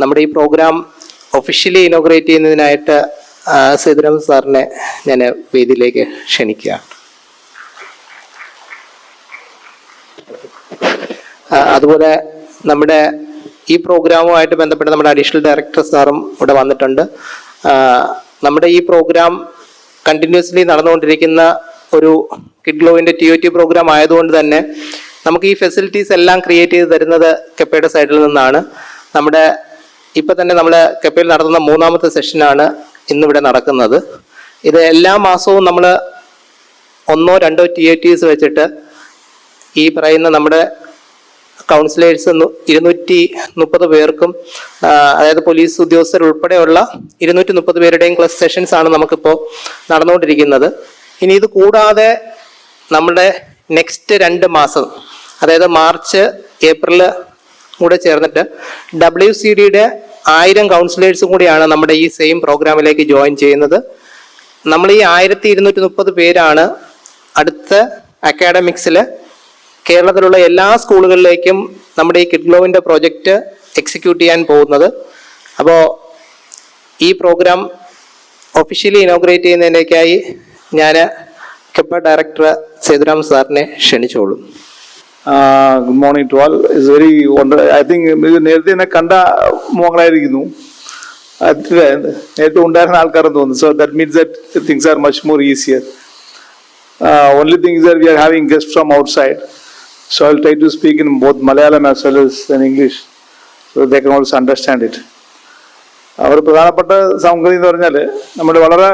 നമ്മുടെ ഈ programme officially inaugurate ചെയ്യുന്നതിനായിട്ട് Sethuram സാറിനെ ഞാൻ വേദിയിലേക്ക് ക്ഷണിക്കുകയാണ്. അതുപോലെ നമ്മുടെ ഈ പ്രോഗ്രാമുമായിട്ട് ബന്ധപ്പെട്ട് നമ്മുടെ അഡീഷണൽ ഡയറക്ടർ സാറും ഇവിടെ വന്നിട്ടുണ്ട്. നമ്മുടെ ഈ പ്രോഗ്രാം കണ്ടിന്യൂസ്ലി നടന്നുകൊണ്ടിരിക്കുന്ന ഒരു കിഡ് ഗ്ലോവിൻ്റെ TOT പ്രോഗ്രാം ആയതുകൊണ്ട് തന്നെ നമുക്ക് ഈ ഫെസിലിറ്റീസ് എല്ലാം ക്രിയേറ്റ് ചെയ്ത് തരുന്നത് കെപ്പയുടെ സൈഡിൽ നിന്നാണ്. നമ്മുടെ ഇപ്പം തന്നെ നമ്മൾ കെപ്പയിൽ നടത്തുന്ന 3ാമത്തെ സെഷനാണ് ഇന്നിവിടെ നടക്കുന്നത്. ഇത് എല്ലാ മാസവും നമ്മൾ 1 or 2 TOTs വെച്ചിട്ട് ഈ പറയുന്ന നമ്മുടെ കൗൺസിലേഴ്സ് 230 പേർക്കും, അതായത് പോലീസ് ഉദ്യോഗസ്ഥർ ഉൾപ്പെടെയുള്ള 230 പേരുടെയും ക്ലാസ് സെഷൻസ് ആണ് നമുക്കിപ്പോൾ നടന്നുകൊണ്ടിരിക്കുന്നത്. ഇനി ഇത് കൂടാതെ നമ്മുടെ നെക്സ്റ്റ് 2 മാസം, അതായത് മാർച്ച് ഏപ്രിൽ കൂടെ ചേർന്നിട്ട് WCDയുടെ 1000 കൗൺസിലേഴ്സും കൂടിയാണ് നമ്മുടെ ഈ സെയിം പ്രോഗ്രാമിലേക്ക് ജോയിൻ ചെയ്യുന്നത്. നമ്മൾ ഈ 1230 പേരാണ് അടുത്ത അക്കാഡമിക്സിൽ കേരളത്തിലുള്ള എല്ലാ സ്കൂളുകളിലേക്കും നമ്മുടെ ഈ കിഡ് ഗ്ലോവിൻ്റെ പ്രോജക്റ്റ് എക്സിക്യൂട്ട് ചെയ്യാൻ പോകുന്നത്. അപ്പോൾ ഈ പ്രോഗ്രാം ഒഫീഷ്യലി ഇനോഗ്രേറ്റ് ചെയ്യുന്നതിലേക്കായി ഞാൻ കെപ്പ ഡയറക്ടർ സേതുരാം സാറിനെ ക്ഷണിച്ചോളൂ. Good morning to all. It's very wonder. I think ഇത് നേരത്തെ തന്നെ കണ്ട മുഖങ്ങളായിരിക്കുന്നു, നേരത്തെ ഉണ്ടായിരുന്ന ആൾക്കാരെന്ന് തോന്നുന്നു. So that means that things are much more easier. Only thing is that we are having guests from outside, so I'll try to speak in both Malayalam as well as in English, so they can also understand it. അവർ പ്രധാനപ്പെട്ട സംഗതി എന്ന് പറഞ്ഞാൽ നമ്മൾ വളരെ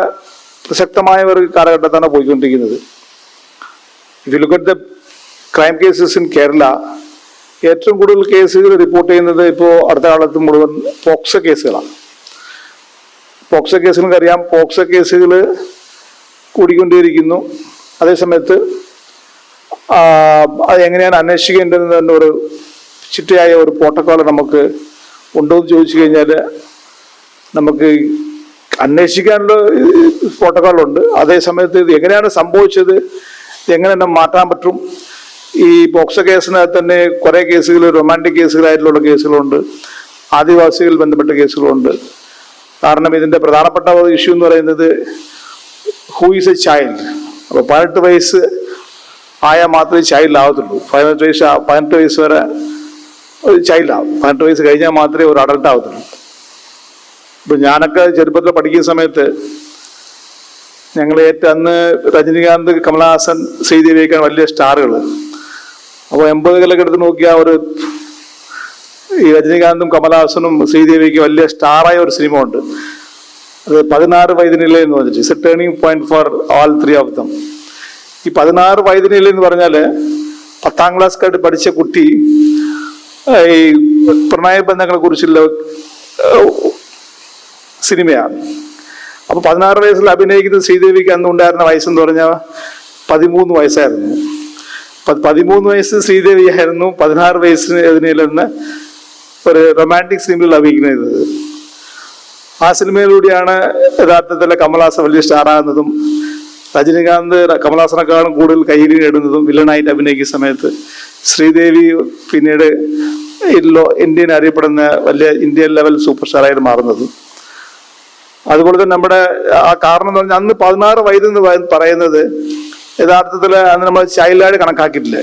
പ്രസക്തമായ ഒരു കാലഘട്ടത്താണ് പോയിക്കൊണ്ടിരിക്കുന്നത്. If you look at the crime cases in Kerala, ഏറ്റവും കൂടുതൽ കേസുകൾ റിപ്പോർട്ട് ചെയ്യുന്നത് ഇപ്പോൾ അടുത്ത കാലത്ത് മുഴുവൻ പോക്സോ കേസുകളാണ്. പോക്സോ കേസ് നമുക്കറിയാം, പോക്സോ കേസുകൾ കൂടിക്കൊണ്ടേയിരിക്കുന്നു. അതേസമയത്ത് അത് എങ്ങനെയാണ് അന്വേഷിക്കേണ്ടതെന്ന് ഒരു ചിട്ടയായ ഒരു പ്രോട്ടോക്കോൾ നമുക്ക് ഉണ്ടോ എന്ന് ചോദിച്ചു കഴിഞ്ഞാൽ നമുക്ക് അന്വേഷിക്കാനുള്ള പ്രോട്ടോക്കോളുണ്ട്. അതേസമയത്ത് ഇത് എങ്ങനെയാണ് സംഭവിച്ചത്, എങ്ങനെ മാറ്റാൻ പറ്റും. ഈ പോക്സോ കേസിനകത്ത് തന്നെ കുറേ കേസുകൾ റൊമാൻറ്റിക് കേസുകളായിട്ടുള്ള കേസുകളുണ്ട്, ആദിവാസികൾ ബന്ധപ്പെട്ട കേസുകളുണ്ട്. കാരണം ഇതിൻ്റെ പ്രധാനപ്പെട്ട ഇഷ്യൂ എന്ന് പറയുന്നത് ഹൂ ഈസ് എ ചൈൽഡ്. അപ്പോൾ 18 വയസ്സ് ആയാൽ മാത്രമേ ചൈൽഡ് ആവത്തുള്ളൂ. 18 വയസ്സ് വരെ ഒരു ചൈൽഡ് ആവും. 18 വയസ്സ് കഴിഞ്ഞാൽ മാത്രമേ ഒരു അഡൾട്ട് ആവത്തുള്ളൂ. ഇപ്പം ഞാനൊക്കെ ചെറുപ്പത്തിൽ പഠിക്കുന്ന സമയത്ത് ഞങ്ങൾ അന്ന് രജനികാന്ത്, കമലഹാസൻ, ശ്രീദേവിയൊക്കെയാണ് വലിയ സ്റ്റാറുകൾ. അപ്പോൾ 80കളൊക്കെ എടുത്ത് നോക്കിയാൽ ഈ രജനികാന്തും കമലഹാസനും ശ്രീദേവിക്ക് വലിയ സ്റ്റാറായ ഒരു സിനിമ ഉണ്ട്. അത് 16 വയതിനില എന്ന് പറഞ്ഞിട്ട് it's A turning point for all 3 of them. ഈ 16 വയതിനില എന്ന് പറഞ്ഞാൽ 10ാം ക്ലാസ് പഠിച്ച കുട്ടി ഈ പ്രണയ ബന്ധങ്ങളെ കുറിച്ചുള്ള സിനിമയാണ്. അപ്പൊ 16 വയസ്സിൽ അഭിനയിക്കുന്ന ശ്രീദേവിക്ക് അന്ന് ഉണ്ടായിരുന്ന വയസ്സെന്ന് പറഞ്ഞാൽ 13 വയസ്സായിരുന്നു. 13 വയസ്സ് ശ്രീദേവി ആയിരുന്നു 16 വയസ്സിന് എതിനെന്ന് ഒരു റൊമാൻറ്റിക് സിനിമയിൽ അഭിനയിക്കുന്നത്. ആ സിനിമയിലൂടെയാണ് യഥാർത്ഥത്തിൽ കമലഹാസൻ വലിയ സ്റ്റാറാകുന്നതും രജനികാന്ത് കമലഹാസനെക്കാളും കൂടുതൽ കയ്യില് നേടുന്നതും വില്ലനായിട്ട് അഭിനയിക്കുന്ന സമയത്ത് ശ്രീദേവി പിന്നീട് ഇന്ത്യൻ അറിയപ്പെടുന്ന വലിയ ഇന്ത്യൻ ലെവൽ സൂപ്പർ സ്റ്റാറായിട്ട് മാറുന്നതും. അതുപോലെ തന്നെ നമ്മുടെ ആ കാരണം എന്ന് പറഞ്ഞാൽ അന്ന് 16 വയസ്സെന്ന് പറയുന്നത് യഥാർത്ഥത്തിൽ അന്ന് നമ്മൾ ചൈൽഡായിട്ട് കണക്കാക്കിയിട്ടില്ല.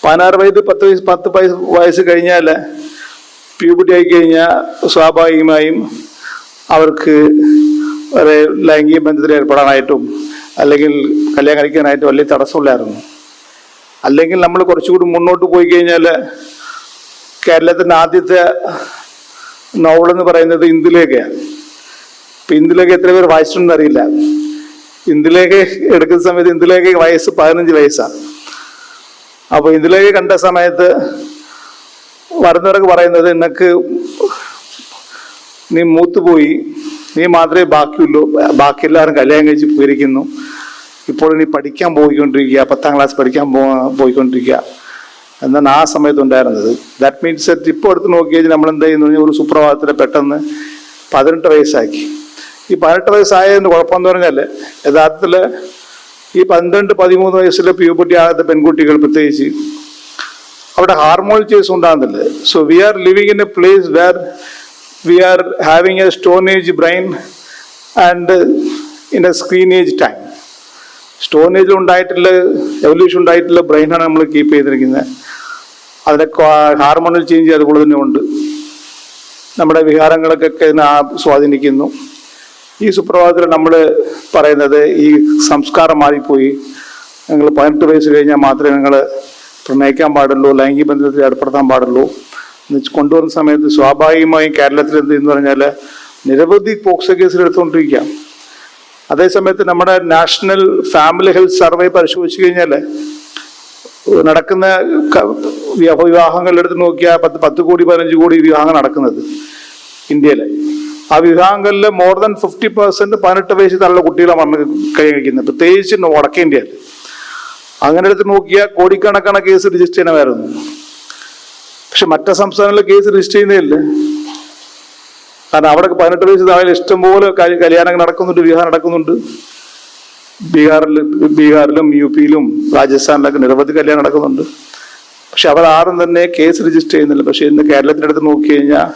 16 വയസ്സ് 10 വയസ്സ് കഴിഞ്ഞാൽ പ്യൂബർട്ടി ആയി കഴിഞ്ഞാൽ സ്വാഭാവികമായും അവർക്ക് ഒരു ലൈംഗിക ബന്ധത്തിൽ ഏർപ്പെടാനായിട്ടും അല്ലെങ്കിൽ കല്യാണം കഴിക്കാനായിട്ടും വലിയ തടസ്സമില്ലായിരുന്നു. അല്ലെങ്കിൽ നമ്മൾ കുറച്ചുകൂടി മുന്നോട്ട് പോയി കഴിഞ്ഞാൽ കേരളത്തിൻ്റെ ആദ്യത്തെ നോവലെന്ന് പറയുന്നത് ഇന്ദുലേഖയാണ്. ഇപ്പം ഇന്ദുലേഖ എത്ര പേർ വായിച്ചിട്ടുണ്ടെന്ന് അറിയില്ല. ഇന്ദുലേഖ എടുക്കുന്ന സമയത്ത് ഇന്ദുലേഖ വയസ്സ് 15 വയസ്സാണ്. അപ്പോൾ ഇന്ദുലേഖ കണ്ട സമയത്ത് വരുന്നവർക്ക് പറയുന്നത് നിനക്ക് നീ മൂത്തുപോയി, നീ മാത്രമേ ബാക്കിയുള്ളൂ, ബാക്കി എല്ലാവരും കല്യാണം കഴിച്ച് പോയിരിക്കുന്നു, ഇപ്പോൾ നീ പഠിക്കാൻ പോയിക്കൊണ്ടിരിക്കുക, 10ാം ക്ലാസ് പഠിക്കാൻ പോയിക്കൊണ്ടിരിക്കുക എന്നാണ് ആ സമയത്ത് ഉണ്ടായിരുന്നത്. ദാറ്റ് മീൻസ് ഇപ്പോൾ എടുത്ത് നോക്കിയാൽ നമ്മൾ എന്താ ചെയ്യുന്നു, ഒരു സുപ്രഭാതത്തിൽ പെട്ടെന്ന് 18 വയസ്സാക്കി. ഈ 18 വയസ്സായതിൻ്റെ കുഴപ്പമെന്ന് പറഞ്ഞാൽ യഥാർത്ഥത്തിൽ ഈ 12-13 വയസ്സിലെ പ്യൂബർട്ടി ആകാത്ത പെൺകുട്ടികൾ പ്രത്യേകിച്ച് അവിടെ ഹാർമോണൽ ചേഞ്ച് ഉണ്ടാകുന്നില്ല. So we are living in a place where we are having a stone age brain and in a screen age time. Stone ഏജിൽ ഉണ്ടായിട്ടുള്ള എവല്യൂഷൻ ഉണ്ടായിട്ടുള്ള ബ്രെയിനാണ് നമ്മൾ കീപ്പ് ചെയ്തിരിക്കുന്നത്. അതിനെ ഹാർമോണൽ ചേഞ്ച് അതുപോലെ തന്നെ ഉണ്ട്. നമ്മുടെ വികാരങ്ങളൊക്കെ ഇതിനെ സ്വാധീനിക്കുന്നു. ഈ സുപ്രഭാതത്തിൽ നമ്മൾ പറയുന്നത് ഈ സംസ്കാരം മാറിപ്പോയി. നിങ്ങൾ 18 വയസ്സ് കഴിഞ്ഞാൽ മാത്രമേ നിങ്ങൾ പ്രണയിക്കാൻ പാടുള്ളൂ, ലൈംഗിക ബന്ധത്തിൽ ഏർപ്പെടുത്താൻ പാടുള്ളൂ എന്ന് കൊണ്ടുവരുന്ന സമയത്ത് സ്വാഭാവികമായും കേരളത്തിൽ എന്ന് പറഞ്ഞാൽ നിരവധി പോക്സോ കേസുകൾ എടുത്തുകൊണ്ടിരിക്കുക. അതേസമയത്ത് നമ്മുടെ നാഷണൽ ഫാമിലി ഹെൽത്ത് സർവേ പരിശോധിച്ചു കഴിഞ്ഞാൽ നടക്കുന്ന വിവാഹങ്ങളുടെ അടുത്ത് നോക്കിയാൽ 10 കോടി 15 കോടി വിവാഹങ്ങൾ നടക്കുന്നത് ഇന്ത്യയിൽ. ആ വിവാഹങ്ങളിൽ മോർ ദാൻ 50% 18 വയസ്സിൽ തള്ള കുട്ടികളാണ് മണ്ണ് കഴിക്കുന്നത്, പ്രത്യേകിച്ച് വടക്കേ ഇന്ത്യയിൽ. അങ്ങനെ എടുത്ത് നോക്കിയാൽ കോടിക്കണക്കാണ് കേസ് രജിസ്റ്റർ ചെയ്യണമായിരുന്നു. പക്ഷെ മറ്റു സംസ്ഥാനങ്ങളിലെ കേസ് രജിസ്റ്റർ ചെയ്യുന്നില്ല. കാരണം അവിടെ 18 വയസ്സ് താഴെ ഇഷ്ടംപോലെ കല്യാണം നടക്കുന്നുണ്ട്, വിവാഹം നടക്കുന്നുണ്ട്. ബീഹാറിലും UP-യിലും രാജസ്ഥാനിലൊക്കെ നിരവധി കല്യാണം നടക്കുന്നുണ്ട്. പക്ഷെ അവർ ആരും തന്നെ കേസ് രജിസ്റ്റർ ചെയ്യുന്നില്ല. പക്ഷെ ഇന്ന് കേരളത്തിൻ്റെ അടുത്ത് നോക്കി കഴിഞ്ഞാൽ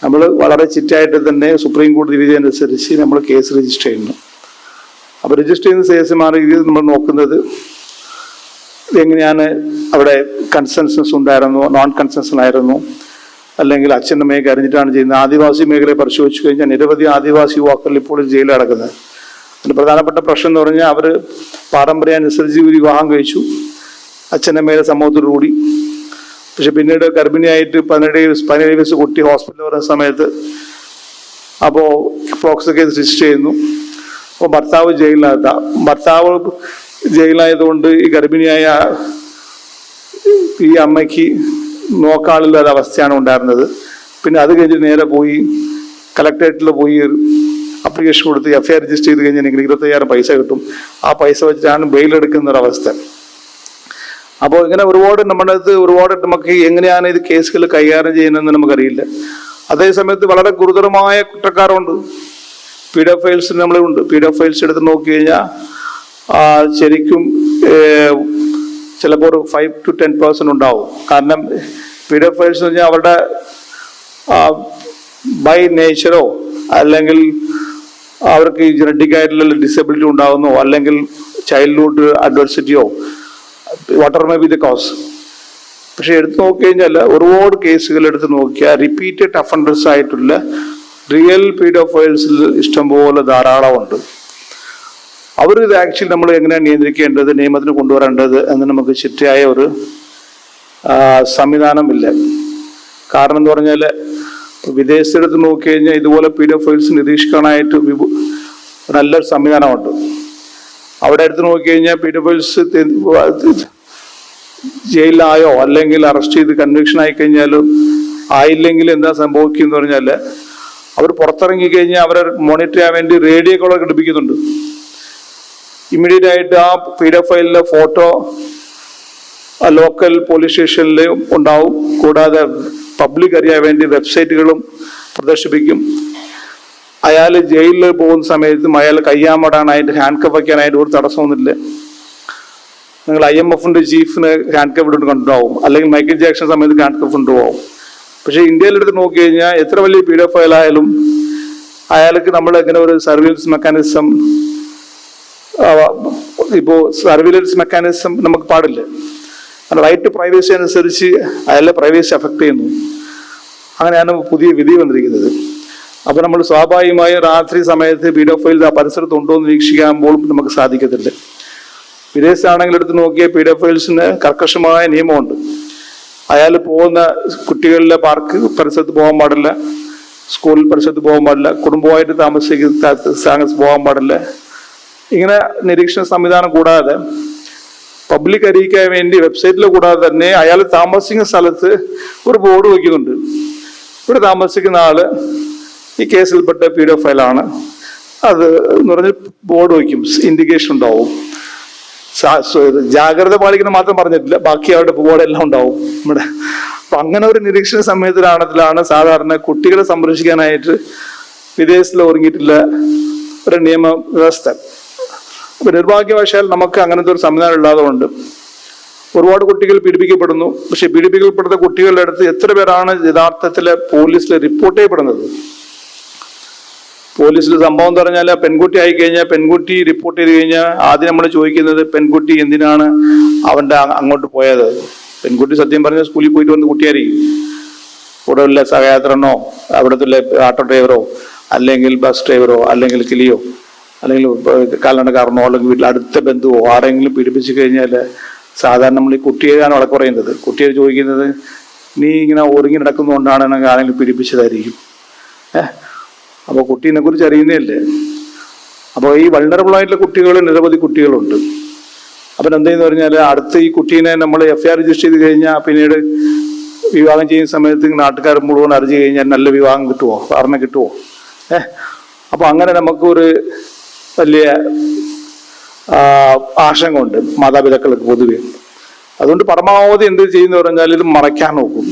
നമ്മൾ വളരെ ചിറ്റായിട്ട് തന്നെ സുപ്രീം കോടതി വിധി അനുസരിച്ച് നമ്മൾ കേസ് രജിസ്റ്റർ ചെയ്യുന്നു. അപ്പോൾ രജിസ്റ്റർ ചെയ്യുന്ന ശേഷമാണ് ഇത് നമ്മൾ നോക്കുന്നത് എങ്ങനെയാണ് അവിടെ കൺസെൻസസ് ഉണ്ടായിരുന്നു, നോൺ കൺസെൻസസ് ആയിരുന്നു, അല്ലെങ്കിൽ അച്ഛനമ്മയെ കരഞ്ഞിട്ടാണ് ചെയ്യുന്നത്. ആദിവാസി മേഖലയെ പരിശോധിച്ചു കഴിഞ്ഞാൽ നിരവധി ആദിവാസി യുവാക്കൾ ഇപ്പോൾ ജയിലിൽ കിടക്കുന്നത്. അതിന് പ്രധാനപ്പെട്ട പ്രശ്നം എന്ന് പറഞ്ഞാൽ അവർ പാരമ്പര്യം അനുസരിച്ച് ഒരു വിവാഹം കഴിച്ചു, അച്ഛനമ്മയുടെ സമൂഹത്തോടുകൂടി. പക്ഷെ പിന്നീട് ഗർഭിണിയായിട്ട് 17 വയസ്സ് കുട്ടി ഹോസ്പിറ്റലിൽ വരുന്ന സമയത്ത് അപ്പോൾ പോക്സോ കേസ് രജിസ്റ്റർ ചെയ്യുന്നു. അപ്പോൾ ഭർത്താവ് ജയിലിലായതുകൊണ്ട് ഈ ഗർഭിണിയായ ഈ അമ്മയ്ക്ക് നോക്കാളില്ലാത്ത അവസ്ഥയാണ് ഉണ്ടായിരുന്നത്. പിന്നെ അത് കഴിഞ്ഞിട്ട് നേരെ പോയി കളക്ടറേറ്റിൽ പോയി അപ്ലിക്കേഷൻ കൊടുത്ത് FIR രജിസ്റ്റർ ചെയ്ത് കഴിഞ്ഞാൽ എനിക്ക് 25,000 പൈസ കിട്ടും. ആ പൈസ വെച്ചിട്ടാണ് ബെയിൽ എടുക്കുന്ന ഒരവസ്ഥ. അപ്പോൾ ഇങ്ങനെ ഒരുപാട് നമുക്ക് എങ്ങനെയാണ് ഇത് കേസുകൾ കൈകാര്യം ചെയ്യുന്നതെന്ന് നമുക്കറിയില്ല. അതേസമയത്ത് വളരെ ഗുരുതരമായ കുറ്റക്കാരുണ്ട്, പീഡോഫൈൽസ് നമ്മളുണ്ട്. പീഡോഫൈൽസ് എടുത്ത് നോക്കി കഴിഞ്ഞാൽ ശരിക്കും ചിലപ്പോൾ ഒരു 5 to 10% ഉണ്ടാവും. കാരണം പീഡോഫൈൽസ് എന്ന് പറഞ്ഞാൽ അവരുടെ ബൈ നേച്ചറോ അല്ലെങ്കിൽ അവർക്ക് ജനറ്റിക് ആയിട്ടുള്ള ഡിസബിലിറ്റി ഉണ്ടാകുന്നോ അല്ലെങ്കിൽ ചൈൽഡ്ഹുഡ് അഡ്വേഴ്സിറ്റിയോ whatever may be the cause. പക്ഷെ എടുത്ത് നോക്കിക്കഴിഞ്ഞാൽ ഒരുപാട് കേസുകൾ എടുത്ത് നോക്കിയാൽ റിപ്പീറ്റഡ് അഫൻഡേഴ്സ് ആയിട്ടുള്ള റിയൽ പീഡോഫൈൽസിൽ ഇഷ്ടംപോലെ ധാരാളമുണ്ട്. ഇത് ആക്ച്വലി നമ്മൾ എങ്ങനെയാണ് നിയന്ത്രിക്കേണ്ടത്, നിയമത്തിന് കൊണ്ടുവരേണ്ടത് എന്ന് നമുക്ക് ചിട്ടയായ ഒരു സംവിധാനമില്ല. കാരണം എന്ന് പറഞ്ഞാൽ വിദേശത്തെടുത്ത് നോക്കിക്കഴിഞ്ഞാൽ ഇതുപോലെ പീഡോഫൈൽസ് നിരീക്ഷിക്കാനായിട്ട് നല്ലൊരു സംവിധാനമുണ്ട്. അവിടെ എടുത്ത് നോക്കിക്കഴിഞ്ഞാൽ പീഡോഫൈൽസ് ജയിലിലായോ അല്ലെങ്കിൽ അറസ്റ്റ് ചെയ്ത് കൺവിക്ഷൻ ആയി കഴിഞ്ഞാലും ആയില്ലെങ്കിൽ എന്താ സംഭവിക്കുക എന്ന് പറഞ്ഞാൽ അവർ പുറത്തിറങ്ങി കഴിഞ്ഞാൽ അവരെ മോണിറ്റർ ചെയ്യാൻ വേണ്ടി റേഡിയോ കോളർ ഘടിപ്പിക്കുന്നുണ്ട്. ഇമ്മീഡിയറ്റ് ആയിട്ട് ആ പീഡോഫൈലിന്റെ ഫോട്ടോ ലോക്കൽ പോലീസ് സ്റ്റേഷനിൽ ഉണ്ടാവും. കൂടാതെ പബ്ലിക് അറിയാൻ വേണ്ടി വെബ്സൈറ്റുകളും പ്രദർശിപ്പിക്കും. അയാൾ ജയിലിൽ പോകുന്ന സമയത്തും അയാൾ കയ്യാമടാനായിട്ട് ഹാൻഡ് കഫ് വയ്ക്കാനായിട്ട് ഒരു തടസ്സമൊന്നുമില്ല. നിങ്ങൾ IMF ചീഫിന് ഹാൻഡ് കഫ് ഇട്ട് കണ്ടുണ്ടാവും, അല്ലെങ്കിൽ മൈക്കിൾ ജാക്സൺ സമയത്ത് ഹാൻഡ് കഫ് കൊണ്ടുപോകും. പക്ഷെ ഇന്ത്യയിലെടുത്ത് നോക്കി കഴിഞ്ഞാൽ എത്ര വലിയ പീഡോഫൈൽ ആയാലും അയാൾക്ക് നമ്മൾ എങ്ങനെ ഒരു സർവീലൻസ് മെക്കാനിസം നമുക്ക് പാടില്ല. റൈറ്റ് ടു പ്രൈവസി അനുസരിച്ച് അയാളുടെ പ്രൈവസി അഫക്ട് ചെയ്യുന്നു. അങ്ങനെയാണ് പുതിയ വിധി വന്നിരിക്കുന്നത്. അപ്പൊ നമ്മൾ സ്വാഭാവികമായും രാത്രി സമയത്ത് പീഡോഫൈൽ ആ പരിസരത്ത് ഉണ്ടോ എന്ന് നിരീക്ഷിക്കുമ്പോൾ നമുക്ക് സാധിക്കത്തില്ല. വിദേശത്താണെങ്കിൽ എടുത്ത് നോക്കിയ പീഡോഫൈൽസിന് കർക്കശമായ നിയമമുണ്ട്. അയാൾ പോകുന്ന കുട്ടികളുടെ പാർക്ക് പരിസരത്ത് പോകാൻ പാടില്ല, സ്കൂൾ പരിസരത്ത് പോകാൻ പാടില്ല, കുടുംബമായിട്ട് താമസിക്കുന്ന പോകാൻ പാടില്ല. ഇങ്ങനെ നിരീക്ഷണ സംവിധാനം കൂടാതെ പബ്ലിക് അറിയിക്കാൻ വേണ്ടി വെബ്സൈറ്റിൽ കൂടാതെ തന്നെ അയാൾ താമസിക്കുന്ന സ്ഥലത്ത് ഒരു ബോർഡ് വയ്ക്കുന്നുണ്ട്. ഇവിടെ താമസിക്കുന്ന ആള് ഈ കേസിൽപ്പെട്ട പീഡോഫൈലാണ്, അത് എന്ന് പറഞ്ഞ് ബോർഡ് വയ്ക്കും, ഇൻഡിക്കേഷൻ ഉണ്ടാവും. ജാഗ്രത പാലിക്കുന്ന മാത്രം പറഞ്ഞിട്ടില്ല, ബാക്കി അവരുടെ ബോർഡെല്ലാം ഉണ്ടാവും ഇവിടെ. അപ്പൊ അങ്ങനെ ഒരു നിരീക്ഷണ സമയത്തിലാണ് സാധാരണ കുട്ടികളെ സംരക്ഷിക്കാനായിട്ട് വിദേശത്തിൽ ഒരുങ്ങിയിട്ടുള്ള ഒരു നിയമ വ്യവസ്ഥ. അപ്പൊ നിർഭാഗ്യവശാൽ നമുക്ക് അങ്ങനത്തെ ഒരു സംവിധാനം ഉള്ളതുകൊണ്ട് ഒരുപാട് കുട്ടികൾ പീഡിപ്പിക്കപ്പെടുന്നു. പക്ഷെ പീഡിപ്പിക്കപ്പെടുന്ന കുട്ടികളുടെ അടുത്ത് എത്ര പേരാണ് യഥാർത്ഥത്തിൽ പോലീസിൽ റിപ്പോർട്ട് ചെയ്യപ്പെടുന്നത്? പോലീസിൽ സംഭവം എന്ന് പറഞ്ഞാൽ പെൺകുട്ടി ആയിക്കഴിഞ്ഞാൽ പെൺകുട്ടി റിപ്പോർട്ട് ചെയ്ത് കഴിഞ്ഞാൽ ആദ്യം നമ്മൾ ചോദിക്കുന്നത് പെൺകുട്ടി എന്തിനാണ് അവൻ്റെ അങ്ങോട്ട് പോയത്. പെൺകുട്ടി സത്യം പറഞ്ഞാൽ സ്കൂളിൽ പോയിട്ട് വന്ന് കുട്ടിയായിരിക്കും. ഇവിടെ ഉള്ള സഹയാത്രനോ അവിടുത്തെ ആട്ടോ ഡ്രൈവറോ അല്ലെങ്കിൽ ബസ് ഡ്രൈവറോ അല്ലെങ്കിൽ കിളിയോ അല്ലെങ്കിൽ കാൽനടക്കാരനോ അല്ലെങ്കിൽ വീട്ടിൽ അടുത്ത ബന്ധുവോ ആരെങ്കിലും പീഡിപ്പിച്ചു കഴിഞ്ഞാൽ സാധാരണ നമ്മൾ ഈ കുട്ടിയെയാണ് വഴക്ക് പറയുന്നത്. കുട്ടിയെ ചോദിക്കുന്നത് നീ ഇങ്ങനെ ഒരുങ്ങി നടക്കുന്നതുകൊണ്ടാണെങ്കിൽ ആരെങ്കിലും പീഡിപ്പിച്ചതായിരിക്കും. അപ്പോൾ കുട്ടീനെ കുറിച്ച് അറിയുന്നതല്ലേ. അപ്പോൾ ഈ വൾണറബിൾ ആയിട്ടുള്ള കുട്ടികൾ നിരവധി കുട്ടികളുണ്ട്. അപ്പം എന്തെന്ന് പറഞ്ഞാൽ അടുത്ത് ഈ കുട്ടീനെ നമ്മൾ FIR രജിസ്റ്റർ ചെയ്ത് കഴിഞ്ഞാൽ പിന്നീട് വിവാഹം ചെയ്യുന്ന സമയത്ത് നാട്ടുകാർ മുഴുവൻ അറിഞ്ഞു കഴിഞ്ഞാൽ നല്ല വിവാഹം കിട്ടുമോ, പഠനം കിട്ടുമോ? അപ്പോൾ അങ്ങനെ നമുക്കൊരു വലിയ ആശങ്ക ഉണ്ട് മാതാപിതാക്കൾക്ക് പൊതുവെ. അതുകൊണ്ട് പരമാവധി എന്ത് ചെയ്യുന്ന പറഞ്ഞാൽ ഇത് മറയ്ക്കാൻ നോക്കും.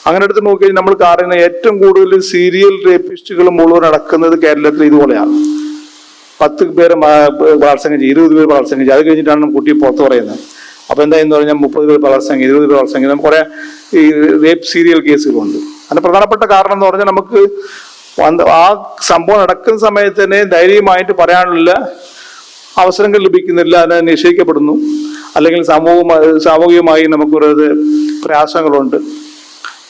അങ്ങനെ എടുത്ത് നോക്കിക്കഴിഞ്ഞാൽ നമ്മൾ കാണുന്ന ഏറ്റവും കൂടുതൽ സീരിയൽ റേപ്പിസ്റ്റുകൾ മുഴുവൻ നടക്കുന്നത് കേരളത്തിൽ ഇതുപോലെയാണ്. 10 പേര് ബലാത്സംഗം ചെയ്യും, 20 പേര് ബലാത്സംഗം ചെയ്യും. അത് കഴിഞ്ഞിട്ടാണ് കുട്ടി പുറത്ത് പറയുന്നത്. അപ്പോൾ എന്തായെന്ന് പറഞ്ഞാൽ 30 പേര് ബലാത്സംഗം, 20 പേര് ബലാത്സംഗം. നമുക്ക് കുറേ ഈ റേപ്പ് സീരിയൽ കേസുകളുണ്ട്. അതിന് പ്രധാനപ്പെട്ട കാരണം എന്ന് പറഞ്ഞാൽ നമുക്ക് ആ സംഭവം നടക്കുന്ന സമയത്ത് തന്നെ ധൈര്യമായിട്ട് പറയാനുള്ള അവസരങ്ങൾ ലഭിക്കുന്നില്ല, അത് നിശ്ചയിക്കപ്പെടുന്നു. അല്ലെങ്കിൽ സാമൂഹികമായി നമുക്കൊരു പ്രയാസങ്ങളുണ്ട്.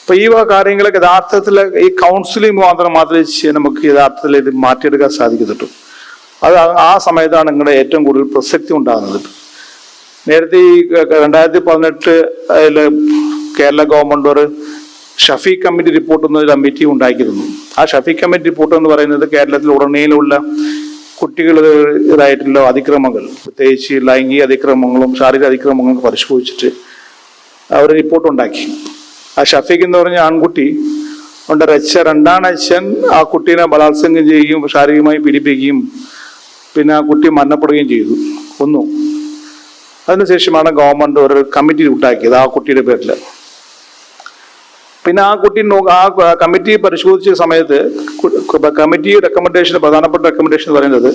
അപ്പൊ ഈ കാര്യങ്ങളൊക്കെ യഥാർത്ഥത്തിൽ ഈ കൗൺസിലിംഗ് മാത്രമേ നമുക്ക് യഥാർത്ഥത്തിൽ ഇത് മാറ്റിയെടുക്കാൻ സാധിക്കത്തുള്ളൂ. അത് ആ സമയത്താണ് നിങ്ങളുടെ ഏറ്റവും കൂടുതൽ പ്രസക്തി ഉണ്ടാകുന്നത്. നേരത്തെ ഈ 2018 കേരള ഗവൺമെന്റ് ഒരു ഷഫീഖ് കമ്മിറ്റി റിപ്പോർട്ട് എന്നൊരു കമ്മിറ്റി ഉണ്ടാക്കിയിരുന്നു. ആ ഷഫീഖ് കമ്മിറ്റി റിപ്പോർട്ട് എന്ന് പറയുന്നത് കേരളത്തിൽ ഉടനീളമുള്ള കുട്ടികളുടേതായിട്ടുള്ള അതിക്രമങ്ങൾ, പ്രത്യേകിച്ച് ലൈംഗിക അതിക്രമങ്ങളും ശാരീരിക അതിക്രമങ്ങളും പരിശോധിച്ചിട്ട് അവർ റിപ്പോർട്ട് ഉണ്ടാക്കി. ആ ഷഫീഖ് എന്ന് പറഞ്ഞ ആൺകുട്ടി രണ്ടാം അച്ഛൻ ആ കുട്ടീനെ ബലാത്സംഗം ചെയ്യുകയും ശാരീരികമായി പീഡിപ്പിക്കുകയും പിന്നെ ആ കുട്ടി മരണപ്പെടുകയും ചെയ്തു, കൊന്നു. അതിനുശേഷമാണ് ഗവൺമെന്റ് ഒരു കമ്മിറ്റി ഉണ്ടാക്കിയത് ആ കുട്ടിയുടെ പേരിൽ. പിന്നെ ആ കുട്ടി ആ കമ്മിറ്റി പരിശോധിച്ച സമയത്ത് കമ്മിറ്റി റെക്കമെൻഡേഷൻ, പ്രധാനപ്പെട്ട റെക്കമെൻഡേഷൻ എന്ന് പറയുന്നത്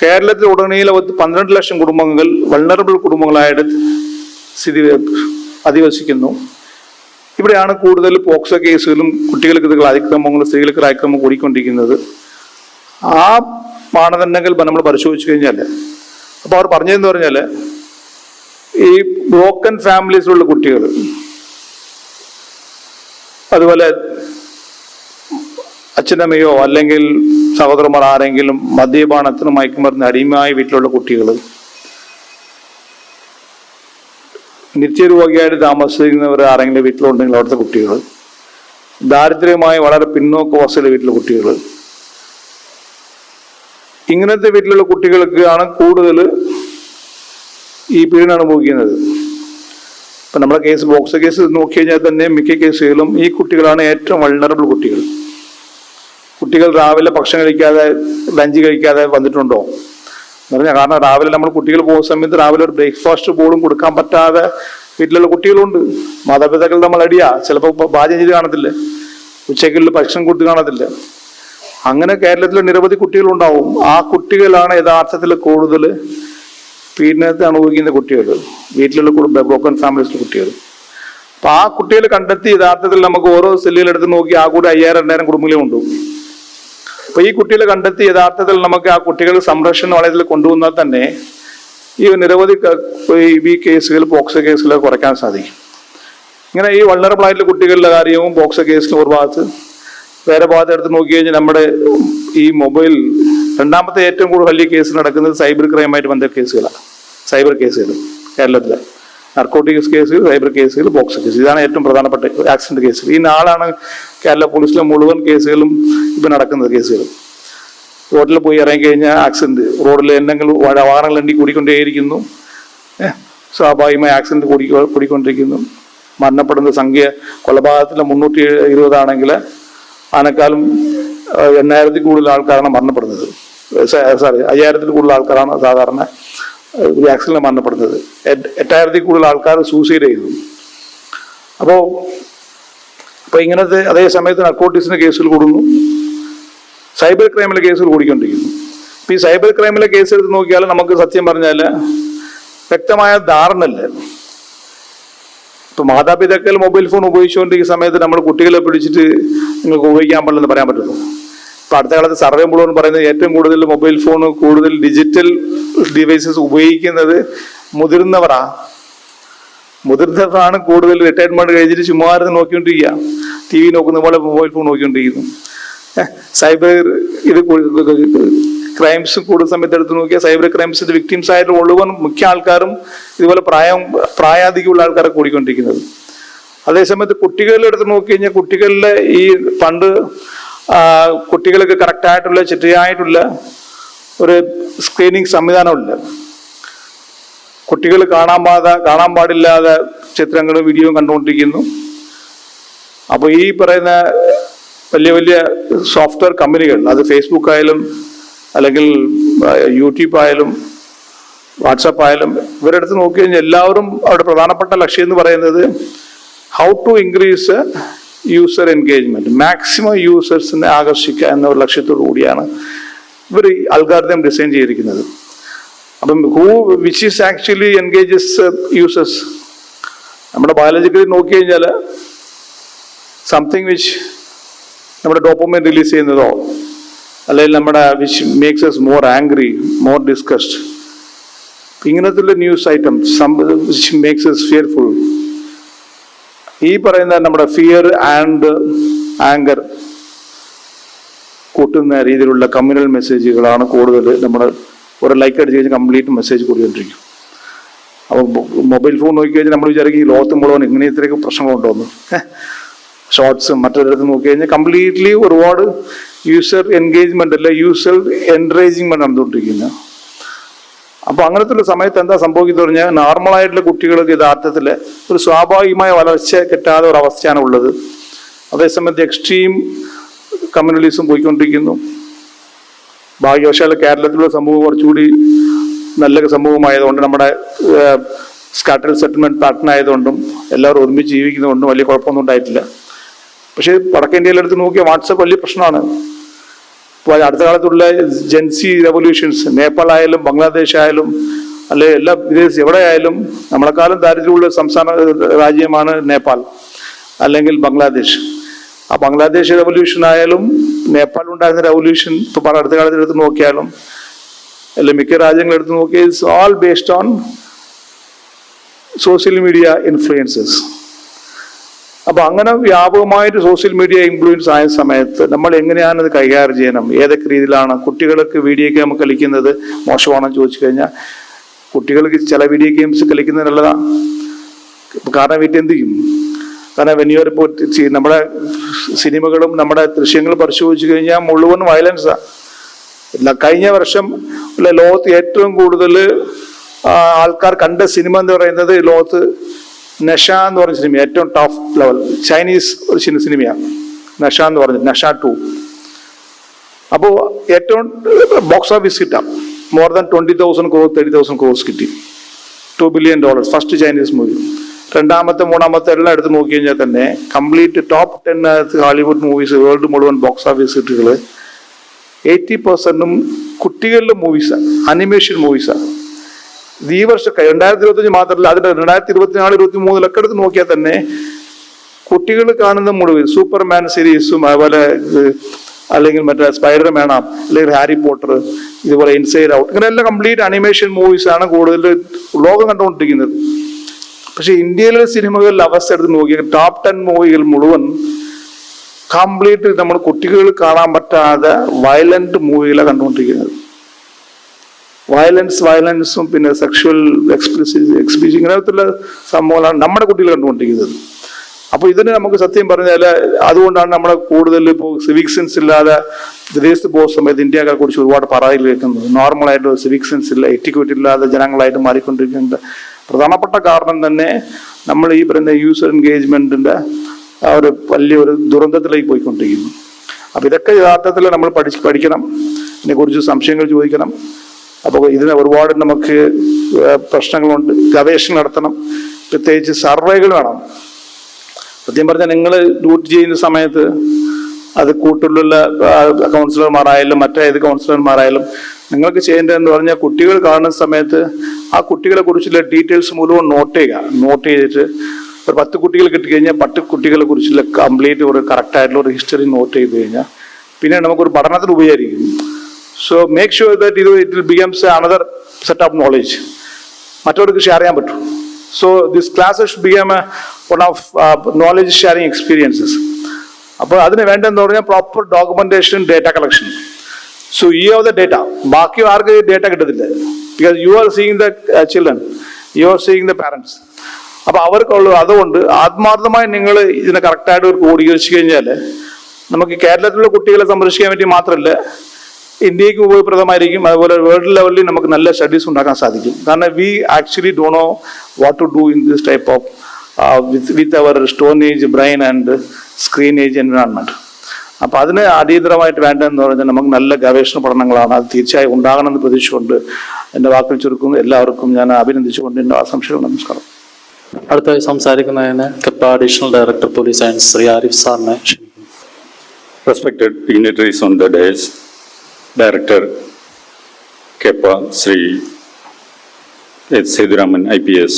കേരളത്തിൽ ഉടനീളം 12 ലക്ഷം കുടുംബങ്ങൾ വൾണറബിൾ കുടുംബങ്ങളായിട്ട് അധിവസിക്കുന്നു. ഇവിടെയാണ് കൂടുതൽ പോക്സോ കേസുകളും കുട്ടികൾക്ക് അതിക്രമങ്ങളും സ്ത്രീകൾക്ക് അതിക്രമം കൂടിക്കൊണ്ടിരിക്കുന്നത്. ആ മാനദണ്ഡങ്ങൾ നമ്മൾ പരിശോധിച്ചു കഴിഞ്ഞാൽ അപ്പോൾ അവർ പറഞ്ഞതെന്ന് പറഞ്ഞാൽ ഈ ബ്രോക്കൺ ഫാമിലീസിലുള്ള കുട്ടികൾ, അതുപോലെ അച്ഛനമ്മയോ അല്ലെങ്കിൽ സഹോദരന്മാർ ആരെങ്കിലും മദ്യപാനത്തിനും മയക്കുമരുന്ന് അടിമയായ വീട്ടിലുള്ള കുട്ടികൾ, നിത്യരോഗിയായിട്ട് താമസിക്കുന്നവർ ആരെങ്കിലും വീട്ടിലുണ്ടെങ്കിൽ അവിടുത്തെ കുട്ടികൾ, ദാരിദ്ര്യമായി വളരെ പിന്നോക്കാവസ്ഥയിലെ വീട്ടിലെ കുട്ടികൾ, ഇങ്ങനത്തെ വീട്ടിലുള്ള കുട്ടികൾക്കാണ് കൂടുതൽ ഈ പീഡനം അനുഭവിക്കുന്നത്. ഇപ്പം നമ്മുടെ കേസ് ബോക്സോ കേസ് നോക്കി കഴിഞ്ഞാൽ തന്നെ മിക്ക കേസുകളും ഈ കുട്ടികളാണ് ഏറ്റവും വൾണറബിൾ കുട്ടികൾ. കുട്ടികൾ രാവിലെ ഭക്ഷണം കഴിക്കാതെ ലഞ്ച് കഴിക്കാതെ വന്നിട്ടുണ്ടോ എന്ന് പറഞ്ഞാൽ, കാരണം രാവിലെ നമ്മൾ കുട്ടികൾ പോകുന്ന സമയത്ത് രാവിലെ ഒരു ബ്രേക്ക്ഫാസ്റ്റ് പോലും കൊടുക്കാൻ പറ്റാതെ വീട്ടിലുള്ള കുട്ടികളുണ്ട്. മാതാപിതാക്കൾ നമ്മൾ അടിയാ, ചിലപ്പോൾ പാചകം ചെയ്ത് കാണത്തില്ല, ഉച്ചയ്ക്കുള്ള ഭക്ഷണം കൊടുത്ത് കാണത്തില്ല. അങ്ങനെ കേരളത്തിൽ നിരവധി കുട്ടികളുണ്ടാവും. ആ കുട്ടികളാണ് യഥാർത്ഥത്തിൽ കൂടുതൽ പീഡനത്തെ അനുഭവിക്കുന്ന കുട്ടികൾ, വീട്ടിലുള്ള ബ്രോക്കൺ ഫാമിലീസിലെ കുട്ടികൾ. അപ്പൊ ആ കുട്ടികളെ കണ്ടെത്തി യഥാർത്ഥത്തിൽ നമുക്ക് ഓരോ സെല്ലുകളെടുത്ത് നോക്കി ആ കൂടെ 5000-2000 കുടുംബങ്ങളെ ഉണ്ട്. അപ്പൊ ഈ കുട്ടികളെ കണ്ടെത്തി യഥാർത്ഥത്തിൽ നമുക്ക് ആ കുട്ടികളുടെ സംരക്ഷണ വലയത്തിൽ കൊണ്ടുവന്നാൽ തന്നെ ഈ നിരവധി ഈ കേസുകൾ പോക്സോ കേസുകൾ കുറയ്ക്കാൻ സാധിക്കും. ഇങ്ങനെ ഈ വൾണറബിൾ ആയിട്ടുള്ള കുട്ടികളുടെ കാര്യവും പോക്സോ കേസിൽ ഒരു ഭാഗത്ത്, വേറെ ഭാഗത്ത് എടുത്ത് നോക്കി കഴിഞ്ഞാൽ നമ്മുടെ ഈ മൊബൈൽ രണ്ടാമത്തെ ഏറ്റവും കൂടുതൽ വലിയ കേസ് നടക്കുന്നത് സൈബർ ക്രൈമായിട്ട് ബന്ധപ്പെട്ട കേസുകളാണ്. സൈബർ കേസുകൾ കേരളത്തിലെ നർക്കോട്ടിക്സ് കേസുകൾ, സൈബർ കേസുകൾ, പോക്സോ കേസ്, ഇതാണ് ഏറ്റവും പ്രധാനപ്പെട്ട ആക്സിഡന്റ് കേസുകൾ. ഈ നാളാണ് കേരള പോലീസിലെ മുഴുവൻ കേസുകളും ഇപ്പം നടക്കുന്നത്. കേസുകൾ റോഡിൽ പോയി ഇറങ്ങി കഴിഞ്ഞാൽ ആക്സിഡന്റ്, റോഡിൽ എന്തെങ്കിലും വാഹനങ്ങൾ എണ്ണി കൂടിക്കൊണ്ടേയിരിക്കുന്നു, സ്വാഭാവികമായി ആക്സിഡന്റ് കൂടിക്കൊണ്ടിരിക്കുന്നു. മരണപ്പെടുന്ന സംഖ്യ കൊലപാതകത്തിലെ 320 ആണെങ്കിൽ അതിനേക്കാളും 8000-ൽ കൂടുതൽ ആൾക്കാരാണ് മരണപ്പെടുന്നത്. 5000-ൽ കൂടുതൽ ആൾക്കാരാണ് സാധാരണ ഒരു ആക്സിഡന്റിൽ മരണപ്പെടുന്നത്. 8000-ൽ കൂടുതൽ ആൾക്കാർ സൂസൈഡ് ചെയ്തു. അപ്പോൾ ഇങ്ങനത്തെ അതേ സമയത്ത് നർക്കോട്ടിക്സിന്റെ കേസുകൾ കൂടുന്നു, സൈബർ ക്രൈമിലെ കേസുകൾ കൂടിക്കൊണ്ടിരിക്കുന്നു. ഇപ്പം ഈ സൈബർ ക്രൈമിലെ കേസ് എടുത്ത് നോക്കിയാൽ നമുക്ക് സത്യം പറഞ്ഞാൽ വ്യക്തമായ ധാരണയില്ല. ഇപ്പൊ മാതാപിതാക്കൾ മൊബൈൽ ഫോൺ ഉപയോഗിച്ചുകൊണ്ടിരിക്കുന്ന സമയത്ത് നമ്മൾ കുട്ടികളെ പിടിച്ചിട്ട് നിങ്ങൾക്ക് ഉപയോഗിക്കാൻ പാടില്ലെന്ന് പറയാൻ പറ്റുള്ളൂ. ഇപ്പൊ അടുത്ത കാലത്ത് സർവേ മുഴുവൻ പറയുന്നത് ഏറ്റവും കൂടുതൽ മൊബൈൽ ഫോൺ കൂടുതൽ ഡിജിറ്റൽ ഡിവൈസസ് ഉപയോഗിക്കുന്നത് മുതിർന്നവരാണ് കൂടുതൽ. റിട്ടയർമെന്റ് കഴിഞ്ഞിട്ട് ചുമ്മാ നോക്കിക്കൊണ്ടിരിക്കുക, ടി വി നോക്കുന്ന പോലെ മൊബൈൽ ഫോൺ നോക്കിക്കൊണ്ടിരിക്കുന്നു. സൈബർ ക്രൈംസ് കൂടുതൽ സമയത്ത് എടുത്ത് നോക്കിയാൽ സൈബർ ക്രൈംസിന്റെ വിക്ടിംസ് ആയിട്ട് മുഴുവൻ മിക്ക ആൾക്കാരും ഇതുപോലെ പ്രായാധികമുള്ള ആൾക്കാരെ കൂടിക്കൊണ്ടിരിക്കുന്നത്. അതേസമയത്ത് കുട്ടികളുടെ അടുത്ത് നോക്കി കഴിഞ്ഞാൽ കുട്ടികളിലെ ഈ പണ്ട് കുട്ടികൾക്ക് കറക്റ്റായിട്ടുള്ള ചിട്ടയായിട്ടുള്ള ഒരു സ്ക്രീനിങ് സംവിധാനമില്ല. കുട്ടികൾ കാണാൻ പാടില്ലാതെ ചിത്രങ്ങളും വീഡിയോയും കണ്ടുകൊണ്ടിരിക്കുന്നു. അപ്പോൾ ഈ പറയുന്ന വലിയ വലിയ സോഫ്റ്റ്വെയർ കമ്പനികൾ, അത് ഫേസ്ബുക്ക് ആയാലും അല്ലെങ്കിൽ യൂട്യൂബ് ആയാലും വാട്സപ്പ് ആയാലും, ഇവരുടെ അടുത്ത് നോക്കി കഴിഞ്ഞാൽ എല്ലാവരും അവരുടെ പ്രധാനപ്പെട്ട ലക്ഷ്യം എന്ന് പറയുന്നത് how to increase user engagement, maximum യൂസേഴ്സിനെ ആകർഷിക്കുക എന്ന ഒരു ലക്ഷ്യത്തോടു കൂടിയാണ് ഇവർ ഈ അൽഗോരിതം ഡിസൈൻ ചെയ്തിരിക്കുന്നത്. അപ്പം which is actually engages users. നമ്മുടെ ബയോളജിക്കലി നോക്കി കഴിഞ്ഞാൽ സംതിങ് വിച്ച് നമ്മുടെ ഡോപ്പമൈൻ റിലീസ് ചെയ്യുന്നതോ അല്ലെങ്കിൽ നമ്മുടെ which makes us more angry, more discussed, ഇങ്ങനത്തെ news item which makes us fearful, ഈ പറയുന്ന നമ്മുടെ ഫിയർ ആൻഡ് ആങ്കർ കൂട്ടുന്ന രീതിയിലുള്ള കമ്മ്യൂണൽ മെസ്സേജുകളാണ് കൂടുതൽ. നമ്മൾ ഒരു ലൈക്ക് അടിച്ച് കഴിഞ്ഞാൽ കംപ്ലീറ്റ് മെസ്സേജ് കൂടിക്കൊണ്ടിരിക്കും. അപ്പോൾ മൊബൈൽ ഫോൺ നോക്കി കഴിഞ്ഞാൽ നമ്മൾ വിചാരിക്കും ഈ ലോകത്ത് മുഴുവൻ ഇങ്ങനെ ഇത്രയൊക്കെ പ്രശ്നങ്ങളുണ്ടോന്ന്. ഷോർട്സും മറ്റൊരിടത്ത് നോക്കി കഴിഞ്ഞാൽ കംപ്ലീറ്റ്ലി ഒരുപാട് യൂസർ എൻഗേജ്മെന്റ് അല്ല, യൂസർ എൻറേജിങ്മെന്റ് നടന്നുകൊണ്ടിരിക്കുന്നത്. അപ്പൊ അങ്ങനത്തെ സമയത്ത് എന്താ സംഭവിക്കുന്നത് പറഞ്ഞാൽ നോർമലായിട്ടുള്ള കുട്ടികൾക്ക് യഥാർത്ഥത്തിൽ ഒരു സ്വാഭാവികമായ വളർച്ച കിട്ടാതെ ഒരു അവസ്ഥയാണ് ഉള്ളത്. അതേസമയത്ത് എക്സ്ട്രീം കമ്മ്യൂണലിസം പോയിക്കൊണ്ടിരിക്കുന്നു. ഭാഗ്യവശാൽ കേരളത്തിലുള്ള സമൂഹം കുറച്ചുകൂടി നല്ല സമൂഹമായതുകൊണ്ട്, നമ്മുടെ സ്കാറ്റർ സെറ്റിൽമെന്റ് പാറ്റേൺ ആയതുകൊണ്ടും എല്ലാവരും ഒരുമിച്ച് ജീവിക്കുന്നതുകൊണ്ടും വലിയ കുഴപ്പമൊന്നും ഉണ്ടായിട്ടില്ല. പക്ഷേ വടക്കേ ഇന്ത്യയിലെടുത്ത് നോക്കിയാൽ വാട്സപ്പ് വലിയ പ്രശ്നമാണ്. ഇപ്പോൾ അടുത്ത കാലത്തുള്ള ജെൻസി റെവല്യൂഷൻസ്, നേപ്പാൾ ആയാലും ബംഗ്ലാദേശ് ആയാലും അല്ലെ എല്ലാ എവിടെ ആയാലും, നമ്മളെക്കാളും ദാരിദ്ര്യമുള്ള രാജ്യമാണ് നേപ്പാൾ അല്ലെങ്കിൽ ബംഗ്ലാദേശ്. ആ ബംഗ്ലാദേശ് റെവല്യൂഷൻ ആയാലും നേപ്പാൾ ഉണ്ടായിരുന്ന റെവല്യൂഷൻ ഇപ്പോൾ അടുത്ത കാലത്ത് എടുത്ത് നോക്കിയാലും അല്ലെ മിക്ക രാജ്യങ്ങളെടുത്ത് നോക്കിയാൽ it's all based on social media influences. അപ്പൊ അങ്ങനെ വ്യാപകമായിട്ട് സോഷ്യൽ മീഡിയ ഇൻഫ്ലുവൻസ് ആയ സമയത്ത് നമ്മൾ എങ്ങനെയാണ് ഇത് കൈകാര്യം ചെയ്യണം, ഏതൊക്കെ രീതിയിലാണ് കുട്ടികൾക്ക് വീഡിയോ ഗെയിം കളിക്കുന്നത് മോശമാണെന്ന് ചോദിച്ചു കഴിഞ്ഞാൽ, കുട്ടികൾക്ക് ചില വീഡിയോ ഗെയിംസ് കളിക്കുന്നത് നല്ലതാണ്. കാരണം വീട്ടിൽ എന്ത് ചെയ്യും? കാരണം വെനിയോരിപ്പോൾ നമ്മുടെ സിനിമകളും നമ്മുടെ ദൃശ്യങ്ങളും പരിശോധിച്ചു കഴിഞ്ഞാൽ മുഴുവൻ വയലൻസാണ്. കഴിഞ്ഞ വർഷം ലോകത്ത് ഏറ്റവും കൂടുതൽ ആൾക്കാർ കണ്ട സിനിമ എന്ന് പറയുന്നത് ലോകത്ത് നഷ എന്ന് പറഞ്ഞ സിനിമ, ഏറ്റവും ടോപ്പ് ലെവൽ ചൈനീസ് ഒരു സിനിമയാണ് നഷ എന്ന് പറഞ്ഞത്, നഷ 2. അപ്പോൾ ഏറ്റവും ബോക്സ് ഓഫീസ് കിട്ടാം, മോർ ദാൻ 20,000 crores 30,000 crores കിട്ടി, $2 billion ഫസ്റ്റ് ചൈനീസ് മൂവി. രണ്ടാമത്തെ മൂന്നാമത്തെ എല്ലാം എടുത്ത് നോക്കി കഴിഞ്ഞാൽ തന്നെ complete top 10 Hollywood movies world മുഴുവൻ ബോക്സ് ഓഫീസ് ഹിറ്റുകൾ 80% കുട്ടികളുടെ മൂവീസാണ്, അനിമേഷൻ മൂവീസാണ്. ഈ വർഷം 2025 മാത്രമല്ല, അതിന്റെ 2024, 2023 എടുത്ത് നോക്കിയാൽ തന്നെ കുട്ടികൾ കാണുന്ന മുഴുവൻ സൂപ്പർമാൻ സീരീസും അതുപോലെ അല്ലെങ്കിൽ മറ്റേ സ്പൈഡർമാൻ അല്ലെങ്കിൽ ഹാരി പോട്ടർ, ഇതുപോലെ ഇൻസൈഡ് ഔട്ട്, ഇങ്ങനെയെല്ലാം കംപ്ലീറ്റ് അനിമേഷൻ മൂവീസാണ് കൂടുതൽ ലോകം കണ്ടുകൊണ്ടിരിക്കുന്നത്. പക്ഷെ ഇന്ത്യയിലെ സിനിമകളിൽ അവസ്ഥ എടുത്ത് നോക്കിയാൽ ടോപ്പ് 10 മൂവികൾ മുഴുവൻ കംപ്ലീറ്റ് നമ്മൾ കുട്ടികൾ കാണാൻ പറ്റാതെ വയലന്റ് മൂവികളാണ് കണ്ടുകൊണ്ടിരിക്കുന്നത്. വയലൻസും പിന്നെ സെക്ഷുവൽ എക്സ്പ്ലിസിറ്റ് ഇങ്ങനത്തുള്ള സംഭവങ്ങളാണ് നമ്മുടെ കുട്ടികൾ കണ്ടുകൊണ്ടിരിക്കുന്നത്. അപ്പൊ ഇതിന് നമുക്ക് സത്യം പറഞ്ഞാൽ അതുകൊണ്ടാണ് നമ്മളെ കൂടുതൽ ഇപ്പോൾ സിവിക് സെൻസ് ഇല്ലാതെ വിദേശത്ത് പോകുന്ന സമയത്ത് ഇന്ത്യക്കാരെ കുറിച്ച് ഒരുപാട് പരാതികൾ കേൾക്കുന്നത്. നോർമലായിട്ട് സിവിക് സെൻസ് ഇല്ല, എറ്റിക്യൂട്ട് ഇല്ലാതെ ജനങ്ങളായിട്ട് മാറിക്കൊണ്ടിരിക്കുന്നത് പ്രധാനപ്പെട്ട കാരണം തന്നെ നമ്മൾ ഈ പറയുന്ന യൂസർ എൻഗേജ്മെന്റിന്റെ ആ ഒരു വലിയൊരു ദുരന്തത്തിലേക്ക് പോയിക്കൊണ്ടിരിക്കുന്നു. അപ്പൊ ഇതൊക്കെ യഥാർത്ഥത്തിൽ നമ്മൾ പഠിക്കണം, ഇതിനെക്കുറിച്ച് സംശയങ്ങൾ ചോദിക്കണം. അപ്പോൾ ഇതിന് ഒരുപാട് നമുക്ക് പ്രശ്നങ്ങളുണ്ട്, ഗവേഷണം നടത്തണം, പ്രത്യേകിച്ച് സർവേകൾ വേണം. സത്യം പറഞ്ഞാൽ നിങ്ങൾ ഡ്യൂട്ടി ചെയ്യുന്ന സമയത്ത് അത് കൂട്ടുള്ള കൗൺസിലർമാരായാലും മറ്റേത് കൗൺസിലർമാരായാലും നിങ്ങൾക്ക് ചെയ്യേണ്ടതെന്ന് പറഞ്ഞാൽ കുട്ടികൾ കാണുന്ന സമയത്ത് ആ കുട്ടികളെ കുറിച്ചുള്ള ഡീറ്റെയിൽസ് മുഴുവൻ നോട്ട് ചെയ്തിട്ട് ഒരു 10 കുട്ടികൾ കിട്ടിക്കഴിഞ്ഞാൽ 10 കുട്ടികളെ കുറിച്ചുള്ള കംപ്ലീറ്റ് ഒരു കറക്റ്റായിട്ടുള്ള ഒരു ഹിസ്റ്ററി നോട്ട് ചെയ്ത് കഴിഞ്ഞാൽ പിന്നെ നമുക്കൊരു പഠനത്തിന് ഉപകരിക്കും. So make sure that it will becomes another set of knowledge, മറ്റവർക്ക് ഷെയർ ചെയ്യാൻ പറ്റും. So this classes become one of knowledge sharing experiences. അപ്പോൾ അതിന് വേണ്ടതെന്ന് പറഞ്ഞാൽ proper documentation, data collection. So you have the data, ബാക്കി ആർക്ക് ഡേറ്റ കിട്ടത്തില്ല. Because you are seeing the children, you are seeing the parents. അപ്പൊ അവർക്കുള്ള അതുകൊണ്ട് ആത്മാർത്ഥമായി നിങ്ങൾ ഇതിനെ കറക്റ്റായിട്ട് ഒരു ക്രോഡീകരിച്ചു കഴിഞ്ഞാൽ നമുക്ക് കേരളത്തിലുള്ള കുട്ടികളെ സംരക്ഷിക്കാൻ വേണ്ടി മാത്രമല്ല, ഇന്ത്യക്ക് ഉപയോഗപ്രദമായിരിക്കും. അതുപോലെ വേൾഡ് ലെവലിൽ നമുക്ക് നല്ല സ്റ്റഡീസ് ഉണ്ടാക്കാൻ സാധിക്കും. കാരണം we actually do know what to do in this type of with our stone age brain and screen age environment. അപ്പൊ അതിന് അടിയന്തരമായിട്ട് വേണ്ടതെന്ന് പറഞ്ഞാൽ നമുക്ക് നല്ല ഗവേഷണ പഠനങ്ങളാണ്. അത് തീർച്ചയായും ഉണ്ടാകണമെന്ന് പ്രതീക്ഷിച്ചുകൊണ്ട് എൻ്റെ വാക്കുകൾ ചുരുക്കുന്നു. എല്ലാവർക്കും ഞാൻ അഭിനന്ദിച്ചുകൊണ്ട് എൻ്റെ ആശംസകൾ. നമസ്കാരം. അടുത്തായി സംസാരിക്കുന്നതിന് KEPA additional director police science Shri Arif സാറിനെ ക്ഷണിക്കുന്നു. Respected dignitaries on the dais, Director Kepa Sri H. Seduraman IPS,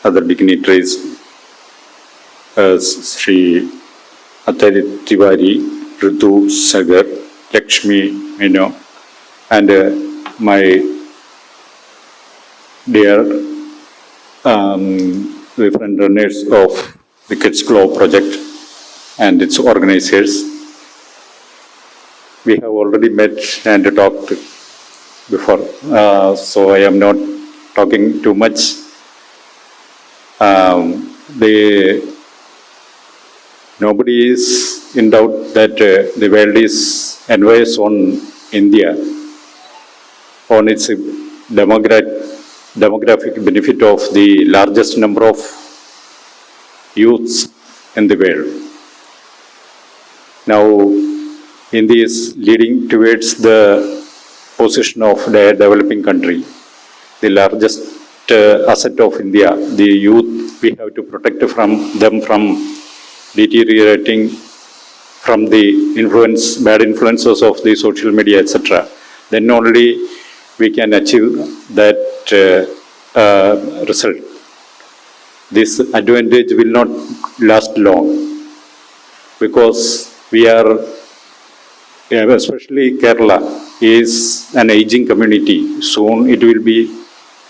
other dignitaries Sri Atari Tiwari, Ritu Sagar, Lakshmi Meno, and my dear different runners of the Kids Glow project and its organizers. We have already met and talked before, so I am not talking too much. Nobody is in doubt that the world is envious on India, on its demographic benefit of the largest number of youths in the world. Now, India is leading towards the position of the developing country, the largest asset of India. The youth, we have to protect them from deteriorating from the bad influences of the social media, etc. Then only we can achieve that result. This advantage will not last long because we are, especially Kerala, is an aging community. Soon it will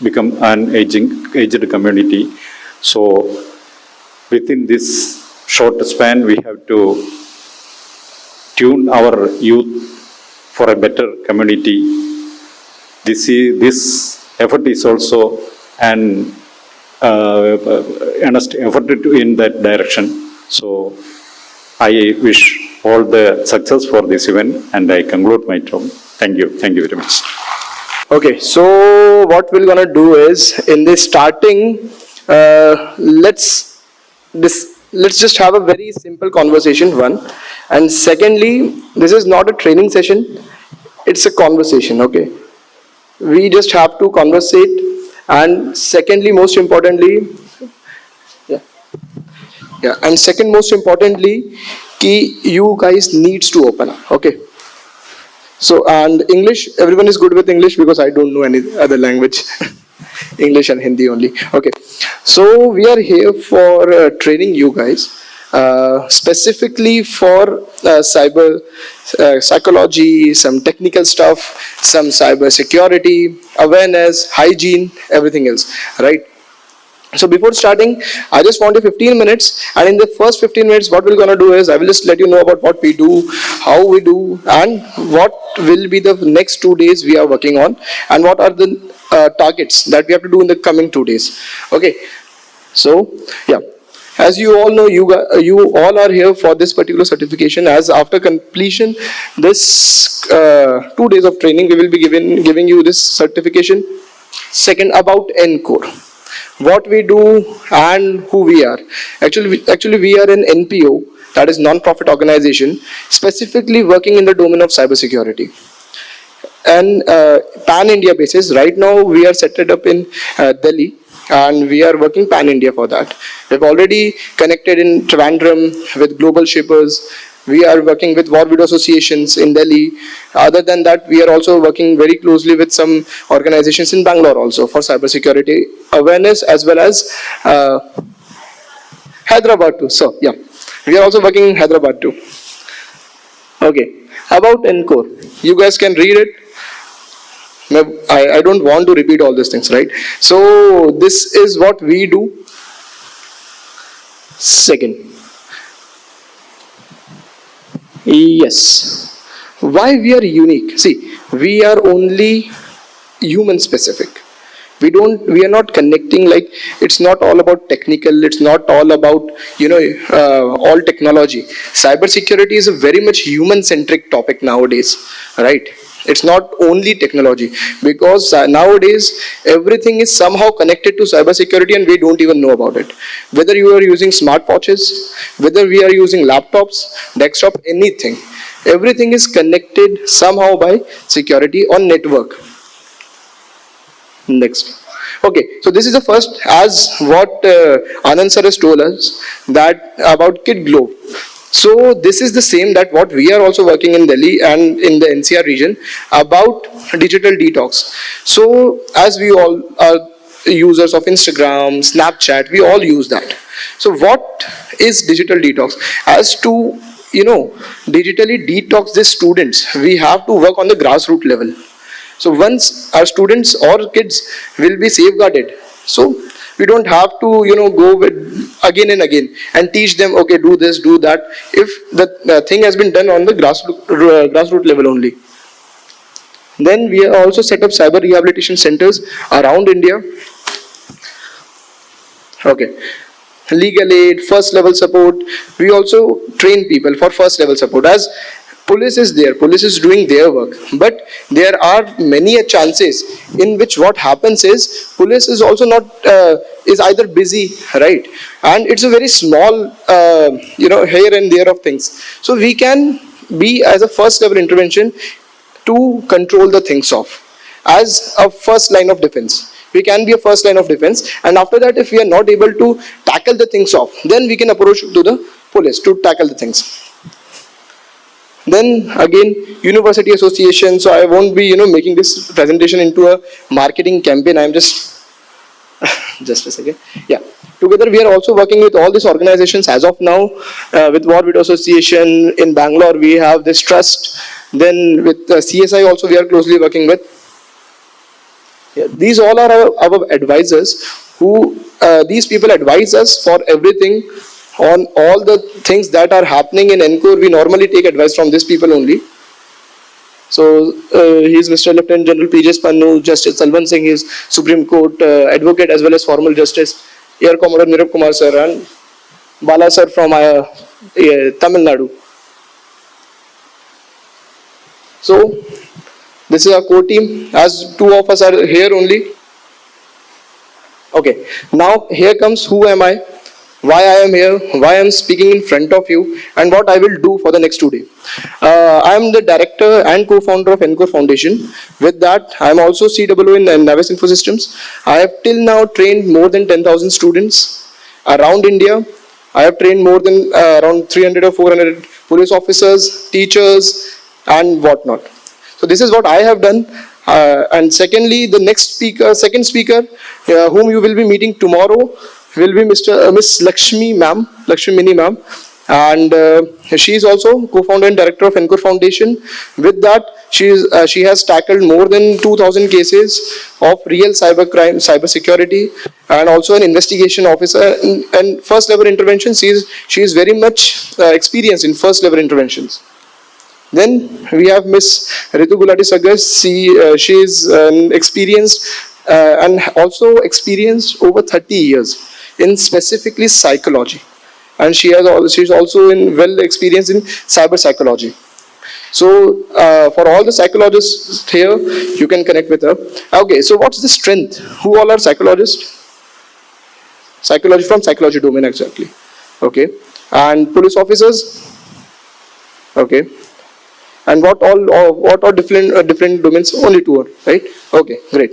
become an aged community. So within this short span, we have to tune our youth for a better community. This effort is also an earnest effort in that direction. So I wish all the success for this event and I conclude my talk. Thank you very much. Okay, so what we're gonna do is, in this starting, let's just have a very simple conversation, one, and secondly, this is not a training session, it's a conversation. Okay, we just have to conversate, and secondly, most importantly, and second most importantly, you guys needs to open up. Okay, so, and English, everyone is good with English because I don't know any other language. English and Hindi only. Okay, so we are here for training you guys specifically for cyber psychology, some technical stuff, some cyber security, awareness, hygiene, everything else, right? So before starting, I just want 15 minutes, and in the first 15 minutes, what we're gonna do is, I will just let you know about what we do, how we do, and what will be the next 2 days we are working on, and what are the targets that we have to do in the coming 2 days. Okay, so yeah, as you all know, you all are here for this particular certification, as after completion this 2 days of training, we will be giving you this certification. Second, about NCORE, what we do and who we are. Actually we are an NPO, that is non-profit organization, specifically working in the domain of cybersecurity. And pan-India basis, right now we are set up in Delhi, and we are working pan-India for that. We've already connected in Trivandrum with global shippers, We are working with war widow associations in Delhi. Other than that, we are also working very closely with some organizations in Bangalore also for cybersecurity awareness, as well as Hyderabad too. So yeah, we are also working in Hyderabad too. Okay, about Encore, you guys can read it. I don't want to repeat all these things, right? So this is what we do. Second, yes, why we are unique? See, we are only human specific. We are not connecting, like, it's not all about technical, it's not all about all technology. Cybersecurity is a very much human centric topic nowadays, right? It's not only technology, because nowadays everything is somehow connected to cybersecurity and we don't even know about it. Whether you are using smartwatches, whether we are using laptops, desktop, anything, everything is connected somehow by security on network. Next. Okay, so this is the first, as what Anand sir has told us, that about Kid Globe. So this is the same that what we are also working in Delhi and in the NCR region about digital detox. So as we all are users of Instagram, Snapchat, we all use that. So what is digital detox? As to digitally detox the students, we have to work on the grassroots level. So once our students or kids will be safeguarded, so we don't have to go with again and again and teach them, okay, do this, do that, if the thing has been done on the grassroots level only. Then we are also set up cyber rehabilitation centers around India. Okay, legal aid, first level support. We also train people for first level support, as police is there, police is doing their work, but there are many chances in which what happens is police is also not is either busy, right, and it's a very small here and there of things. So we can be as a first level intervention to control the things off, as a first line of defense. We can be a first line of defense, and after that, if we are not able to tackle the things off, then we can approach to the police to tackle the things. Then again, university association. So I won't be making this presentation into a marketing campaign. I'm just just a second. Yeah, together we are also working with all these organizations as of now. With War Widow Association in Bangalore, we have this trust. Then with CSI also we are closely working with. Yeah, these all are our advisors who these people advise us for everything. On all the things that are happening in Encore, we normally take advice from these people only. So he is Mr. Lieutenant General P.J. Pannu, Justice Salwan Singh is Supreme Court advocate as well as formal justice, Air Commodore Nirav Kumar sir and Bala sir from Tamil Nadu. So this is our core team, as two of us are here only. Okay, now here comes who am I, why I am here, why I am speaking in front of you, and what I will do for the next 2 days. I am the director and co-founder of Encore Foundation. With that, I am also COO in Navis Infosystems. I have till now trained more than 10,000 students around India. I have trained more than around 300 or 400 police officers, teachers, and whatnot. So this is what I have done. And secondly, the second speaker, whom you will be meeting tomorrow, will be Miss Lakshmi Mini ma'am, and she is also co-founder and director of Encore Foundation. With that, she has tackled more than 2,000 cases of real cybercrime, cybersecurity, and also an investigation officer and first level intervention. She is very much experienced in first level interventions. Then we have Miss Ritu Gulati Sagas. She is experienced and also experienced over 30 years in specifically psychology, and she's also well experienced in cyber psychology. So for all the psychologists here, you can connect with her. Okay, so what's the strength? Who all are psychologists? Psychology from psychology domain exactly. Okay, and police officers. Okay, and what all different domains? Only two, right? Okay, great.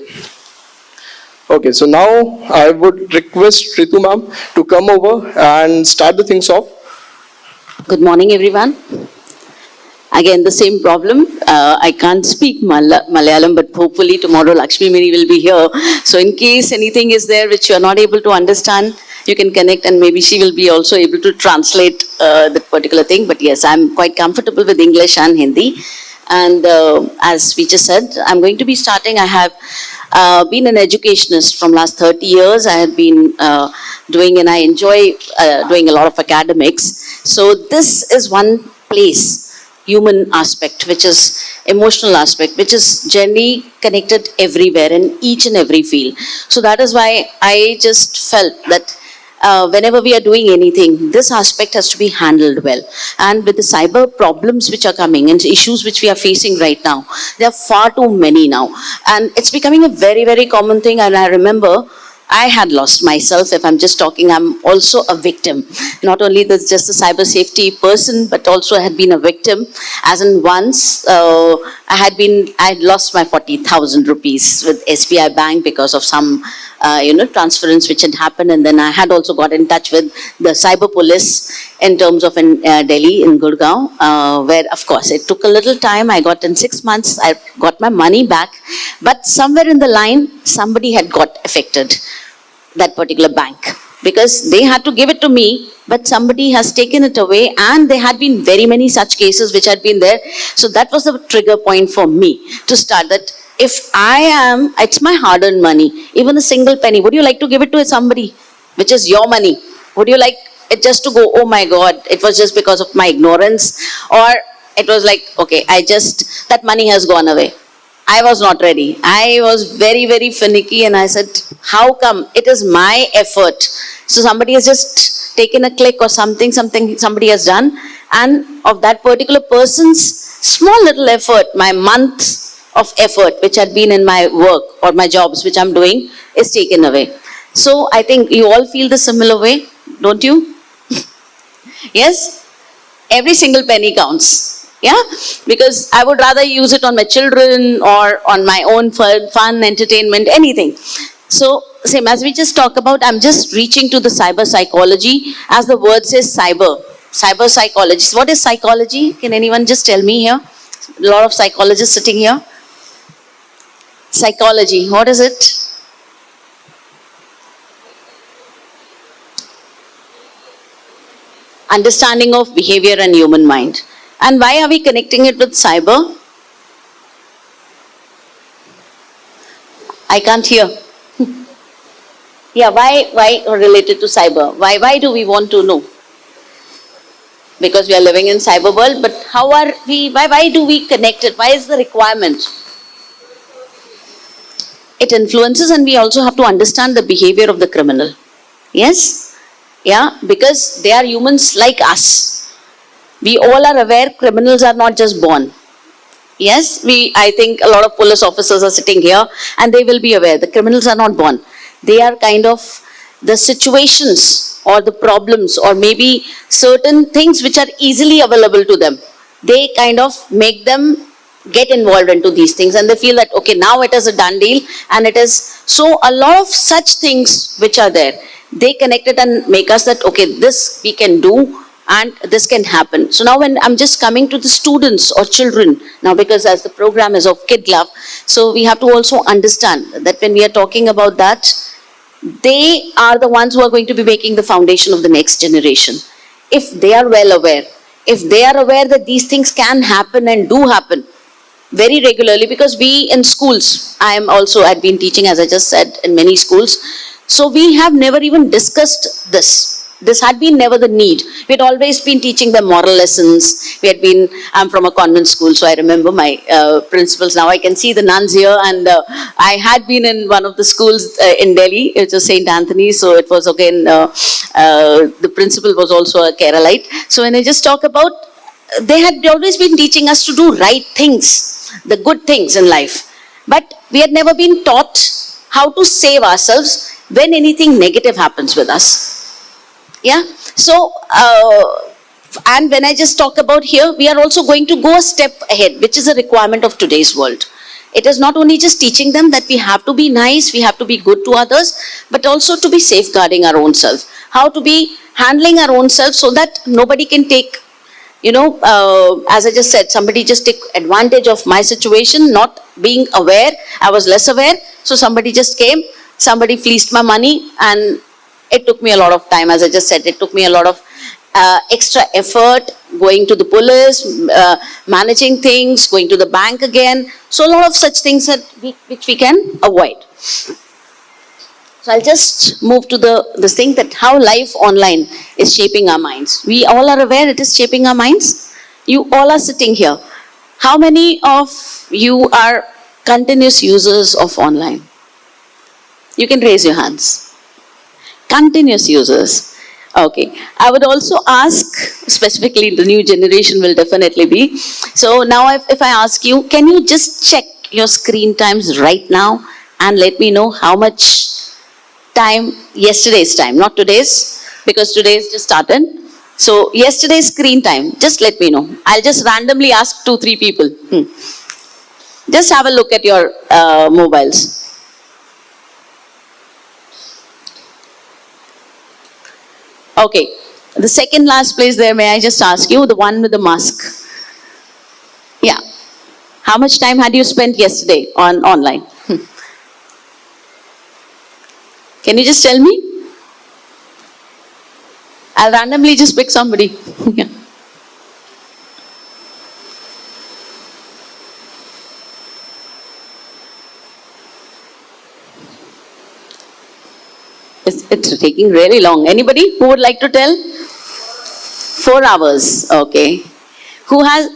Okay, so now I would request Ritu ma'am to come over and start the things off. Good morning, everyone. Again, the same problem. I can't speak Malayalam, but hopefully tomorrow Lakshmi Miri will be here. So in case anything is there which you are not able to understand, you can connect and maybe she will be also able to translate that particular thing. But yes, I'm quite comfortable with English and Hindi. And as we just said, I'm going to be starting. I have been an educationist from last 30 years. I have been doing, and I enjoy doing a lot of academics. So this is one place, human aspect, which is emotional aspect, which is generally connected everywhere in each and every field. So that is why I just felt that whenever we are doing anything, this aspect has to be handled well. And with the cyber problems which are coming and issues which we are facing right now, there are far too many now. And it's becoming a very, very common thing. And I remember I had lost myself. If I'm just talking, I'm also a victim. Not only just a cyber safety person, but also I had been a victim. As in once, I had lost my 40,000 rupees with SBI Bank because of some, transference which had happened. And then I had also got in touch with the cyber police in terms of in Delhi, in Gurgaon, where of course it took a little time. I got in 6 months, I got my money back. But somewhere in the line, somebody had got affected, that particular bank, because they had to give it to me, but somebody has taken it away, and there had been very many such cases which had been there. So that was the trigger point for me to start that if it's my hard-earned money, even a single penny, would you like to give it to somebody which is your money? Would you like it just to go, oh my God, it was just because of my ignorance? Or it was like, okay, that money has gone away. I was not ready. I was very, very finicky, and I said, how come? It is my effort. So somebody has just taken a click or something somebody has done, and of that particular person's small little effort, my month of effort which had been in my work or my jobs which I'm doing is taken away. So I think you all feel the similar way, don't you? Yes? Every single penny counts. Yeah, because I would rather use it on my children or on my own fun, entertainment, anything. So, same as we just talked about, I'm just reaching to the cyber psychology. As the word says, cyber psychology. What is psychology? Can anyone just tell me here? A lot of psychologists sitting here. Psychology, what is it? Understanding of behavior and human mind. And why are we connecting it with cyber? I can't hear. Yeah, why related to cyber? Why do we want to know? Because we are living in cyber world, but why do we connect it? Why is the requirement? It influences, and we also have to understand the behavior of the criminal. Yes? Yeah, because they are humans like us. We all are aware criminals are not just born. Yes, I think a lot of police officers are sitting here and they will be aware the criminals are not born. They are kind of the situations or the problems or maybe certain things which are easily available to them. They kind of make them get involved into these things, and they feel that, okay, now it is a done deal, and it is. So a lot of such things which are there, they connect it and make us that, okay, this we can do, and this can happen. So now when I'm just coming to the students or children, now because as the program is of Kid Glove, so we have to also understand that when we are talking about that, they are the ones who are going to be making the foundation of the next generation. If they are well aware, if they are aware that these things can happen and do happen very regularly, because we in schools, I've been teaching, as I just said, in many schools. So we have never even discussed this. This had been never the need. We had always been teaching them moral lessons. I'm from a convent school, so I remember my principals. Now I can see the nuns here, and I had been in one of the schools in Delhi. It was St. Anthony, so it was again, the principal was also a Keralite. So when I just talk about, they had always been teaching us to do right things, the good things in life. But we had never been taught how to save ourselves when anything negative happens with us. Yeah, so, and when I just talk about here, we are also going to go a step ahead, which is a requirement of today's world. It is not only just teaching them that we have to be nice, we have to be good to others, but also to be safeguarding our own self. How to be handling our own self so that nobody can take as I just said, somebody just took advantage of my situation, not being aware. I was less aware. So somebody just came, somebody fleeced my money, and it took me a lot of time. As I just said, it took me a lot of extra effort, going to the police, managing things, going to the bank again. So a lot of such things which we can avoid. So I'll just move to this thing that how life online is shaping our minds. We all are aware it is shaping our minds. You all are sitting here. How many of you are continuous users of online? You can raise your hands. Continuous users. Okay. I would also ask, specifically the new generation will definitely be. So now if I ask you, can you just check your screen times right now and let me know how much time, yesterday's time, not today's, because today's just started. So yesterday's screen time, just let me know. I'll just randomly ask 2-3 people. Just have a look at your mobiles. Okay, the second last place there, may I just ask you, the one with the mask? Yeah. How much time had you spent yesterday online? Can you just tell me? I'll randomly just pick somebody. Yeah. It's taking really long. Anybody who would like to tell? 4 hours. Okay. Who has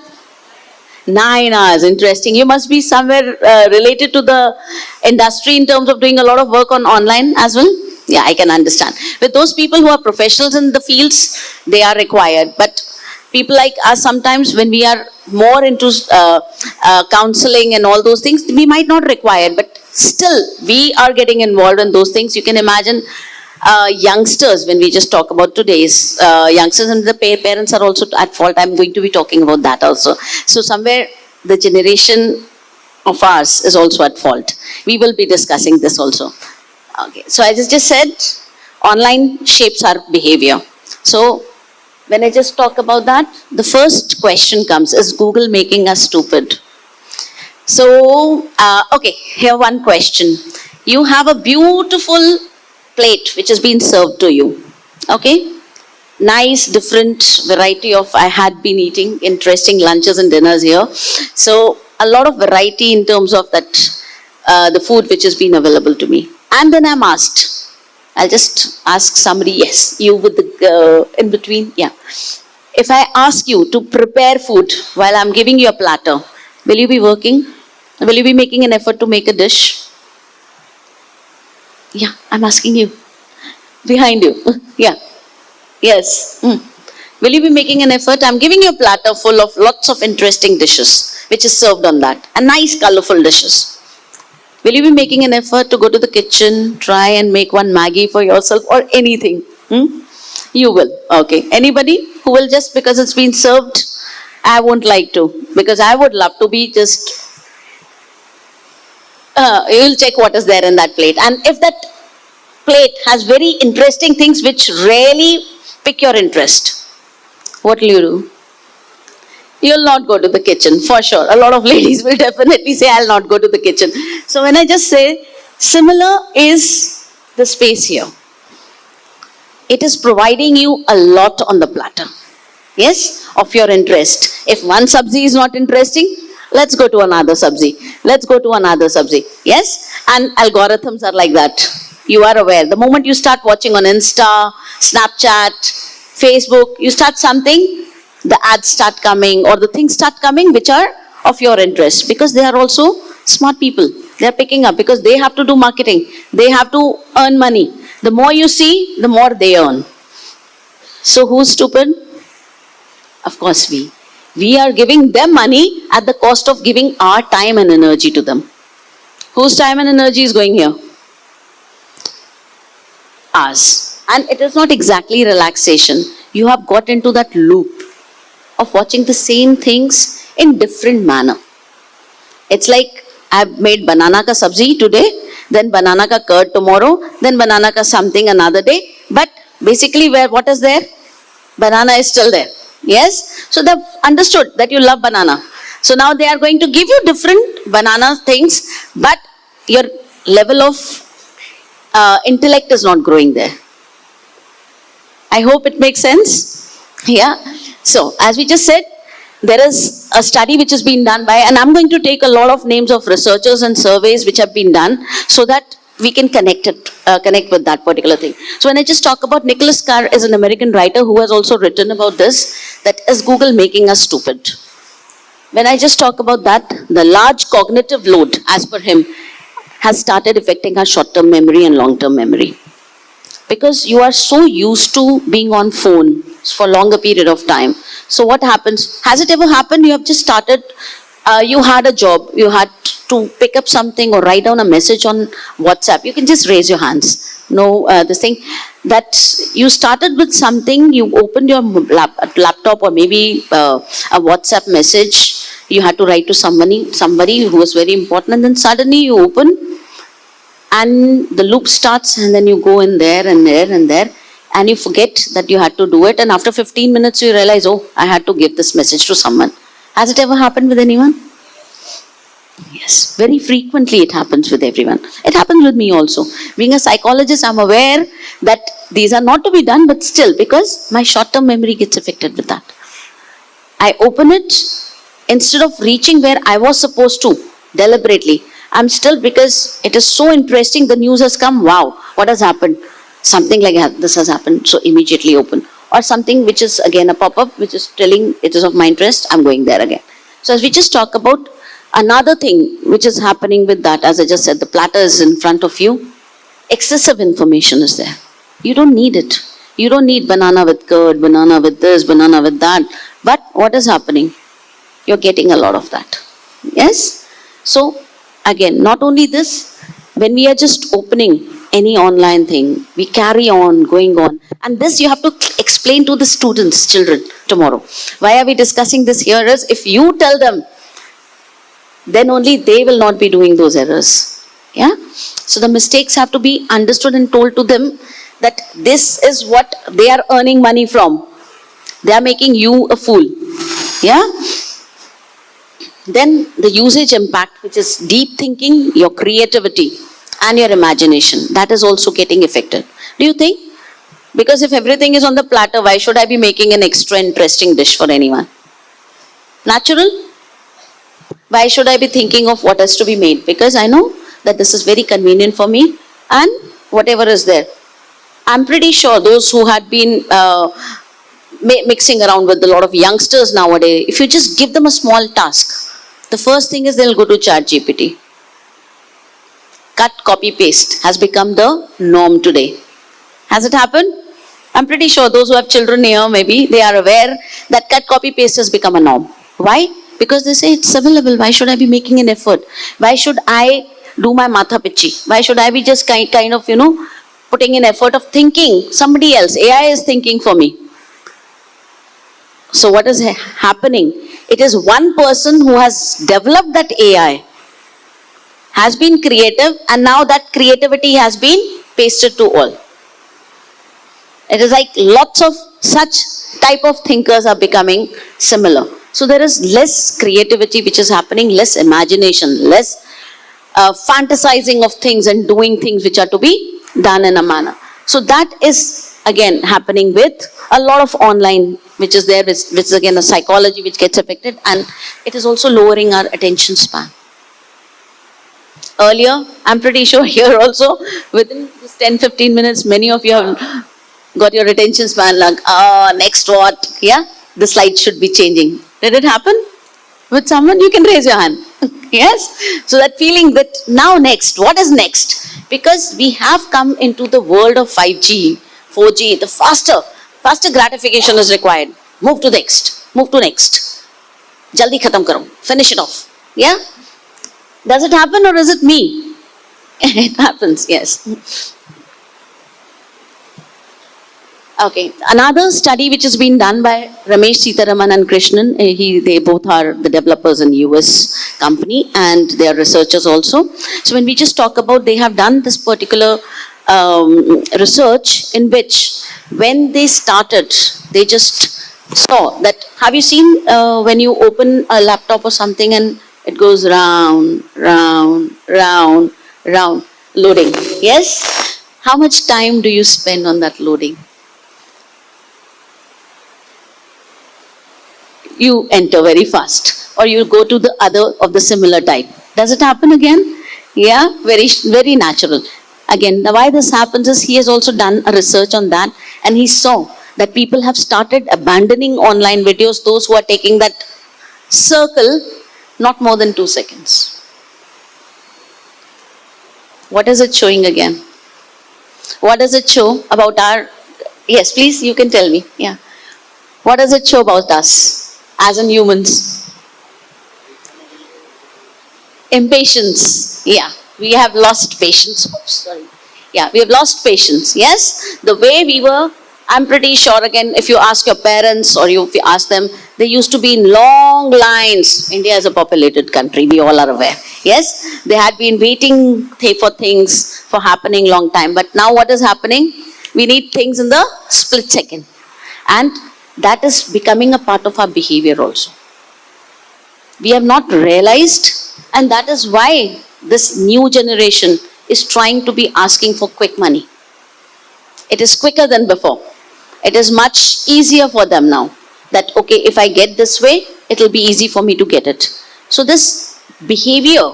9 hours? Interesting. You must be somewhere related to the industry in terms of doing a lot of work on online as well. Yeah, I can understand. With those people who are professionals in the fields, they are required. But people like us, sometimes when we are more into counseling and all those things, we might not require. But still, we are getting involved in those things. You can imagine youngsters, when we just talk about today's youngsters, and the parents are also at fault. I'm going to be talking about that also. So somewhere the generation of ours is also at fault. We will be discussing this also. Okay, so I just said online shapes our behavior. So when I just talk about that, the first question comes, is Google making us stupid? So, okay, here one question. You have a beautiful plate which has been served to you. Okay? Nice, different variety of, I had been eating interesting lunches and dinners here. So, a lot of variety in terms of that, the food which has been available to me. And then I'm asked, I'll just ask somebody, yes, you with the, in between, yeah. If I ask you to prepare food while I'm giving you a platter, will you be working? Will you be making an effort to make a dish? Yeah, I'm asking you. Behind you. Yeah. Yes. Will you be making an effort? I'm giving you a platter full of lots of interesting dishes, which is served on that. And nice, colorful dishes. Will you be making an effort to go to the kitchen, try and make one Maggie for yourself or anything? You will. Okay. Anybody who will just because it's been served? I won't like to. Because I would love to be just... you will check what is there in that plate. And if that plate has very interesting things which really pick your interest, what will you do? You'll not go to the kitchen, for sure. A lot of ladies will definitely say, I'll not go to the kitchen. So when I just say, similar is the space here. It is providing you a lot on the platter. Yes, of your interest. If one sabzi is not interesting, let's go to another sabzi. Let's go to another sabzi. Yes, and algorithms are like that. You are aware. The moment you start watching on Insta, Snapchat, Facebook, you start something, the ads start coming or the things start coming which are of your interest, because they are also smart people. They are picking up because they have to do marketing. They have to earn money. The more you see, the more they earn. So who's stupid? Of course we. We are giving them money at the cost of giving our time and energy to them. Whose time and energy is going here? Ours. And it is not exactly relaxation. You have got into that loop of watching the same things in different manner. It's like I've made banana ka sabzi today, then banana ka curd tomorrow, then banana ka something another day. But basically what is there? Banana is still there. Yes? So they've understood that you love banana. So now they are going to give you different banana things, but your level of intellect is not growing there. I hope it makes sense. Yeah. So as we just said, there is a study which has been done by, and I'm going to take a lot of names of researchers and surveys which have been done so that we can connect with that particular thing. So when I just talk about Nicholas Carr is an American writer who has also written about this, that is Google making us stupid. When I just talk about that, the large cognitive load, as per him, has started affecting our short-term memory and long-term memory. Because you are so used to being on phone for longer period of time. So what happens? Has it ever happened? You have just started, you had a job, you had to pick up something or write down a message on WhatsApp. You can just raise your hands. No, this thing that you started with something, you opened your laptop or maybe a WhatsApp message, you had to write to somebody who was very important, and then suddenly you open and the loop starts, and then you go in there and there and there, and you forget that you had to do it, and after 15 minutes you realize, oh, I had to give this message to someone. Has it ever happened with anyone? Yes, very frequently it happens with everyone. It happens with me also. Being a psychologist, I'm aware that these are not to be done, but still, because my short-term memory gets affected with that. I open it, instead of reaching where I was supposed to, deliberately, I'm still, because it is so interesting, the news has come, wow, what has happened? Something like this has happened, so immediately open. Or something which is again a pop-up, which is telling it is of my interest, I'm going there again. So as we just talk about another thing which is happening with that, as I just said, the platter is in front of you, excessive information is there. You don't need it. You don't need banana with curd, banana with this, banana with that. But what is happening? You're getting a lot of that. Yes? So again, not only this, when we are just opening any online thing, we carry on, going on. And this you have to explain to the students, children, tomorrow. Why are we discussing this here is, if you tell them, then only they will not be doing those errors. Yeah? So the mistakes have to be understood and told to them that this is what they are earning money from. They are making you a fool. Yeah? Then the usage impact, which is deep thinking, your creativity and your imagination, that is also getting affected. Do you think? Because if everything is on the platter, why should I be making an extra interesting dish for anyone? Natural? Why should I be thinking of what has to be made? Because I know that this is very convenient for me and whatever is there. I'm pretty sure those who had been mixing around with a lot of youngsters nowadays, if you just give them a small task, the first thing is they'll go to ChatGPT. Cut, copy, paste has become the norm today. Has it happened? I'm pretty sure those who have children here, maybe, they are aware that cut, copy, paste has become a norm. Why? Because they say it's available. Why should I be making an effort? Why should I do my matha pichi? Why should I be just kind of, putting in effort of thinking somebody else? AI is thinking for me. So what is happening? It is one person who has developed that AI, has been creative, and now that creativity has been pasted to all. It is like lots of such type of thinkers are becoming similar. So there is less creativity which is happening, less imagination, less fantasizing of things and doing things which are to be done in a manner. So that is again happening with a lot of online which is there, which is again a psychology which gets affected, and it is also lowering our attention span. Earlier, I'm pretty sure here also, within this 10-15 minutes, many of you have got your attention span like, next what? Yeah, the slide should be changing. Did it happen with someone? You can raise your hand. Yes? So that feeling that now next, what is next? Because we have come into the world of 5G, 4G, the faster gratification is required. Move to next. Move to next. Jaldi khatam karo. Finish it off. Yeah? Does it happen or is it me? It happens, yes. Okay, another study which has been done by Ramesh Sitaraman and Krishnan, they both are the developers in US company and they are researchers also. So when we just talk about, they have done this particular research in which when they started, they just saw that. Have you seen when you open a laptop or something and it goes round, round, round, round, loading? Yes? How much time do you spend on that loading? You enter very fast, or you go to the other of the similar type. Does it happen again? Yeah, very, very natural. Again, now why this happens is he has also done a research on that, and he saw that people have started abandoning online videos, those who are taking that circle, not more than 2 seconds. What is it showing again? What does it show about our, yes, please, you can tell me, yeah. What does it show about us as in humans? Impatience, yeah. We have lost patience. Oops, sorry. Yeah, we have lost patience. Yes, the way we were, I'm pretty sure again, if you ask your parents or if you ask them, they used to be in long lines. India is a populated country, we all are aware. Yes, they had been waiting for things for happening long time. But now what is happening? We need things in the split second. And that is becoming a part of our behavior also. We have not realized, and that is why this new generation is trying to be asking for quick money. It is quicker than before. It is much easier for them now. That, okay, if I get this way, it will be easy for me to get it. So this behavior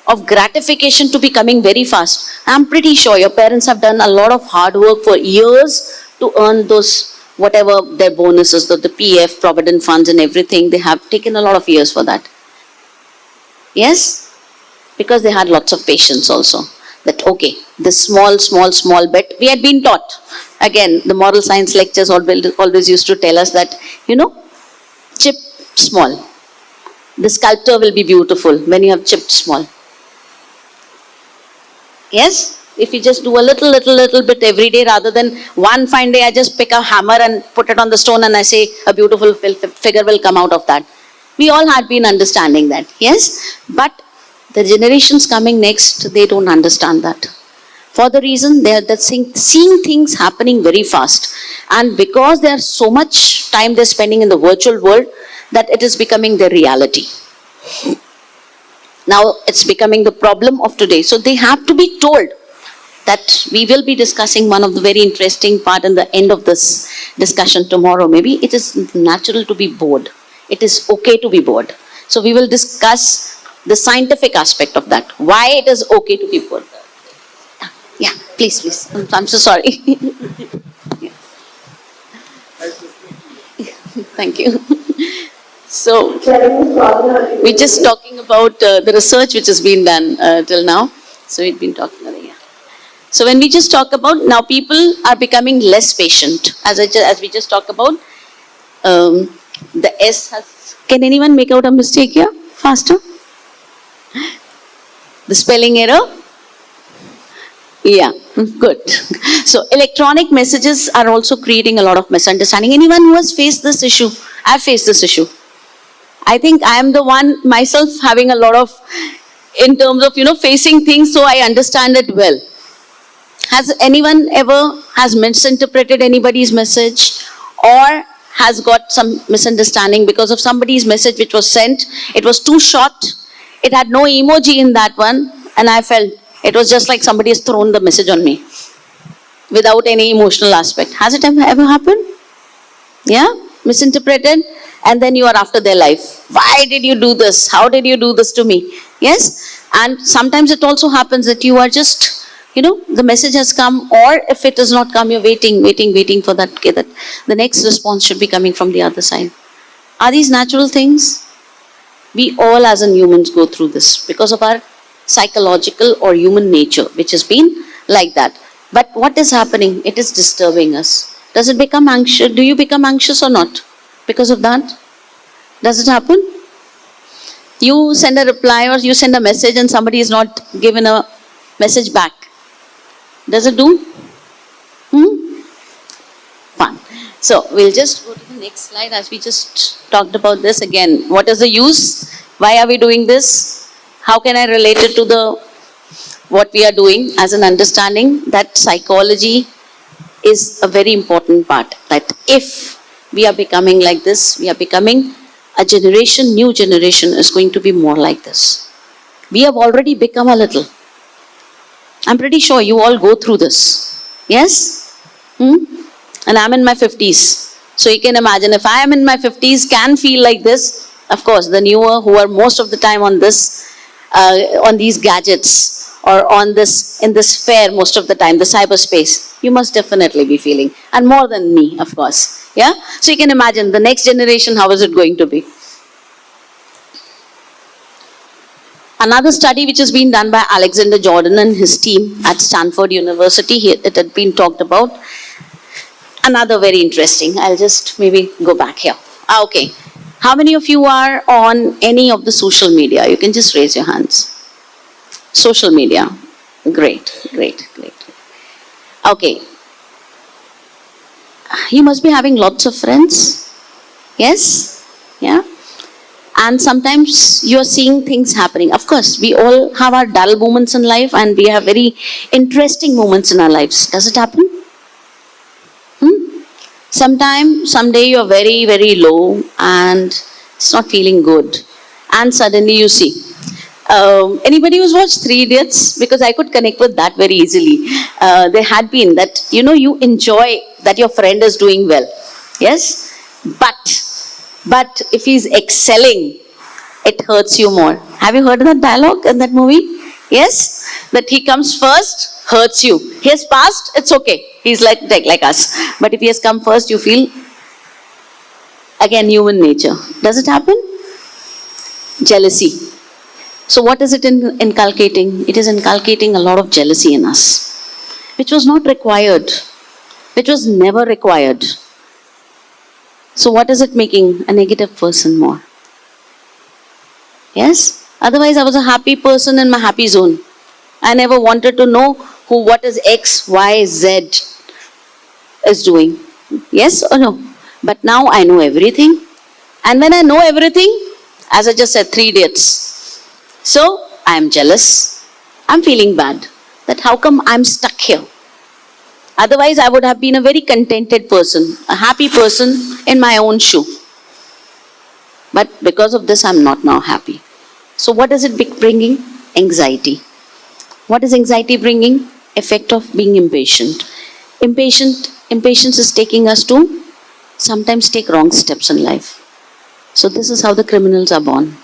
of gratification to be coming very fast, I'm pretty sure your parents have done a lot of hard work for years to earn those, whatever their bonuses, the PF, Provident Funds and everything, they have taken a lot of years for that. Yes? Because they had lots of patience also. That, okay, this small bit, we had been taught. Again, the moral science lectures always used to tell us that, chip small. The sculpture will be beautiful when you have chipped small. Yes? If you just do a little bit every day, rather than one fine day I just pick a hammer and put it on the stone and I say a beautiful figure will come out of that. We all had been understanding that, yes? But the generations coming next, they don't understand that. For the reason they are seeing things happening very fast. And because there's so much time they're spending in the virtual world, that it is becoming their reality. Now it's becoming the problem of today. So they have to be told that we will be discussing one of the very interesting part in the end of this discussion tomorrow. Maybe it is natural to be bored. It is okay to be bored. So we will discuss the scientific aspect of that. Why it is okay to be bored. Yeah, please. I'm so sorry. Yeah. Thank you. So, we're just talking about the research which has been done till now. So, we've been talking about it. So, when we just talk about, now people are becoming less patient. As we just talked about, the S has, can anyone make out a mistake here faster? The spelling error? Yeah, good. So electronic messages are also creating a lot of misunderstanding. Anyone who has faced this issue? I've faced this issue. I think I am the one myself having a lot of, in terms of, facing things, so I understand it well. Has anyone ever has misinterpreted anybody's message or has got some misunderstanding because of somebody's message which was sent? It was too short. It had no emoji in that one, and I felt it was just like somebody has thrown the message on me without any emotional aspect. Has it ever happened? Yeah? Misinterpreted? And then you are after their life. Why did you do this? How did you do this to me? Yes? And sometimes it also happens that you are just, the message has come, or if it does not come, you're waiting for that. Okay, that the next response should be coming from the other side. Are these natural things? We all as in humans go through this because of our psychological or human nature, which has been like that. But what is happening? It is disturbing us. Does it become anxious? Do you become anxious or not because of that? Does it happen? You send a reply or you send a message and somebody is not given a message back. Does it do? Fun. So we'll just go to the next slide as we just talked about this again. What is the use? Why are we doing this? How can I relate it to what we are doing as an understanding that psychology is a very important part. That if we are becoming like this. We are becoming a generation, new generation is going to be more like this. We have already become a little. I'm pretty sure you all go through this. Yes? And I'm in my 50s. So you can imagine if I am in my 50s, can feel like this. Of course, the newer who are most of the time on this, on these gadgets or on this, in this fair most of the time, the cyberspace, you must definitely be feeling. And more than me, of course. Yeah? So you can imagine the next generation, how is it going to be? Another study which has been done by Alexander Jordan and his team at Stanford University, it had been talked about. Another very interesting, I'll just maybe go back here. Okay. How many of you are on any of the social media? You can just raise your hands. Social media. Great, great, great. Okay. You must be having lots of friends. Yes? Yeah? And sometimes you're seeing things happening. Of course, we all have our dull moments in life and we have very interesting moments in our lives. Does it happen? Someday you're very, very low and it's not feeling good. And suddenly you see. Anybody who's watched 3 Idiots? Because I could connect with that very easily. There had been that, you enjoy that your friend is doing well. Yes? But if he's excelling, it hurts you more. Have you heard that dialogue in that movie? Yes? That he comes first, hurts you. He has passed, it's okay. He's like us. But if he has come first, you feel, again, human nature. Does it happen? Jealousy. So what is it inculcating? It is inculcating a lot of jealousy in us, which was not required, which was never required. So what is it making? A negative person more. Yes? Otherwise, I was a happy person in my happy zone. I never wanted to know what is X, Y, Z is doing. Yes or no? But now I know everything. And when I know everything, as I just said, 3 Idiots. So, I am jealous. I'm feeling bad. That how come I'm stuck here? Otherwise, I would have been a very contented person, a happy person in my own shoe. But because of this, I'm not now happy. So what is it bringing? Anxiety. What is anxiety bringing? Effect of being impatient. Impatience is taking us to sometimes take wrong steps in life. So this is how the criminals are born.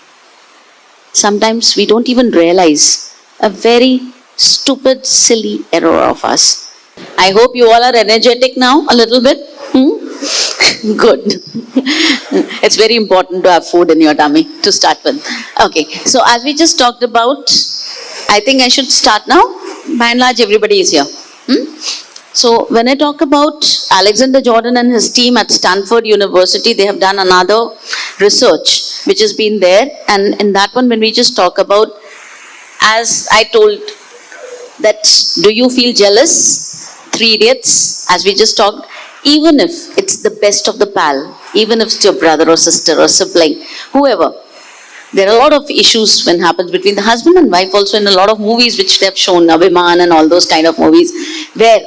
Sometimes we don't even realize a very stupid, silly error of us. I hope you all are energetic now, a little bit. Good. It's very important to have food in your tummy to start with. Okay, so as we just talked about, I think I should start now. By and large, everybody is here. So when I talk about Alexander Jordan and his team at Stanford University, they have done another research which has been there. And in that one, when we just talk about, as I told, that do you feel jealous? 3 Idiots, as we just talked, even if it's the best of the pal, even if it's your brother or sister or sibling, whoever, there are a lot of issues when happens between the husband and wife also in a lot of movies which they have shown, Abhiman and all those kind of movies, where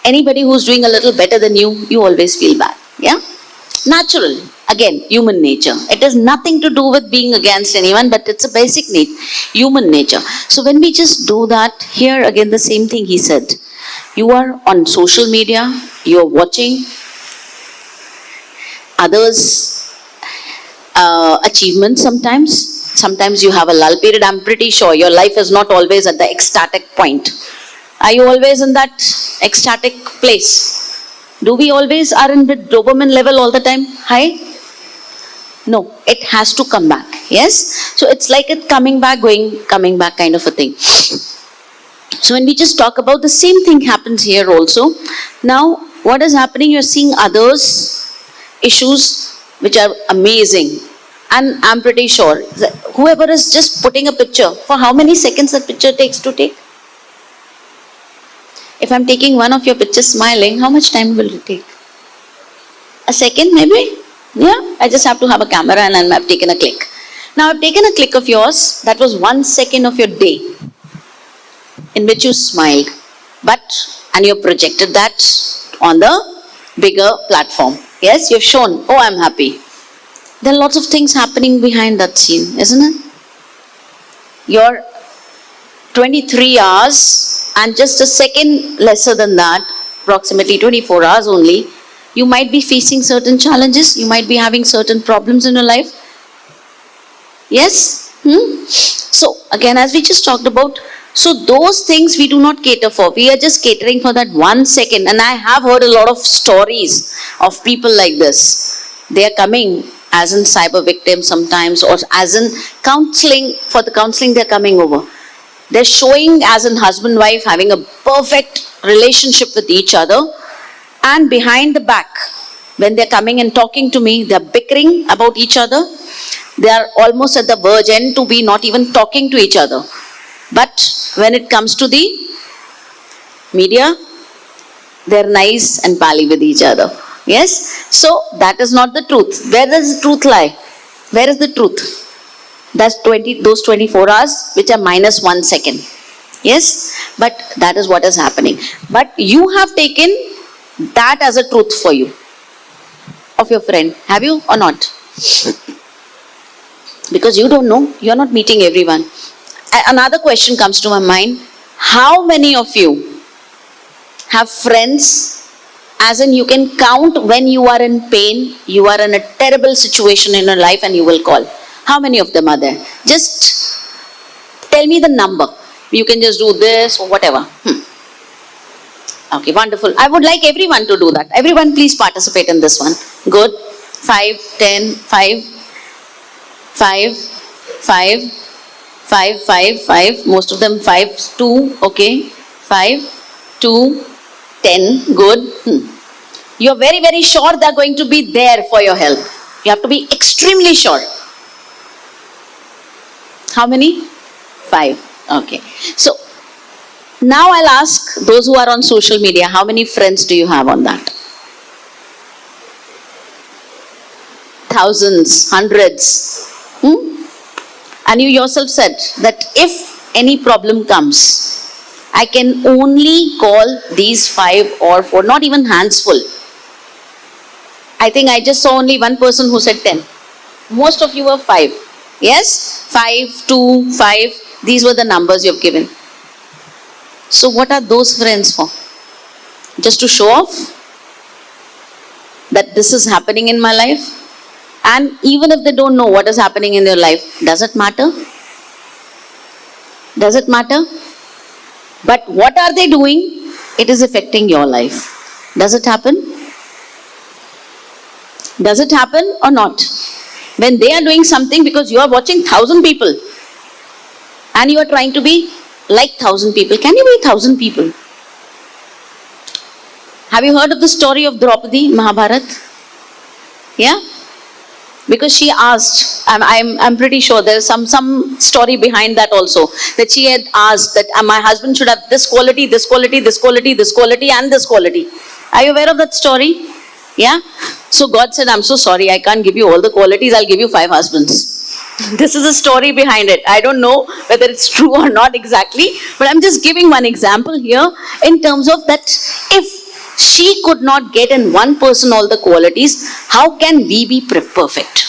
anybody who's doing a little better than you, you always feel bad. Yeah? Natural. Again, human nature. It has nothing to do with being against anyone, but it's a basic need, human nature. So when we just do that, here again the same thing he said. You are on social media, you are watching others' achievements sometimes. Sometimes you have a lull period. I'm pretty sure your life is not always at the ecstatic point. Are you always in that ecstatic place? Do we always are in the dopamine level all the time? High? No, it has to come back. Yes? So it's like it coming back, coming back kind of a thing. So when we just talk about the same thing happens here also. Now, what is happening? You're seeing others' issues which are amazing. And I'm pretty sure that whoever is just putting a picture, for how many seconds that picture takes to take? If I'm taking one of your pictures smiling, how much time will it take? A second maybe? Yeah, I just have to have a camera and I've taken a click. Now I've taken a click of yours, that was 1 second of your day in which you smiled, and you projected that on the bigger platform. Yes, you've shown, oh, I'm happy. There are lots of things happening behind that scene, isn't it? You're 23 hours and just a second lesser than that, approximately 24 hours only, you might be facing certain challenges, you might be having certain problems in your life. Yes? So, again, as we just talked about, so those things we do not cater for. We are just catering for that 1 second. And I have heard a lot of stories of people like this. They are coming as in cyber victims sometimes, or as in counseling, for the counseling they're coming over. They're showing as in husband-wife having a perfect relationship with each other, and behind the back, when they're coming and talking to me, they're bickering about each other. They are almost at the verge end to be not even talking to each other. But when it comes to the media, they're nice and pally with each other. Yes? So that is not the truth. Where does the truth lie? Where is the truth? That's those 24 hours which are minus 1 second. Yes? But that is what is happening. But you have taken that as a truth for you, of your friend. Have you or not? Because you don't know. You are not meeting everyone. Another question comes to my mind. How many of you have friends, as in you can count when you are in pain, you are in a terrible situation in your life and you will call? How many of them are there? Just tell me the number. You can just do this or whatever. Okay, wonderful. I would like everyone to do that. Everyone please participate in this one. Good. 5, 10, 5, 5, 5, 5, 5, 5. Most of them 5, 2. Okay. 5, 2, 10. Good. You're very, very sure they're going to be there for your help. You have to be extremely sure. How many? 5. Okay. So, now I'll ask those who are on social media, how many friends do you have on that? Thousands, hundreds. And you yourself said that if any problem comes, I can only call these 5 or 4, not even hands full. I think I just saw only one person who said 10. Most of you were 5. Yes? 5, 2, 5. These were the numbers you've given. So what are those friends for? Just to show off that this is happening in my life? And even if they don't know what is happening in their life, does it matter? Does it matter? But what are they doing? It is affecting your life. Does it happen? Does it happen or not? When they are doing something, because you are watching 1,000 people and you are trying to be like 1,000 people. Can you be 1,000 people? Have you heard of the story of Draupadi, Mahabharat? Yeah? Because she asked, I'm pretty sure there's some story behind that also, that she had asked that my husband should have this quality, this quality, this quality, this quality, and this quality. Are you aware of that story? Yeah? So God said, I'm so sorry, I can't give you all the qualities, I'll give you 5 husbands. This is the story behind it. I don't know whether it's true or not exactly, but I'm just giving one example here in terms of that if she could not get in one person all the qualities, how can we be perfect?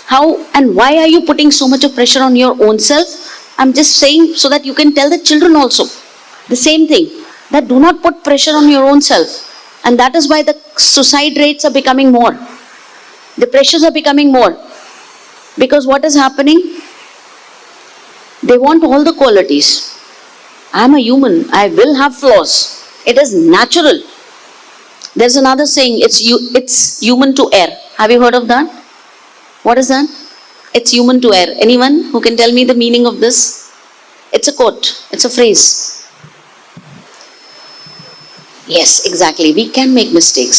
How and why are you putting so much of pressure on your own self? I'm just saying so that you can tell the children also the same thing, that do not put pressure on your own self. And that is why the suicide rates are becoming more. The pressures are becoming more. Because what is happening? They want all the qualities. I am a human. I will have flaws. It is natural. There's another saying, it's human to err. Have you heard of that? What is that? It's human to err. Anyone who can tell me the meaning of this? It's a quote. It's a phrase. Yes, exactly. We can make mistakes.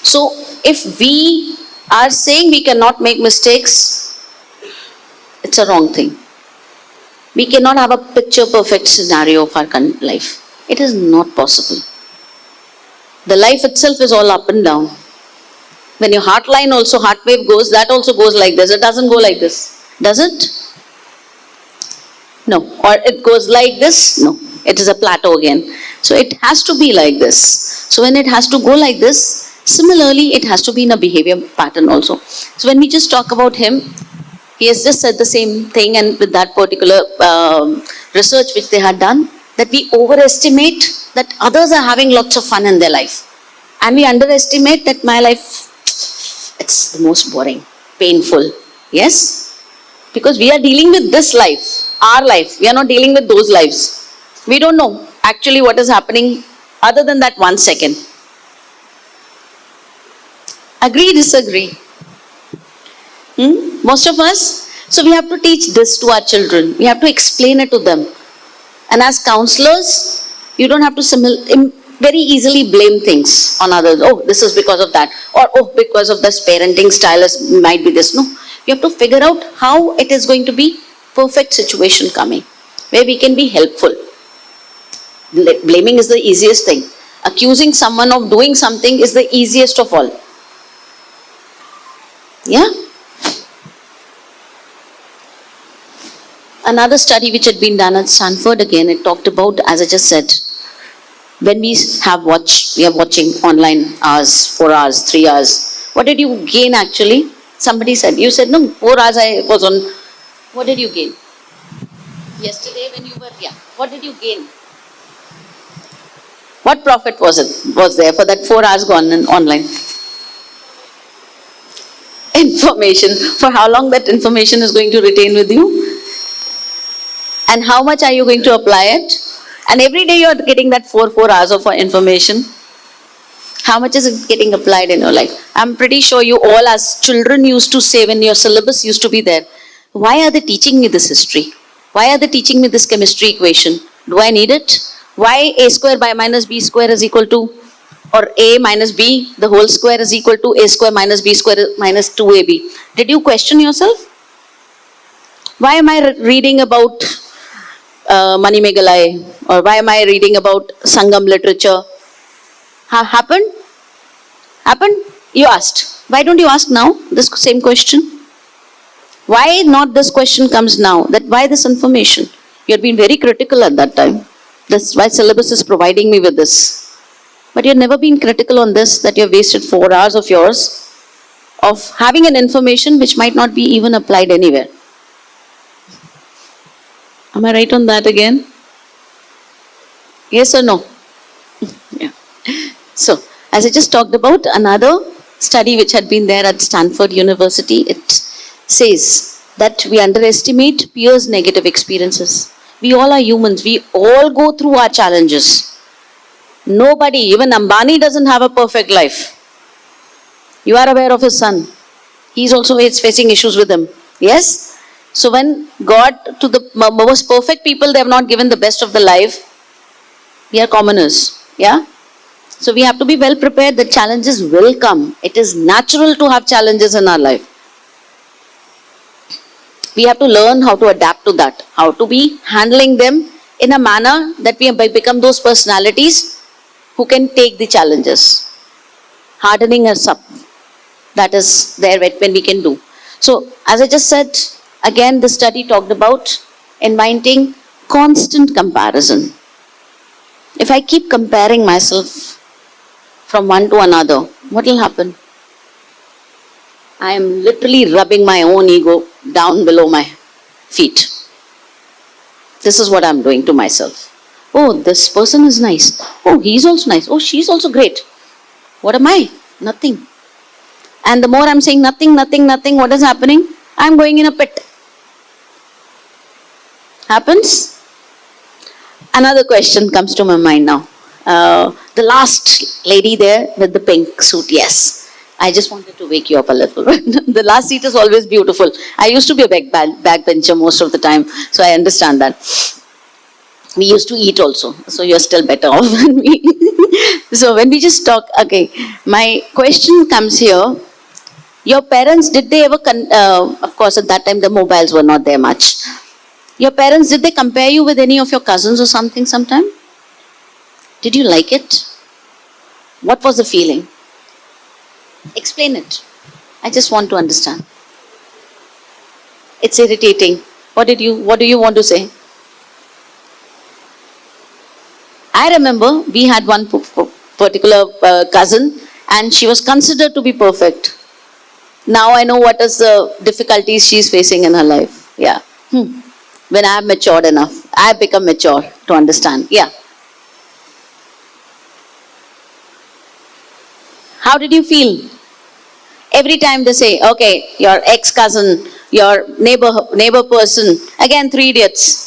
So, if we are saying we cannot make mistakes, it's a wrong thing. We cannot have a picture perfect scenario of our life. It is not possible. The life itself is all up and down. When your heart line also, heart wave goes, that also goes like this. It doesn't go like this. Does it? No. Or it goes like this? No. It is a plateau again. So it has to be like this. So when it has to go like this, Similarly, it has to be in a behavior pattern also. So when we just talk about him, he has just said the same thing, and with that particular research which they had done, that we overestimate that others are having lots of fun in their life. And we underestimate that my life, it's the most boring, painful. Yes? Because we are dealing with this life, our life. We are not dealing with those lives. We don't know actually what is happening other than that 1 second. Agree, disagree? Most of us. So we have to teach this to our children. We have to explain it to them. And as counselors, you don't have to very easily blame things on others. Oh, this is because of that. Or, oh, because of this parenting style might be this. No. You have to figure out how it is going to be perfect situation coming, where we can be helpful. Blaming is the easiest thing. Accusing someone of doing something is the easiest of all. Yeah? Another study which had been done at Stanford, again, it talked about, as I just said, when we are watching online hours, 4 hours, 3 hours, what did you gain actually? Somebody said, you said, no, 4 hours I was on. What did you gain? Yesterday when you were, what did you gain? What profit was there for that 4 hours gone online? Information. For how long that information is going to retain with you? And how much are you going to apply it? And every day you are getting that 4 hours of information. How much is it getting applied in your life? I'm pretty sure you all as children used to say when your syllabus used to be there, why are they teaching me this history? Why are they teaching me this chemistry equation? Do I need it? Why a square by minus b square is equal to, or a minus b the whole square is equal to a square minus b square minus 2ab? Did you question yourself? Why am I reading about Mani Megalai, or why am I reading about Sangam literature? Happened? You asked. Why don't you ask now this same question? Why not this question comes now? That why this information? You had been very critical at that time. That's why syllabus is providing me with this. But you have never been critical on this, that you have wasted 4 hours of yours of having an information which might not be even applied anywhere. Am I right on that again? Yes or no? Yeah. So, as I just talked about, another study which had been there at Stanford University, it says that we underestimate peers' negative experiences. We all are humans. We all go through our challenges. Nobody, even Ambani doesn't have a perfect life. You are aware of his son. He's also facing issues with him. Yes? So when God, to the most perfect people, they have not given the best of the life. We are commoners. Yeah? So we have to be well prepared that challenges will come. It is natural to have challenges in our life. We have to learn how to adapt to that, how to be handling them in a manner that we become those personalities who can take the challenges. Hardening us up. That is there when we can do. So, as I just said, again, the study talked about inviting constant comparison. If I keep comparing myself from one to another, what will happen? I am literally rubbing my own ego down below my feet. This is what I'm doing to myself. Oh, this person is nice. Oh, he's also nice. Oh, she's also great. What am I? Nothing. And the more I'm saying nothing, what is happening? I'm going in a pit. Happens? Another question comes to my mind now. The last lady there with the pink suit, yes. I just wanted to wake you up a little. The last seat is always beautiful. I used to be a backbencher most of the time, so I understand that. We used to eat also, so you're still better off than me. So when we just talk, okay, my question comes here. Your parents, did they ever, of course at that time the mobiles were not there much. Your parents, did they compare you with any of your cousins or something sometime? Did you like it? What was the feeling? Explain it. I just want to understand. It's irritating. What do you want to say? I remember we had one particular cousin. and she was considered to be perfect. Now I know what is the difficulties she's facing in her life. Yeah. When I have matured enough, I have become mature to understand. Yeah. How did you feel? Every time they say, okay, your ex-cousin, your neighbor person, again 3 idiots.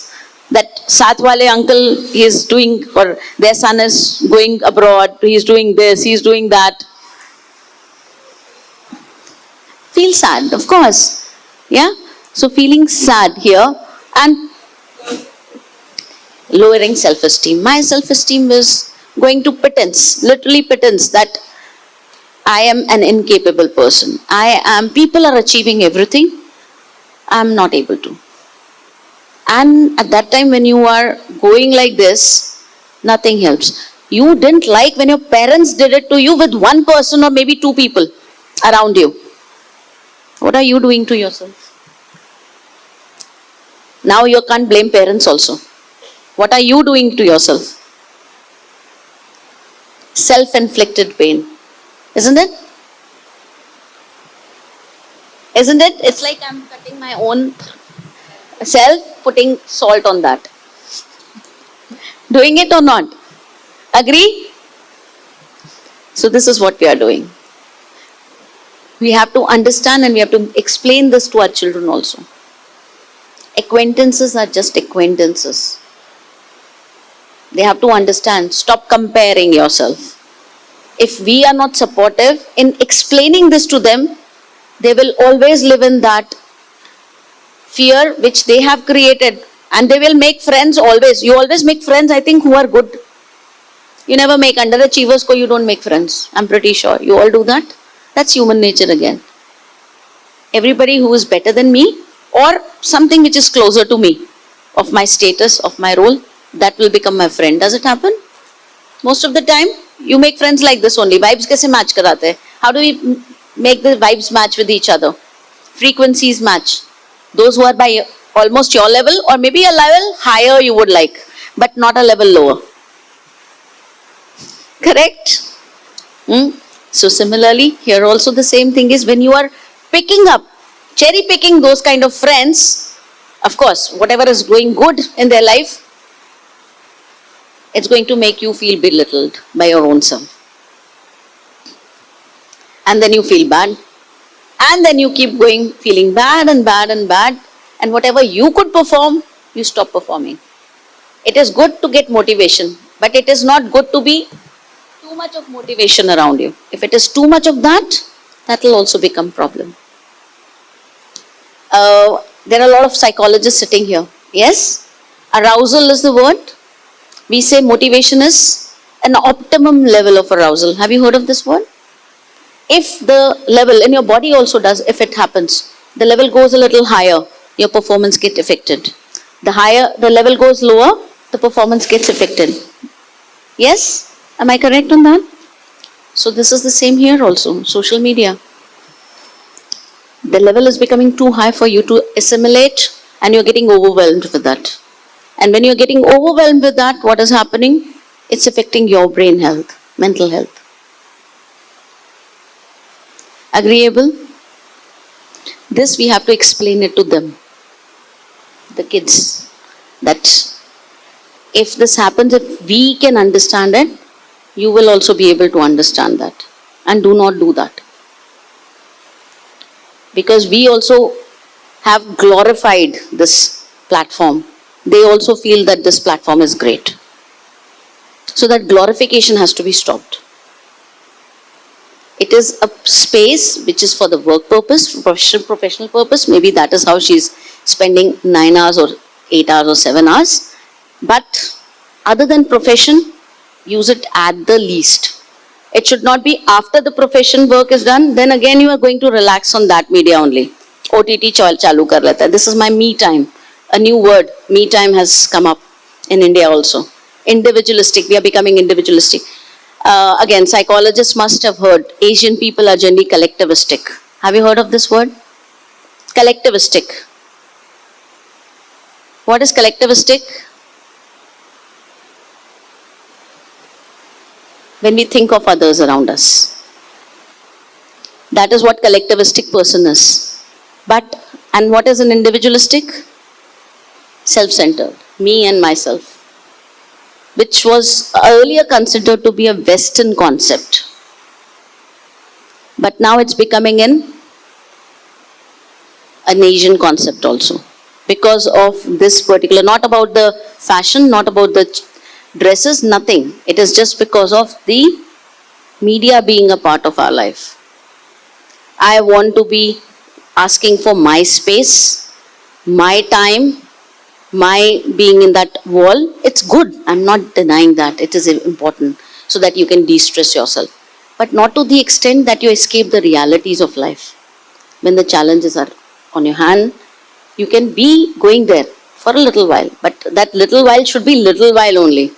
That saath wale uncle, he is doing, or their son is going abroad, he's doing this, he's doing that. Feel sad, of course. Yeah? So feeling sad here and lowering self-esteem. My self-esteem was going to pittance, literally pittance, that I am an incapable person. People are achieving everything. I'm not able to. And at that time when you are going like this, nothing helps. You didn't like when your parents did it to you with one person or maybe 2 people around you. What are you doing to yourself? Now you can't blame parents also. What are you doing to yourself? Self-inflicted pain. Isn't it? Isn't it? It's like I'm cutting my own self, putting salt on that. Doing it or not? Agree? So this is what we are doing. We have to understand and we have to explain this to our children also. Acquaintances are just acquaintances. They have to understand. Stop comparing yourself. If we are not supportive in explaining this to them, they will always live in that fear which they have created, and they will make friends always. You always make friends, I think, who are good. You never make underachievers, you don't make friends. I'm pretty sure. You all do that. That's human nature again. Everybody who is better than me or something which is closer to me, of my status, of my role, that will become my friend. Does it happen? Most of the time, you make friends like this only. Vibes kaise match karate hai? How do we make the vibes match with each other? Frequencies match. Those who are by almost your level or maybe a level higher you would like, but not a level lower. Correct? So similarly, here also the same thing is when you are picking up, cherry picking those kind of friends, of course, whatever is going good in their life, it's going to make you feel belittled by your own self. And then you feel bad. And then you keep going, feeling bad and bad and bad. And whatever you could perform, you stop performing. It is good to get motivation, but it is not good to be too much of motivation around you. If it is too much of that, that will also become a problem. There are a lot of psychologists sitting here. Yes? Arousal is the word. We say motivation is an optimum level of arousal. Have you heard of this word? If the level in your body also does, if it happens, the level goes a little higher, your performance gets affected. The higher the level goes lower, the performance gets affected. Yes? Am I correct on that? So this is the same here also, social media. The level is becoming too high for you to assimilate and you're getting overwhelmed with that. And when you're getting overwhelmed with that, what is happening? It's affecting your brain health, mental health. Agreeable? This we have to explain it to them, the kids, that if this happens, if we can understand it, you will also be able to understand that. And do not do that. Because we also have glorified this platform. They also feel that this platform is great. So that glorification has to be stopped. It is a space which is for the work purpose, professional purpose. Maybe that is how she's spending 9 hours or 8 hours or 7 hours. But other than profession, use it at the least. It should not be after the profession work is done, then again you are going to relax on that media only. OTT chalu kar leta hai. This is my me time. A new word, me time, has come up in India also. Individualistic, we are becoming individualistic. Again, psychologists must have heard, Asian people are generally collectivistic. Have you heard of this word? Collectivistic. What is collectivistic? When we think of others around us. That is what collectivistic person is. But, and what is an individualistic? Self-centered, me and myself, which was earlier considered to be a Western concept. But now it's becoming an Asian concept also. Because of this particular, not about the fashion, not about the dresses, nothing. It is just because of the media being a part of our life. I want to be asking for my space, my time, my being in that wall. It's good. I'm not denying that. It is important so that you can de-stress yourself. But not to the extent that you escape the realities of life. When the challenges are on your hand, you can be going there for a little while. But that little while should be little while only.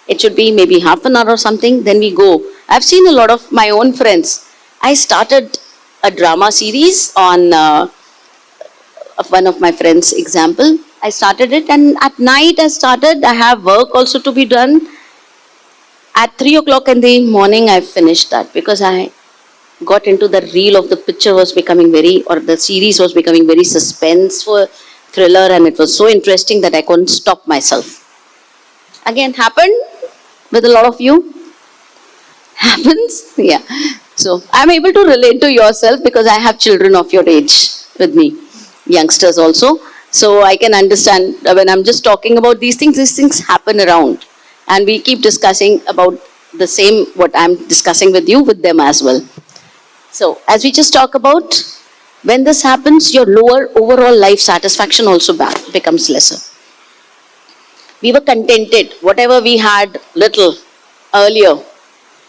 It should be maybe half an hour or something, then we go. I've seen a lot of my own friends. I started a drama series on of one of my friends' example. I started it, and at night I have work also to be done. At 3 o'clock in the morning, I finished that because I got into the reel of the picture was becoming the series was becoming very suspenseful, thriller, and it was so interesting that I couldn't stop myself. Again, happened with a lot of you. Happens, yeah. So I'm able to relate to yourself because I have children of your age with me, youngsters also. So I can understand when I'm just talking about these things happen around. And we keep discussing about the same, what I'm discussing with you, with them as well. So as we just talk about, when this happens, your lower overall life satisfaction also becomes lesser. We were contented, whatever we had little earlier.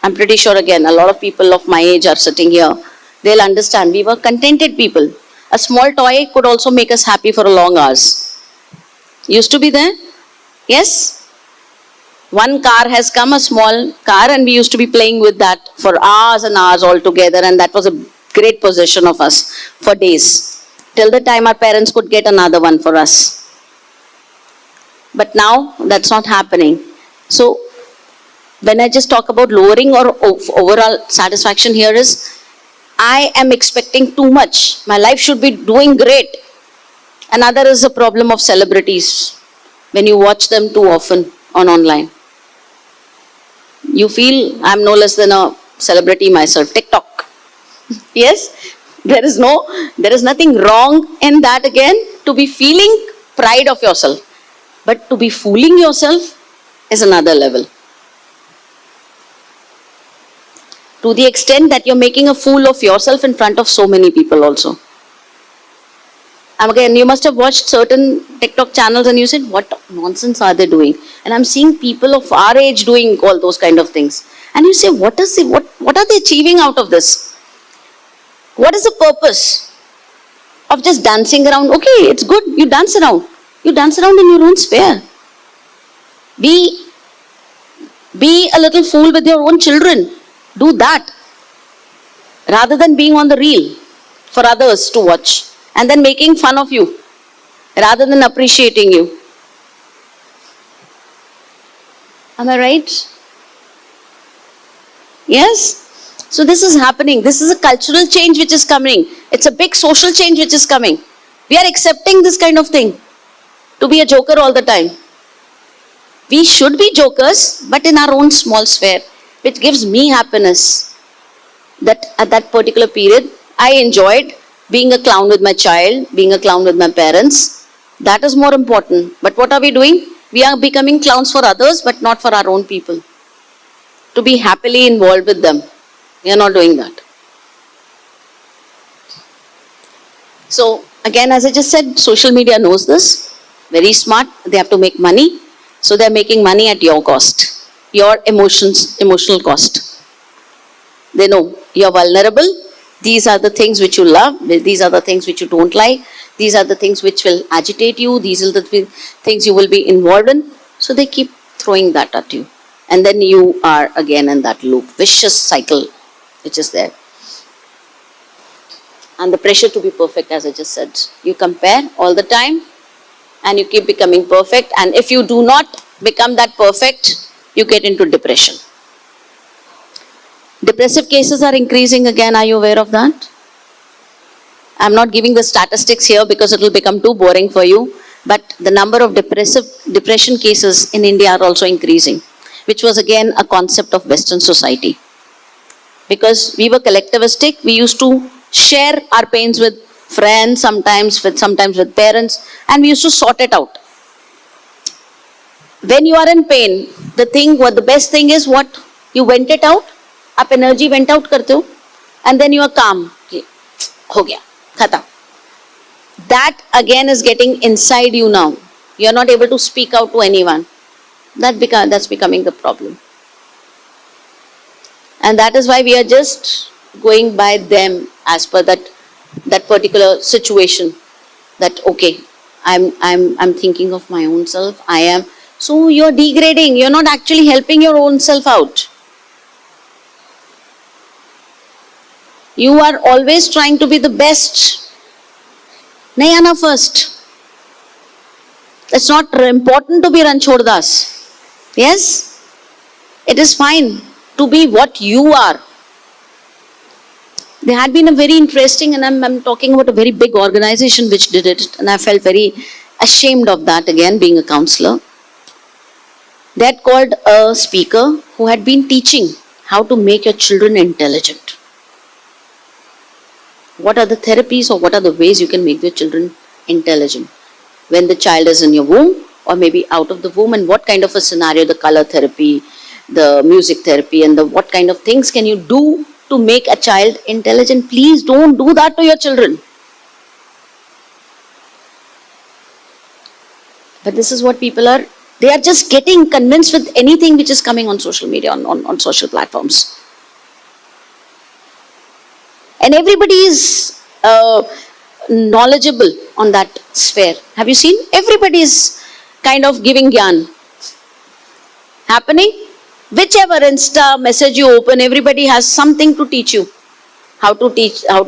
I'm pretty sure again, a lot of people of my age are sitting here. They'll understand, we were contented people. A small toy could also make us happy for a long hours. Used to be there? Yes? One car has come, a small car, and we used to be playing with that for hours and hours all together, and that was a great possession of us for days. Till the time our parents could get another one for us. But now, that's not happening. So, when I just talk about lowering or overall satisfaction here is, I am expecting too much. My life should be doing great. Another is the problem of celebrities. When you watch them too often on online. You feel I'm no less than a celebrity myself. TikTok. Yes? There is nothing wrong in that again, to be feeling pride of yourself. But to be fooling yourself is another level. To the extent that you're making a fool of yourself in front of so many people also. And again, you must have watched certain TikTok channels and you said, what nonsense are they doing? And I'm seeing people of our age doing all those kind of things. And you say, what are they achieving out of this? What is the purpose of just dancing around? Okay, it's good, you dance around. You dance around in your own sphere. Be a little fool with your own children. Do that. Rather than being on the reel for others to watch. And then making fun of you, rather than appreciating you. Am I right? Yes? So this is happening. This is a cultural change which is coming. It's a big social change which is coming. We are accepting this kind of thing. To be a joker all the time. We should be jokers, but in our own small sphere, which gives me happiness. That at that particular period, I enjoyed being a clown with my child, being a clown with my parents. That is more important. But what are we doing? We are becoming clowns for others, but not for our own people. To be happily involved with them. We are not doing that. So, again, as I just said, social media knows this. Very smart. They have to make money. So, they are making money at your cost. Your emotional cost. They know you are vulnerable. These are the things which you love. These are the things which you don't like. These are the things which will agitate you. These are the things you will be involved in. So they keep throwing that at you. And then you are again in that loop, vicious cycle which is there. And the pressure to be perfect, as I just said. You compare all the time and you keep becoming perfect. And if you do not become that perfect, you get into depression. Depressive cases are increasing again. Are you aware of that? I'm not giving the statistics here because it will become too boring for you. But the number of depression cases in India are also increasing, which was again a concept of Western society. Because we were collectivistic, we used to share our pains with friends, sometimes with parents, and we used to sort it out. When you are in pain, the best thing is what? You vent it out, आप energy vent out करते हो, and then you are calm. हो गया, खत्म. That again is getting inside you now. You are not able to speak out to anyone. That's becoming the problem. And that is why we are just going by them as per that particular situation. That okay, I'm thinking of my own self. I am. So you're degrading. You're not actually helping your own self out. You are always trying to be the best. Nahi aana first. It's not important to be Ranchhod Das. Yes? It is fine to be what you are. There had been a very interesting, and I'm talking about a very big organization which did it, and I felt very ashamed of that again, being a counselor. They had called a speaker who had been teaching how to make your children intelligent. What are the therapies or what are the ways you can make your children intelligent? When the child is in your womb or maybe out of the womb, and what kind of a scenario, the color therapy, the music therapy, and what kind of things can you do to make a child intelligent? Please don't do that to your children. But this is what people are, they are just getting convinced with anything which is coming on social media, on social platforms. And everybody is knowledgeable on that sphere. Have you seen? Everybody is kind of giving gyan happening. Whichever Insta message you open, everybody has something to teach you. How to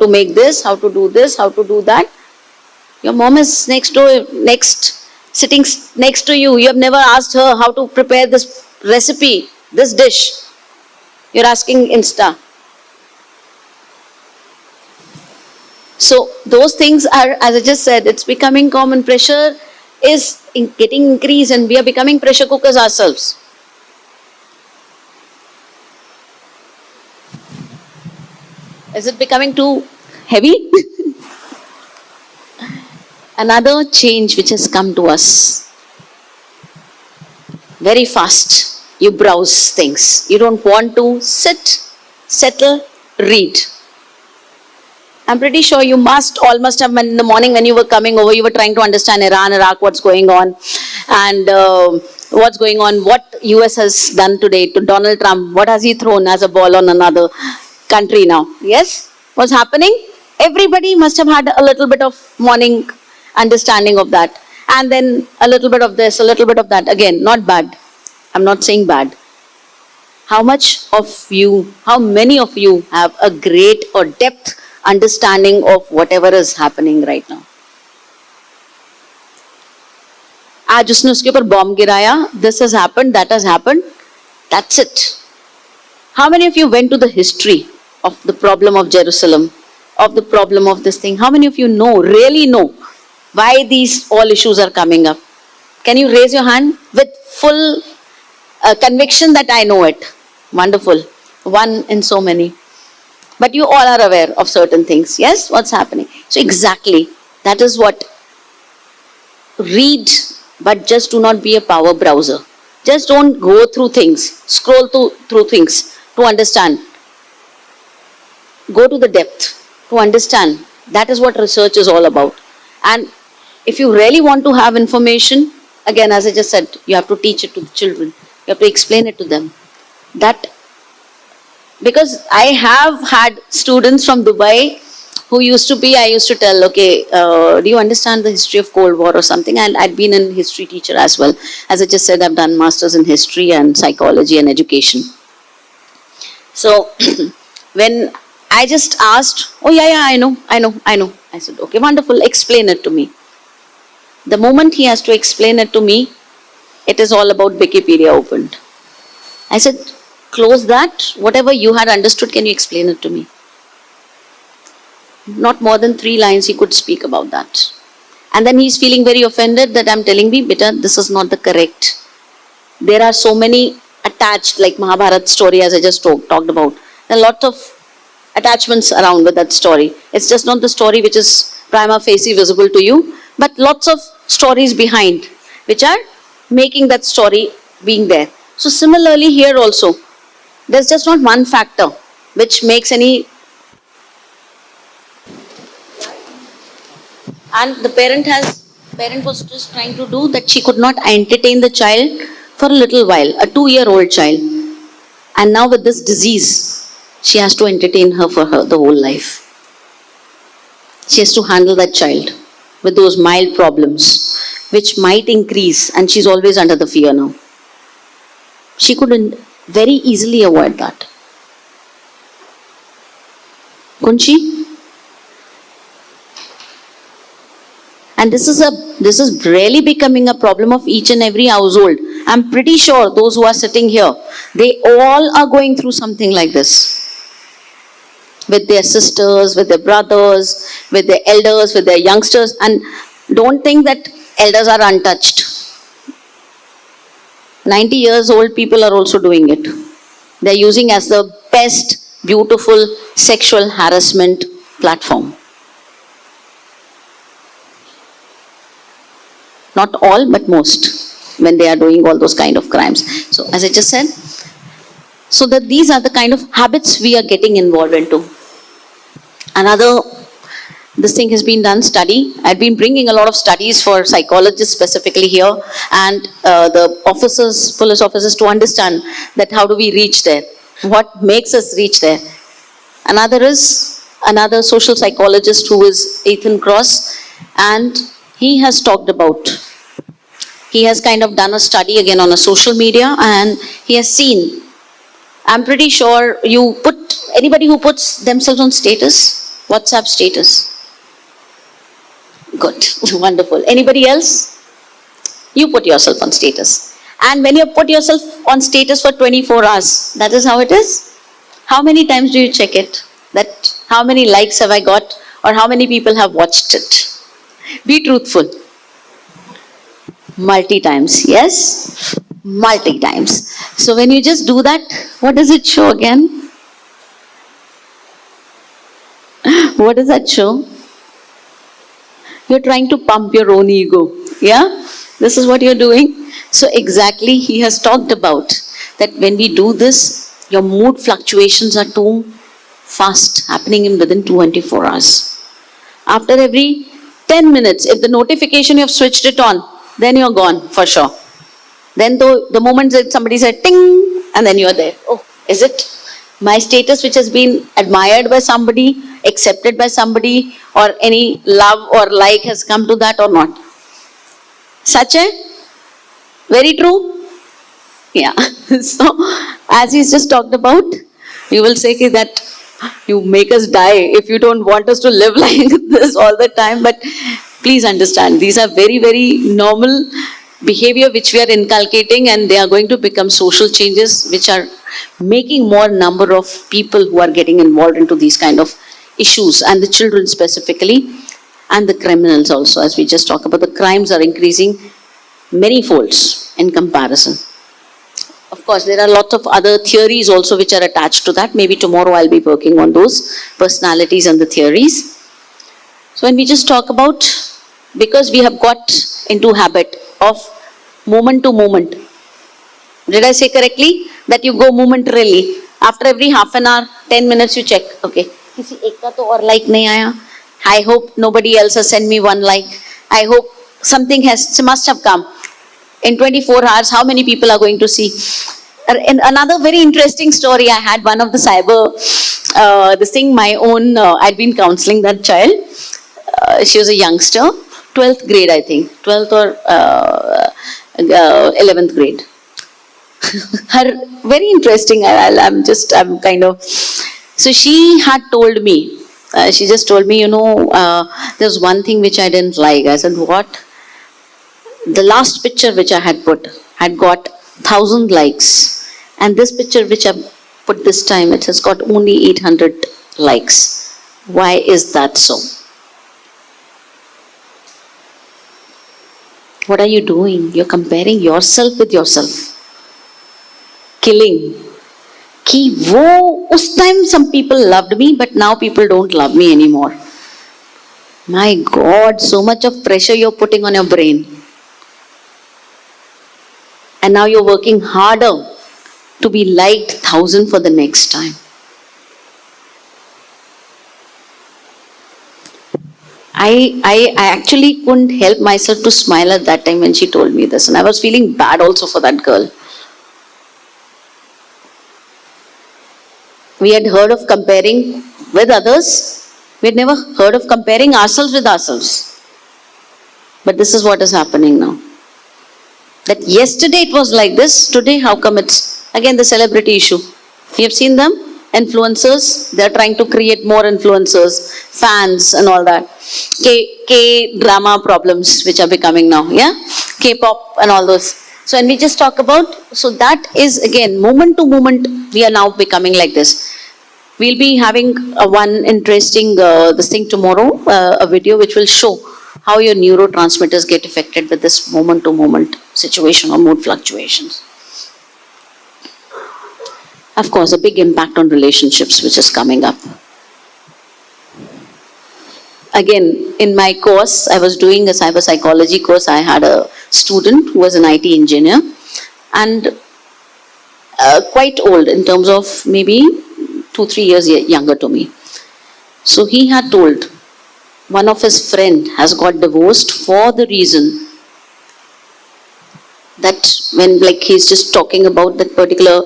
make this, how to do that. Your mom is sitting next to you. You have never asked her how to prepare this recipe, this dish. You're asking Insta. So those things are, as I just said, it's becoming common. Pressure is getting increased and we are becoming pressure cookers ourselves. Is it becoming too heavy? Another change which has come to us very fast. You browse things. You don't want to sit, settle, read. I'm pretty sure you all must have, in the morning when you were coming over, you were trying to understand Iran, Iraq, what's going on, and what's going on, what US has done today to Donald Trump, what has he thrown as a ball on another country now. Yes? What's happening? Everybody must have had a little bit of morning understanding of that. And then a little bit of this, a little bit of that. Again, not bad. I'm not saying bad. How many of you have a great or depth understanding of whatever is happening right now? आज उसने उसके ऊपर bomb गिराया, this has happened, that has happened, that's it. How many of you went to the history of the problem of Jerusalem, of the problem of this thing? How many of you really know why these all issues are coming up? Can you raise your hand with full conviction that I know it? Wonderful. One in so many. But you all are aware of certain things. Yes? What's happening? So exactly, that is what. Read, but just do not be a power browser. Just don't go through things, scroll through things to understand. Go to the depth to understand. That is what research is all about. And if you really want to have information, again, as I just said, you have to teach it to the children. You have to explain it to them. Because I have had students from Dubai who I used to tell, okay, do you understand the history of Cold War or something? And I'd been a history teacher as well. As I just said, I've done masters in history and psychology and education. So when I just asked, oh yeah, I know. I said, okay, wonderful, explain it to me. The moment he has to explain it to me, it is all about Wikipedia opened. I said, close that. Whatever you had understood, can you explain it to me? Not more than 3 lines he could speak about that. And then he's feeling very offended that I'm telling me, beta, this is not the correct. There are so many attached, like Mahabharat story as I just talked about. There are lots of attachments around with that story. It's just not the story which is prima facie visible to you, but lots of stories behind which are making that story being there. So similarly here also, there's just not one factor which makes any. And the parent was just trying to do that she could not entertain the child for a little while, a 2-year-old child. And now with this disease, she has to entertain her for the whole life. She has to handle that child with those mild problems, which might increase, and she's always under the fear now. She could very easily avoid that. Couldn't she? And this is really becoming a problem of each and every household. I'm pretty sure those who are sitting here, they all are going through something like this. With their sisters, with their brothers, with their elders, with their youngsters. And don't think that elders are untouched. 90 years old people are also doing it. They're using as the best, beautiful sexual harassment platform. Not all, but most, when they are doing all those kind of crimes. So as I just said, so that these are the kind of habits we are getting involved into. Another, this thing has been done, study. I've been bringing a lot of studies for psychologists specifically here, and the officers, police officers, to understand that how do we reach there? What makes us reach there? Another social psychologist who is Ethan Cross, and he has talked about, he has kind of done a study again on a social media, and he has seen, I'm pretty sure anybody who puts themselves on status, WhatsApp status. Good, wonderful. Anybody else? You put yourself on status. And when you put yourself on status for 24 hours, that is how it is. How many times do you check it? That how many likes have I got, or how many people have watched it? Be truthful. Multi-times, yes? Multi-times. So when you just do that, what does it show again? What does that show? You're trying to pump your own ego. Yeah? This is what you're doing. So exactly, he has talked about that when we do this, your mood fluctuations are too fast, happening within 24 hours. After every 10 minutes, if the notification you have switched it on, then you're gone for sure. Then the moment that somebody said ting, and then you're there. Oh, is it my status which has been admired by somebody, accepted by somebody, or any love or like has come to that or not? Such a very true? Yeah. So as he's just talked about, you will say that you make us die if you don't want us to live like this all the time. But please understand, these are very, very normal behavior which we are inculcating, and they are going to become social changes which are making more number of people who are getting involved into these kind of issues, and the children specifically, and the criminals also. As we just talked about, the crimes are increasing many folds in comparison. Of course, there are lots of other theories also which are attached to that. Maybe tomorrow I'll be working on those personalities and the theories. So when we just talk about, because we have got into habit of moment to moment. Did I say correctly? That you go momentarily. After every half an hour, 10 minutes you check. Okay. Kisi ek ka to aur like nahi aaya. I hope nobody else has sent me one like. I hope something must have come. In 24 hours, how many people are going to see? And another very interesting story, I had one of the I'd been counseling that child. She was a youngster, 12th grade, I think, 12th or 11th grade. Very interesting. I'm kind of. So she had told me, she just told me, there's one thing which I didn't like. I said, what? The last picture which I had put had got 1,000 likes, And this picture which I've put this time, it has got only 800 likes. Why is that so? What are you doing? You're comparing yourself with yourself. Killing. कि वो उस time some people loved me, but now people don't love me anymore. My God, so much of pressure you're putting on your brain. And now you're working harder to be liked 1,000 for the next time. I actually couldn't help myself to smile at that time when she told me this. And I was feeling bad also for that girl. We had heard of comparing with others. We had never heard of comparing ourselves with ourselves. But this is what is happening now. That yesterday it was like this, today how come it's again the celebrity issue. You have seen them? Influencers, they are trying to create more influencers, fans and all that. K-drama problems which are becoming now, yeah? K-pop and all those. So when we just talk about, so that is again, moment to moment, we are now becoming like this. We'll be having one interesting this thing tomorrow, a video which will show how your neurotransmitters get affected with this moment to moment situation or mood fluctuations. Of course, a big impact on relationships which is coming up. Again, in my course, I was doing a cyber psychology course. I had a student who was an IT engineer and quite old in terms of maybe 2-3 years younger to me. So he had told one of his friend has got divorced for the reason that when like he's just talking about that particular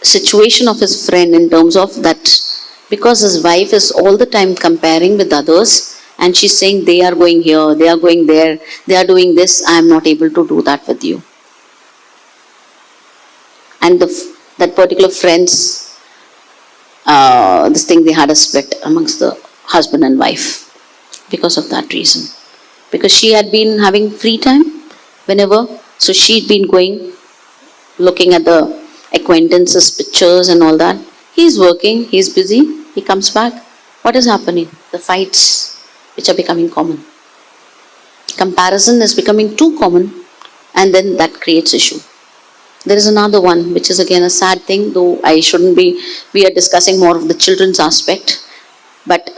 situation of his friend in terms of that because his wife is all the time comparing with others and she's saying they are going here, they are going there, they are doing this, I am not able to do that with you. And that particular friends, this thing they had a split amongst the husband and wife because of that reason. Because she had been having free time whenever, so she'd been going, looking at the acquaintances, pictures and all that. He's working, he's busy, he comes back. What is happening? The fights which are becoming common. Comparison is becoming too common and then that creates issue. There is another one which is again a sad thing, though I shouldn't be, we are discussing more of the children's aspect, but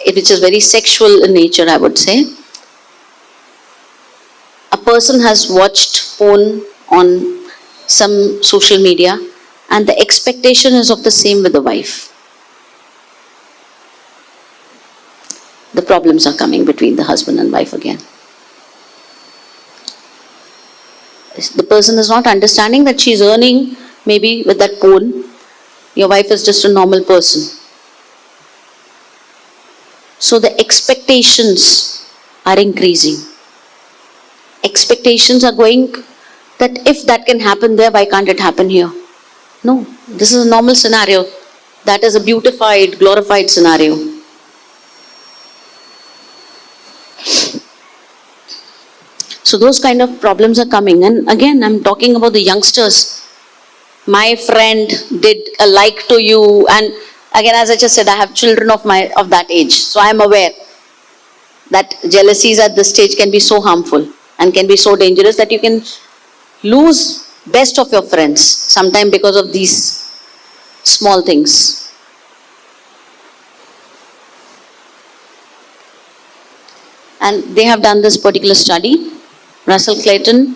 which is very sexual in nature, I would say. A person has watched porn on some social media and the expectation is of the same with the wife. The problems are coming between the husband and wife again. The person is not understanding that she's earning maybe with that porn. Your wife is just a normal person. So the expectations are increasing. Expectations are going that if that can happen there, why can't it happen here? No, this is a normal scenario. That is a beautified, glorified scenario. So those kind of problems are coming. And again, I'm talking about the youngsters. My friend did a like to you. And again, as I just said, I have children of that age. So I'm aware that jealousies at this stage can be so harmful and can be so dangerous that you can lose best of your friends sometime because of these small things. And they have done this particular study. Russell Clayton,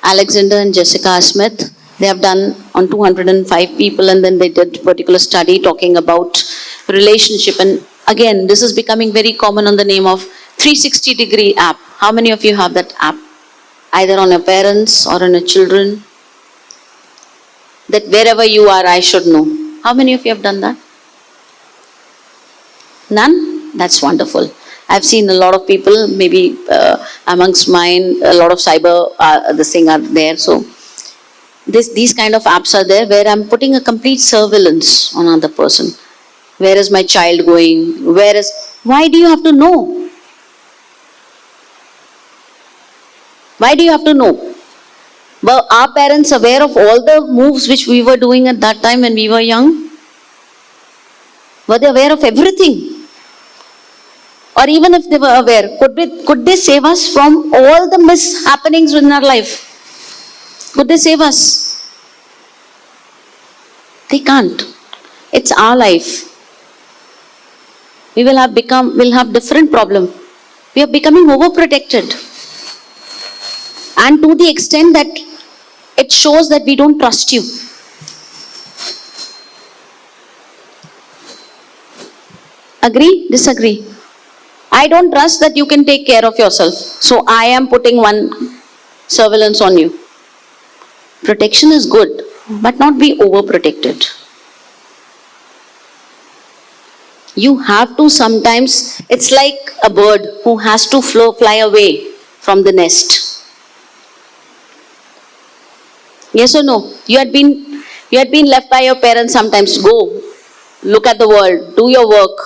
Alexander and Jessica Smith, they have done on 205 people and then they did a particular study talking about relationship. And again, this is becoming very common on the name of 360-degree app. How many of you have that app? Either on your parents or on your children? That wherever you are, I should know. How many of you have done that? None? That's wonderful. I've seen a lot of people, maybe amongst mine, a lot of cyber, this thing are there. So these kind of apps are there where I'm putting a complete surveillance on another person. Where is my child going? Why do you have to know? Why do you have to know? Were our parents aware of all the moves which we were doing at that time when we were young? Were they aware of everything? Or even if they were aware, could they save us from all the mishappenings in our life? Could they save us? They can't. It's our life. We'll have different problem. We are becoming overprotected. And to the extent that it shows that we don't trust you. Agree? Disagree? I don't trust that you can take care of yourself. So I am putting one surveillance on you. Protection is good, but not be overprotected. You have to sometimes, it's like a bird who has to fly away from the nest. Yes or no? You had been left by your parents sometimes. Go, look at the world, do your work,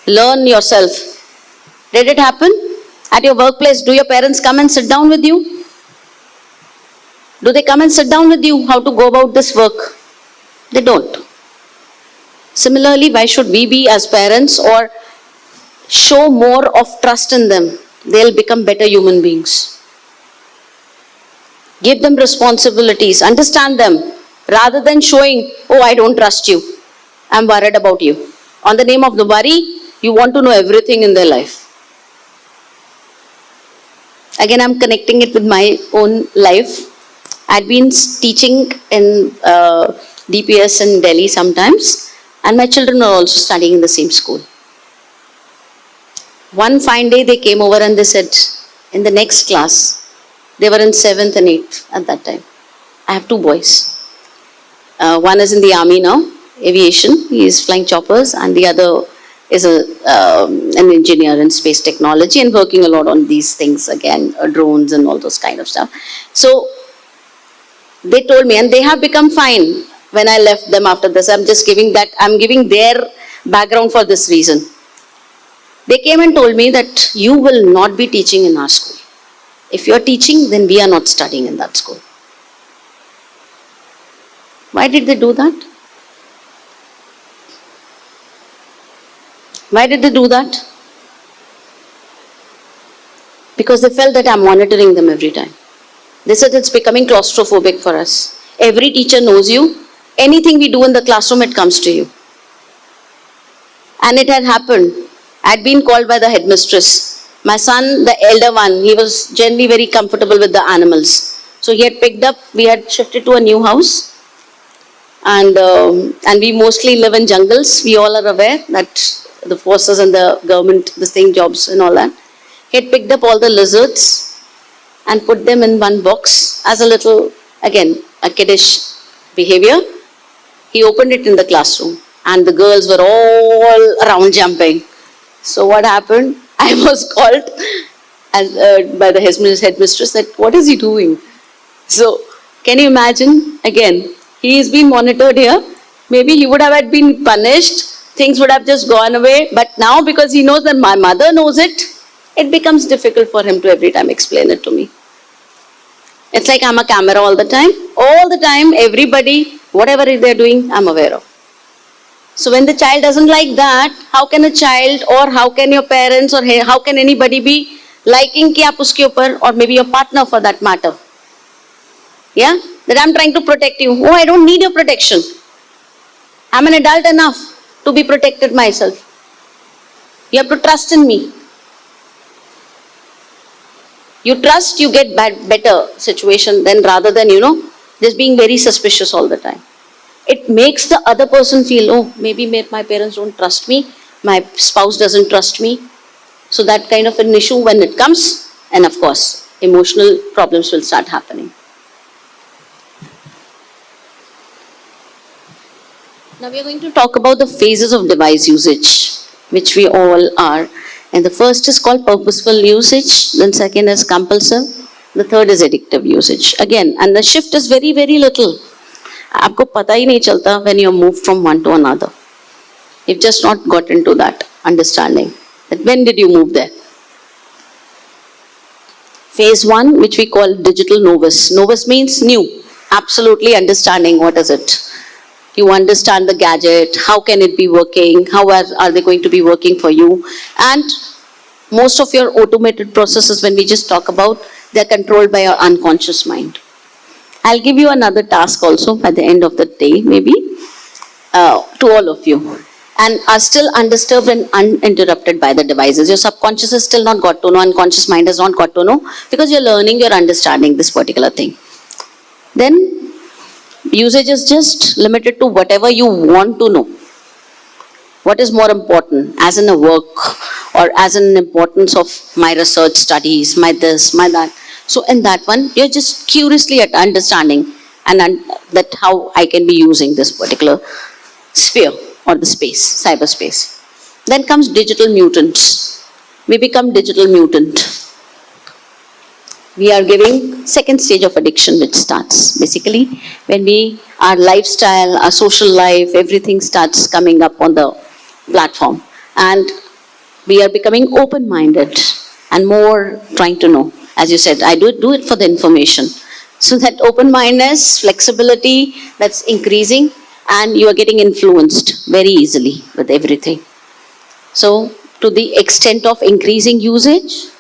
learn yourself. Did it happen? At your workplace, do your parents come and sit down with you? Do they come and sit down with you how to go about this work? They don't. Similarly, why should we be as parents or show more of trust in them? They'll become better human beings. Give them responsibilities, understand them, rather than showing, oh, I don't trust you, I'm worried about you. On the name of the worry, you want to know everything in their life. Again, I'm connecting it with my own life. I'd been teaching in DPS in Delhi sometimes, and my children are also studying in the same school. One fine day they came over and they said, in the next class, they were in 7th and 8th at that time. I have 2 boys. One is in the army now, aviation, he is flying choppers, and the other is an engineer in space technology and working a lot on these things again, drones and all those kind of stuff. So they told me, and they have become fine when I left them after this. I'm giving their background for this reason. They came and told me that you will not be teaching in our school. If you're teaching, then we are not studying in that school. Why did they do that? Why did they do that? Because they felt that I'm monitoring them every time. They said it's becoming claustrophobic for us. Every teacher knows you. Anything we do in the classroom, it comes to you. And it had happened. I'd been called by the headmistress. My son, the elder one, he was generally very comfortable with the animals. So he had picked up, we had shifted to a new house. And we mostly live in jungles. We all are aware that the forces and the government, the same jobs and all that. He had picked up all the lizards and put them in one box as a little, again, a kiddish behavior. He opened it in the classroom and the girls were all around jumping. So what happened? I was called by the headmistress that, what is he doing? So can you imagine? Again, he is being monitored here. Maybe he would have been punished. Things would have just gone away. But now because he knows that my mother knows it, it becomes difficult for him to every time explain it to me. It's like I'm a camera all the time. All the time, everybody, whatever they're doing, I'm aware of. So when the child doesn't like that, how can a child or how can your parents or how can anybody be liking ki aap uske upar, or maybe your partner for that matter? Yeah? That I'm trying to protect you. Oh, I don't need your protection. I'm an adult enough to be protected myself. You have to trust in me. You trust, you get better situation than rather than, just being very suspicious all the time. It makes the other person feel, oh, maybe my parents don't trust me, my spouse doesn't trust me. So that kind of an issue when it comes, and of course, emotional problems will start happening. Now we are going to talk about the phases of device usage, which we all are. And the first is called purposeful usage, then second is compulsive, the third is addictive usage. Again, and the shift is very, very little. आपको पता ही नहीं चलता when you move from one to another. You've just not got into that understanding. That when did you move there? Phase 1, which we call digital novice. Novice means new, absolutely understanding what is it. You understand the gadget, how can it be working, how are they going to be working for you. And most of your automated processes, when we just talk about, they're controlled by your unconscious mind. I'll give you another task also by the end of the day, maybe, to all of you. And are still undisturbed and uninterrupted by the devices. Your subconscious has still not got to know, unconscious mind has not got to know, because you're learning, you're understanding this particular thing. Then usage is just limited to whatever you want to know. What is more important, as in a work, or as in importance of my research studies, my this, my that. So in that one, you're just curiously at understanding and that how I can be using this particular sphere or the space, cyberspace. Then comes digital mutants. We become digital mutant. We are giving second stage of addiction, which starts basically when our lifestyle, our social life, everything starts coming up on the platform. And we are becoming open-minded and more trying to know. As you said, I do it for the information. So that open-mindedness, flexibility, that's increasing, and you are getting influenced very easily with everything. So to the extent of increasing usage,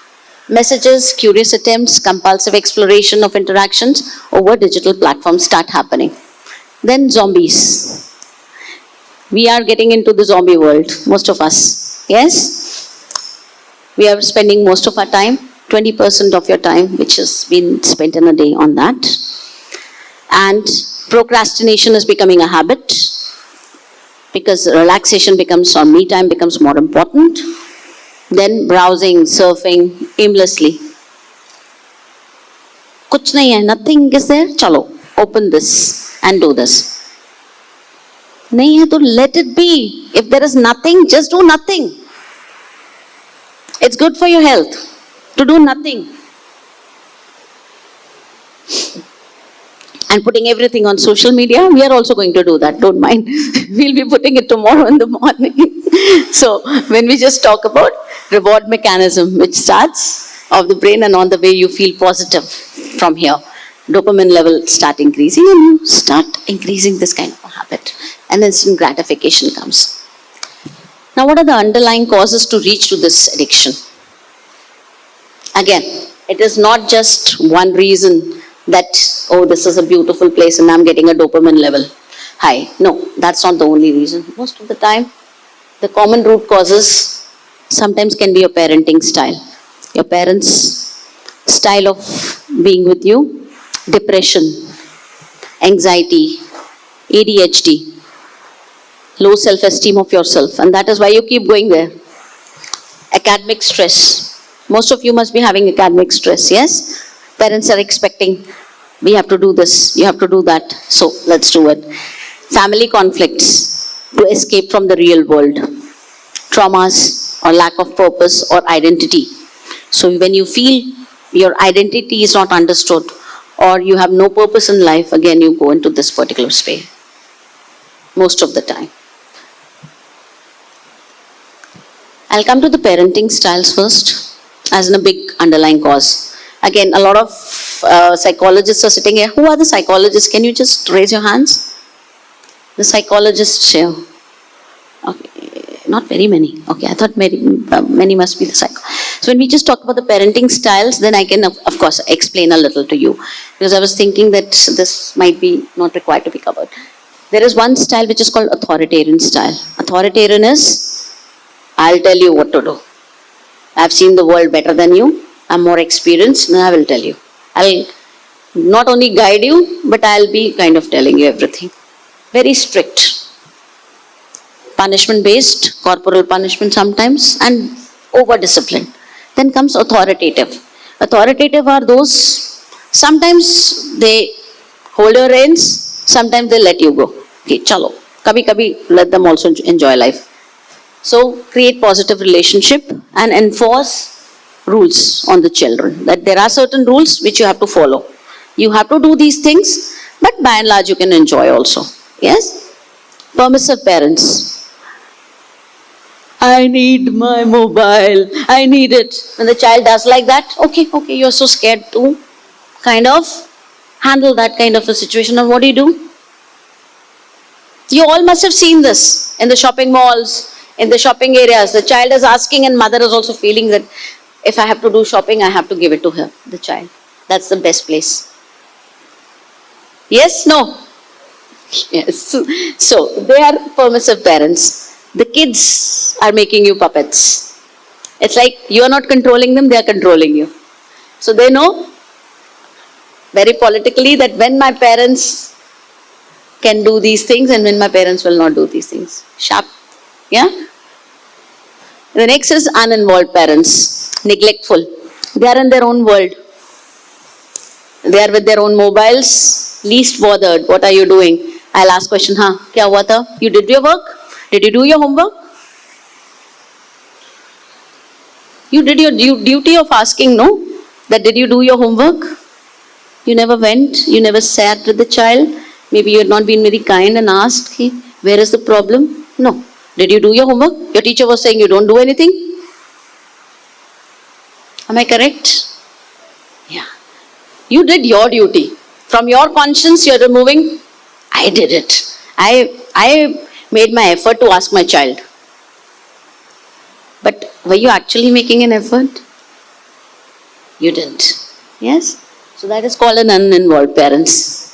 messages, curious attempts, compulsive exploration of interactions over digital platforms start happening. Then zombies. We are getting into the zombie world, most of us. Yes? We are spending most of our time, 20% of your time, which has been spent in a day on that. And procrastination is becoming a habit because relaxation becomes, or me time becomes more important. Then browsing, surfing aimlessly. Kuch nahi hai, nothing is there, chalo, open this and do this. Nahi hai to let it be. If there is nothing, just do nothing. It's good for your health to do nothing. And putting everything on social media, we are also going to do that, don't mind. We'll be putting it tomorrow in the morning. So when we just talk about reward mechanism, which starts of the brain and on the way you feel positive from here, dopamine level start increasing and you start increasing this kind of a habit and instant gratification comes. Now what are the underlying causes to reach to this addiction? Again, it is not just one reason that, oh, this is a beautiful place and I'm getting a dopamine level high. No, that's not the only reason. Most of the time, the common root causes sometimes can be your parenting style. Your parents' style of being with you, depression, anxiety, ADHD, low self-esteem of yourself, and that is why you keep going there. Academic stress. Most of you must be having academic stress, yes? Parents are expecting, we have to do this, you have to do that, so let's do it. Family conflicts to escape from the real world. Traumas or lack of purpose or identity. So when you feel your identity is not understood or you have no purpose in life, again you go into this particular space. Most of the time. I'll come to the parenting styles first, as in a big underlying cause. Again, a lot of psychologists are sitting here. Who are the psychologists? Can you just raise your hands? The psychologists here. Okay, not very many. Okay, I thought many must be the psycho. So when we just talk about the parenting styles, then I can, of course, explain a little to you. Because I was thinking that this might be not required to be covered. There is one style which is called authoritarian style. Authoritarian is, I'll tell you what to do. I've seen the world better than you. I'm more experienced, and I will tell you. I'll not only guide you, but I'll be kind of telling you everything. Very strict. Punishment-based, corporal punishment sometimes, and over-discipline. Then comes authoritative. Authoritative are those, sometimes they hold your reins, sometimes they let you go. Okay, chalo. Kabhi let them also enjoy life. So create positive relationship and enforce rules on the children. That there are certain rules which you have to follow. You have to do these things, but by and large you can enjoy also. Yes? Permissive parents. I need my mobile. I need it. When the child does like that, okay, you're so scared to kind of handle that kind of a situation. And what do? You all must have seen this in the shopping malls, in the shopping areas. The child is asking and mother is also feeling that if I have to do shopping, I have to give it to her, the child. That's the best place. Yes? No? Yes. So, they are permissive parents. The kids are making you puppets. It's like you are not controlling them, they are controlling you. So, they know very politically that when my parents can do these things and when my parents will not do these things. Sharp. Yeah? The next is uninvolved parents, neglectful. They are in their own world. They are with their own mobiles, least bothered. What are you doing? I'll ask question, kya hua tha? You did your work? Did you do your homework? You did your duty of asking, no? That did you do your homework? You never went, you never sat with the child. Maybe you had not been very kind and asked, hey, where is the problem? No. Did you do your homework? Your teacher was saying you don't do anything. Am I correct? Yeah. You did your duty. From your conscience, you're removing, I did it. I made my effort to ask my child. But were you actually making an effort? You didn't. Yes? So that is called an uninvolved parents.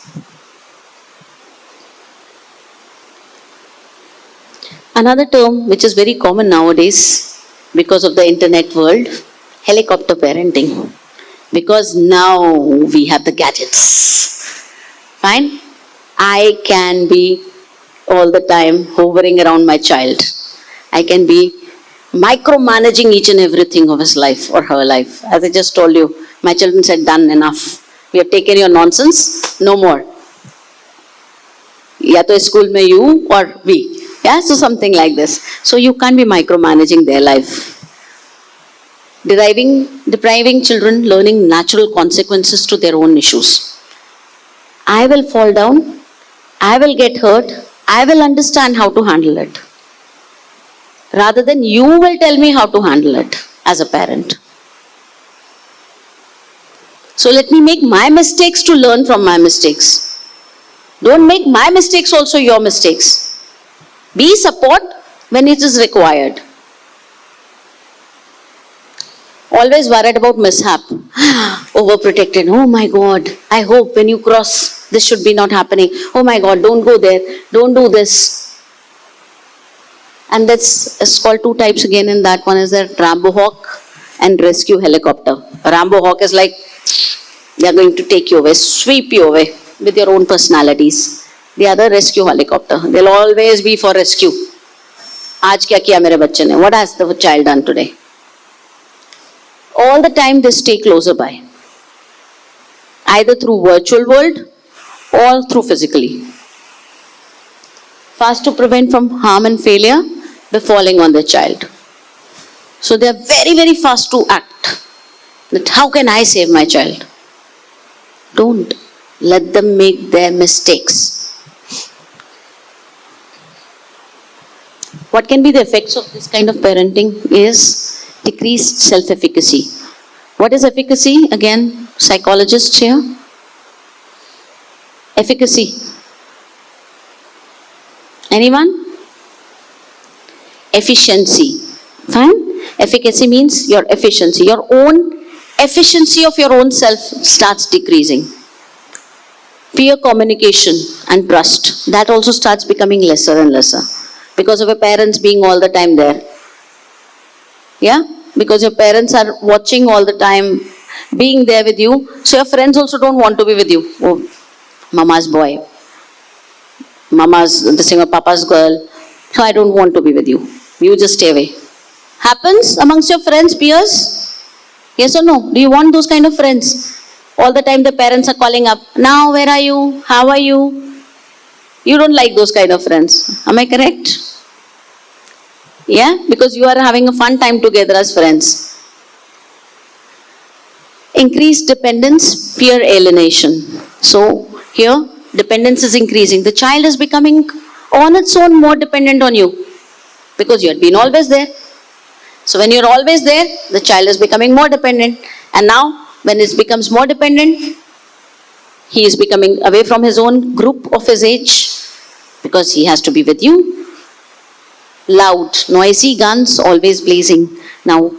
Another term which is very common nowadays because of the internet world, helicopter parenting. Because now we have the gadgets. Fine? I can be all the time hovering around my child. I can be micromanaging each and everything of his life or her life. As I just told you, my children said, done, enough. We have taken your nonsense, no more. Ya to school mein you or we. Yeah, so something like this. So you can't be micromanaging their life. Depriving children learning natural consequences to their own issues. I will fall down, I will get hurt, I will understand how to handle it. Rather than you will tell me how to handle it as a parent. So let me make my mistakes to learn from my mistakes. Don't make my mistakes also your mistakes. Be support when it is required. Always worried about mishap. Overprotected. Oh my God. I hope when you cross, this should be not happening. Oh my God, don't go there. Don't do this. And it's called two types again in that. One is the Rambo Hawk and rescue helicopter. Rambo Hawk is like, they are going to take you away, sweep you away with your own personalities. The other rescue helicopter. They'll always be for rescue. Aaj kya kiya mere bachche ne? What has the child done today? All the time they stay closer by. Either through virtual world or through physically. Fast to prevent from harm and failure befalling on the child. So they are very, very fast to act. That how can I save my child? Don't. Let them make their mistakes. What can be the effects of this kind of parenting is decreased self-efficacy. What is efficacy? Again, psychologists here. Efficacy. Anyone? Efficiency. Fine? Efficacy means your efficiency. Your own efficiency of your own self starts decreasing. Peer communication and trust. That also starts becoming lesser and lesser. Because of your parents being all the time there. Yeah? Because your parents are watching all the time, being there with you. So your friends also don't want to be with you. Oh, mama's boy. Mama's, the singer, papa's girl. So I don't want to be with you. You just stay away. Happens amongst your friends, peers? Yes or no? Do you want those kind of friends? All the time the parents are calling up. Now, where are you? How are you? You don't like those kind of friends. Am I correct? Yeah? Because you are having a fun time together as friends. Increased dependence, peer alienation. So, here, dependence is increasing. The child is becoming on its own more dependent on you. because you had been always there. So when you're always there, the child is becoming more dependent. And now, when it becomes more dependent, he is becoming away from his own group of his age because he has to be with you. Loud, noisy guns always blazing. Now,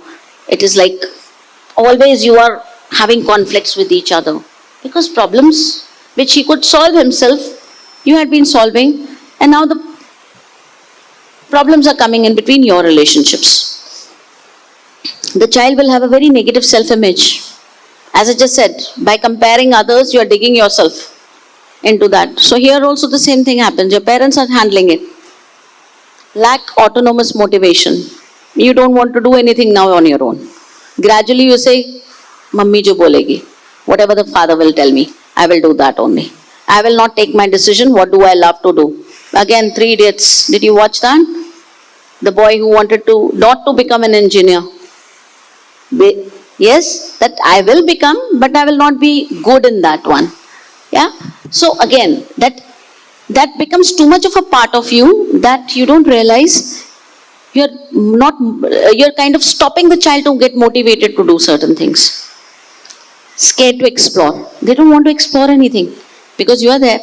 it is like always you are having conflicts with each other because problems which he could solve himself, you had been solving, and now the problems are coming in between your relationships. The child will have a very negative self-image. As I just said, by comparing others, you are digging yourself into that. So here also the same thing happens. Your parents are handling it. Lack autonomous motivation. You don't want to do anything now on your own. Gradually you say, Mummy jo bolegi. Whatever the father will tell me, I will do that only. I will not take my decision. What do I love to do? Again, 3 Idiots. Did you watch that? The boy who wanted to not to become an engineer. Yes, that I will become, but I will not be good in that one. Yeah. So again, that becomes too much of a part of you that you don't realize. You're kind of stopping the child to get motivated to do certain things. Scared to explore. They don't want to explore anything because you are there.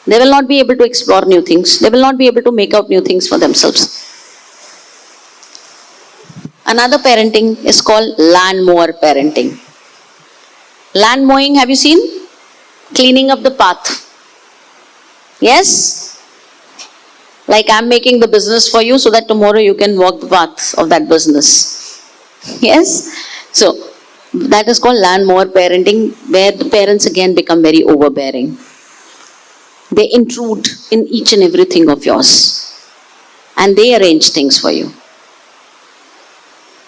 They will not be able to explore new things. They will not be able to make out new things for themselves. Another parenting is called land mower parenting. Land mowing, have you seen? Cleaning up the path. Yes? Like I'm making the business for you so that tomorrow you can walk the path of that business. Yes? So, that is called land mower parenting, where the parents again become very overbearing. They intrude in each and everything of yours. And they arrange things for you.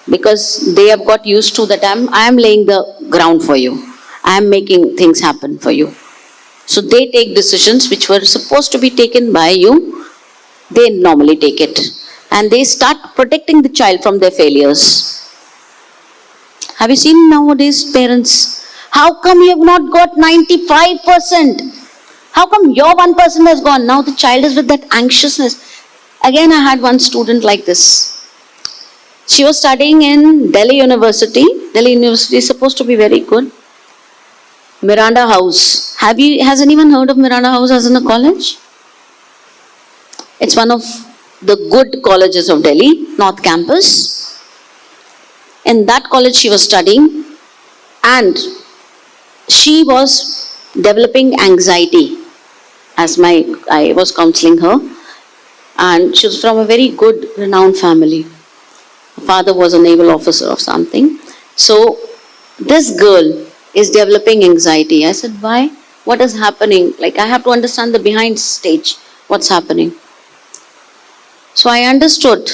Because they have got used to that I am laying the ground for you. I am making things happen for you. So they take decisions which were supposed to be taken by you. They normally take it. And they start protecting the child from their failures. Have you seen nowadays parents? How come you have not got 95%? How come your 1% has gone? Now the child is with that anxiousness. Again, I had one student like this. She was studying in Delhi University. Delhi University is supposed to be very good. Miranda House. Has anyone heard of Miranda House as in a college? It's one of the good colleges of Delhi, North Campus. In that college she was studying and she was developing anxiety as I was counseling her, and she was from a very good renowned family. Her father was a naval officer or something. So this girl is developing anxiety. I said, why? What is happening? Like I have to understand the behind stage, what's happening. So I understood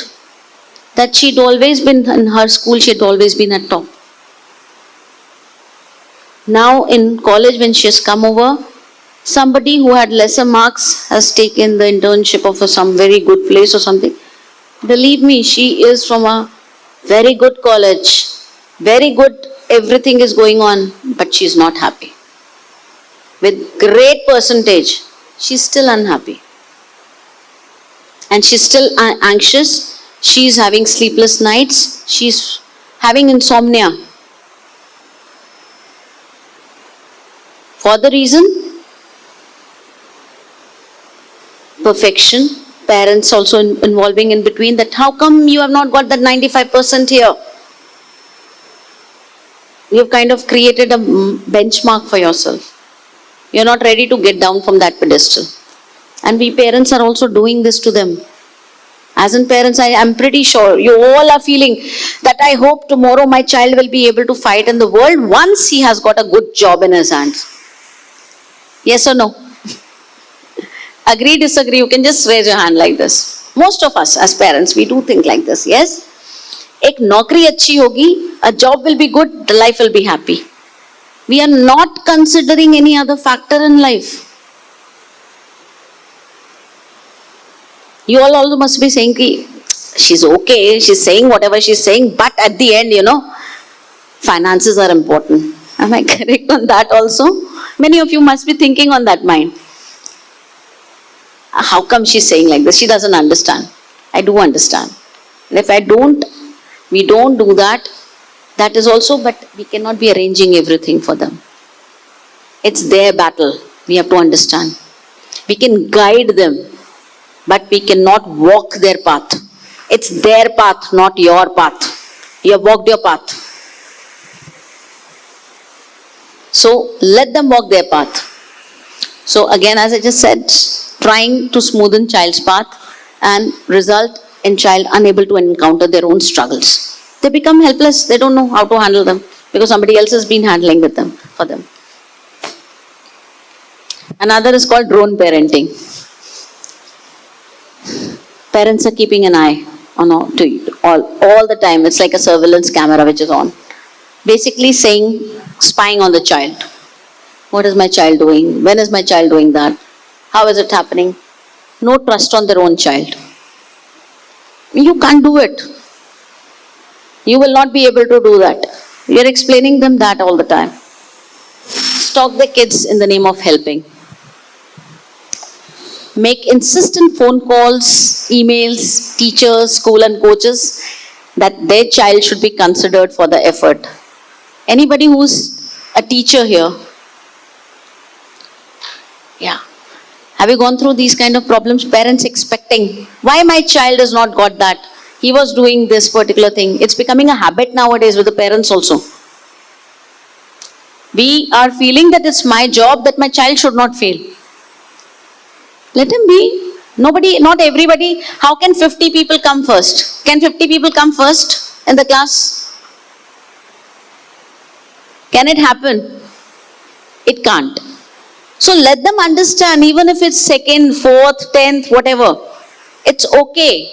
that she'd always been in her school, she had always been at top. Now in college when she has come over, somebody who had lesser marks has taken the internship of some very good place or something. Believe me, she is from a very good college, very good, everything is going on, but she's not happy. With great percentage, she's still unhappy. And she's still anxious. She's having sleepless nights. She's having insomnia. For the reason, perfection, parents also involving in between that how come you have not got that 95% here? You have kind of created a benchmark for yourself. You're not ready to get down from that pedestal. And we parents are also doing this to them. As in parents, I am pretty sure you all are feeling that I hope tomorrow my child will be able to fight in the world once he has got a good job in his hands. Yes or no? Agree, disagree, you can just raise your hand like this. Most of us as parents, we do think like this, yes? Ek naukri achhi hogi, a job will be good, the life will be happy. We are not considering any other factor in life. You all also must be saying, she's okay, she's saying whatever she's saying, but at the end, finances are important. Am I correct on that also? Many of you must be thinking on that mind. How come she's saying like this? She doesn't understand. I do understand. And if we don't do that, that is also, but we cannot be arranging everything for them. It's their battle. We have to understand. We can guide them, but we cannot walk their path. It's their path, not your path. You have walked your path. So let them walk their path. So again, as I just said, trying to smoothen child's path and result in child unable to encounter their own struggles. They become helpless. They don't know how to handle them because somebody else has been handling with them for them. Another is called drone parenting. Parents are keeping an eye on all the time. It's like a surveillance camera which is on. Basically spying on the child. What is my child doing? When is my child doing that? How is it happening? No trust on their own child. You can't do it. You will not be able to do that. You're explaining them that all the time. Stalk the kids in the name of helping. Make insistent phone calls, emails, teachers, school and coaches that their child should be considered for the effort. Anybody who's a teacher here? Yeah. Have you gone through these kind of problems? Parents expecting, why my child has not got that? He was doing this particular thing. It's becoming a habit nowadays with the parents also. We are feeling that it's my job that my child should not fail. Let him be. Nobody, not everybody. How can 50 people come first? Can 50 people come first in the class? Can it happen? It can't. So let them understand, even if it's second, fourth, 10th, whatever. It's okay.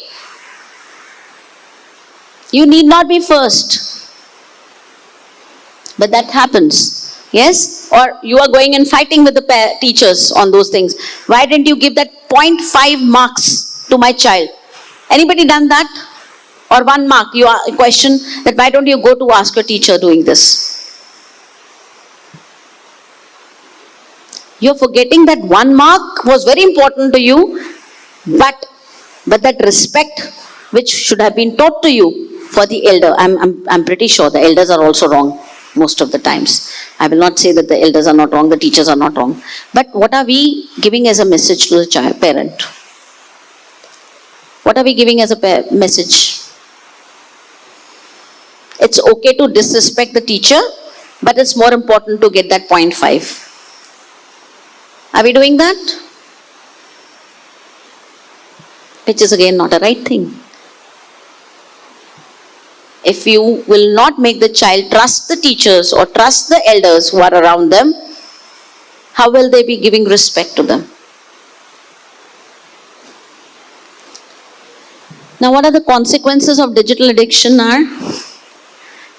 You need not be first. But that happens. Yes? Or you are going and fighting with the teachers on those things. Why didn't you give that 0.5 marks to my child? Anybody done that? Or 1 mark? You question that why don't you go to ask your teacher doing this? You're forgetting that 1 mark was very important to you, but that respect which should have been taught to you for the elder. I'm pretty sure the elders are also wrong most of the times. I will not say that the elders are not wrong, the teachers are not wrong. But what are we giving as a message to the parent? What are we giving as a message? It's okay to disrespect the teacher, but it's more important to get that 0.5. Are we doing that? Which is again not a right thing. If you will not make the child trust the teachers or trust the elders who are around them, how will they be giving respect to them? Now, what are the consequences of digital addiction are?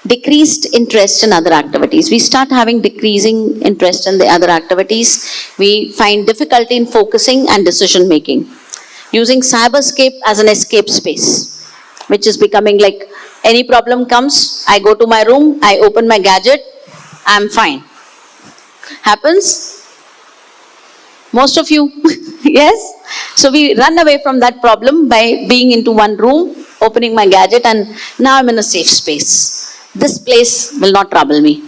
Decreased interest in other activities. We start having decreasing interest in the other activities. We find difficulty in focusing and decision making. Using cyberscape as an escape space, which is becoming like any problem comes, I go to my room, I open my gadget, I'm fine. Happens? Most of you, yes? So we run away from that problem by being into one room, opening my gadget, and now I'm in a safe space. This place will not trouble me.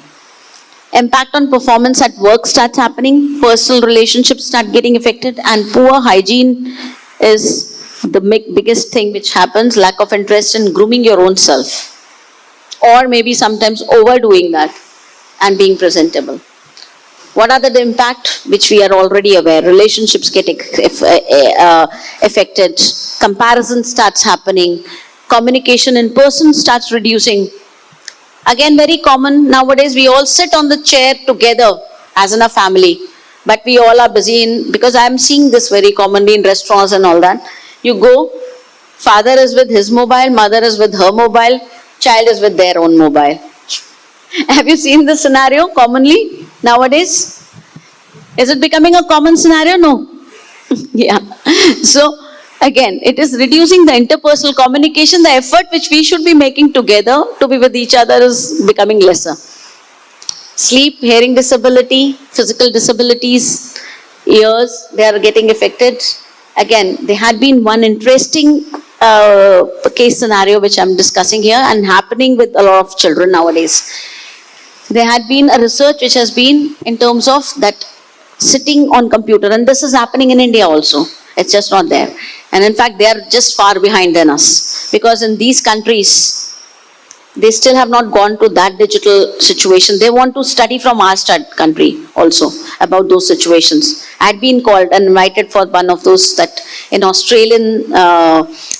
Impact on performance at work starts happening, personal relationships start getting affected, and poor hygiene is the biggest thing which happens. Lack of interest in grooming your own self, or maybe sometimes overdoing that and being presentable. What are the impact which we are already aware? Relationships get affected, comparison starts happening, communication in person starts reducing. Again, very common nowadays, we all sit on the chair together as in a family, but we all are busy because I am seeing this very commonly in restaurants and all that. You go, father is with his mobile, mother is with her mobile, child is with their own mobile. Have you seen this scenario commonly nowadays? Is it becoming a common scenario? No. Yeah. So, again, it is reducing the interpersonal communication. The effort which we should be making together to be with each other is becoming lesser. Sleep, hearing disability, physical disabilities, ears, they are getting affected. Again, there had been one interesting case scenario which I'm discussing here and happening with a lot of children nowadays. There had been a research which has been in terms of that sitting on computer, and this is happening in India also. It's just not there. And in fact, they are just far behind than us, because in these countries, they still have not gone to that digital situation. They want to study from our country also about those situations. I had been called and invited for one of those that in Australian,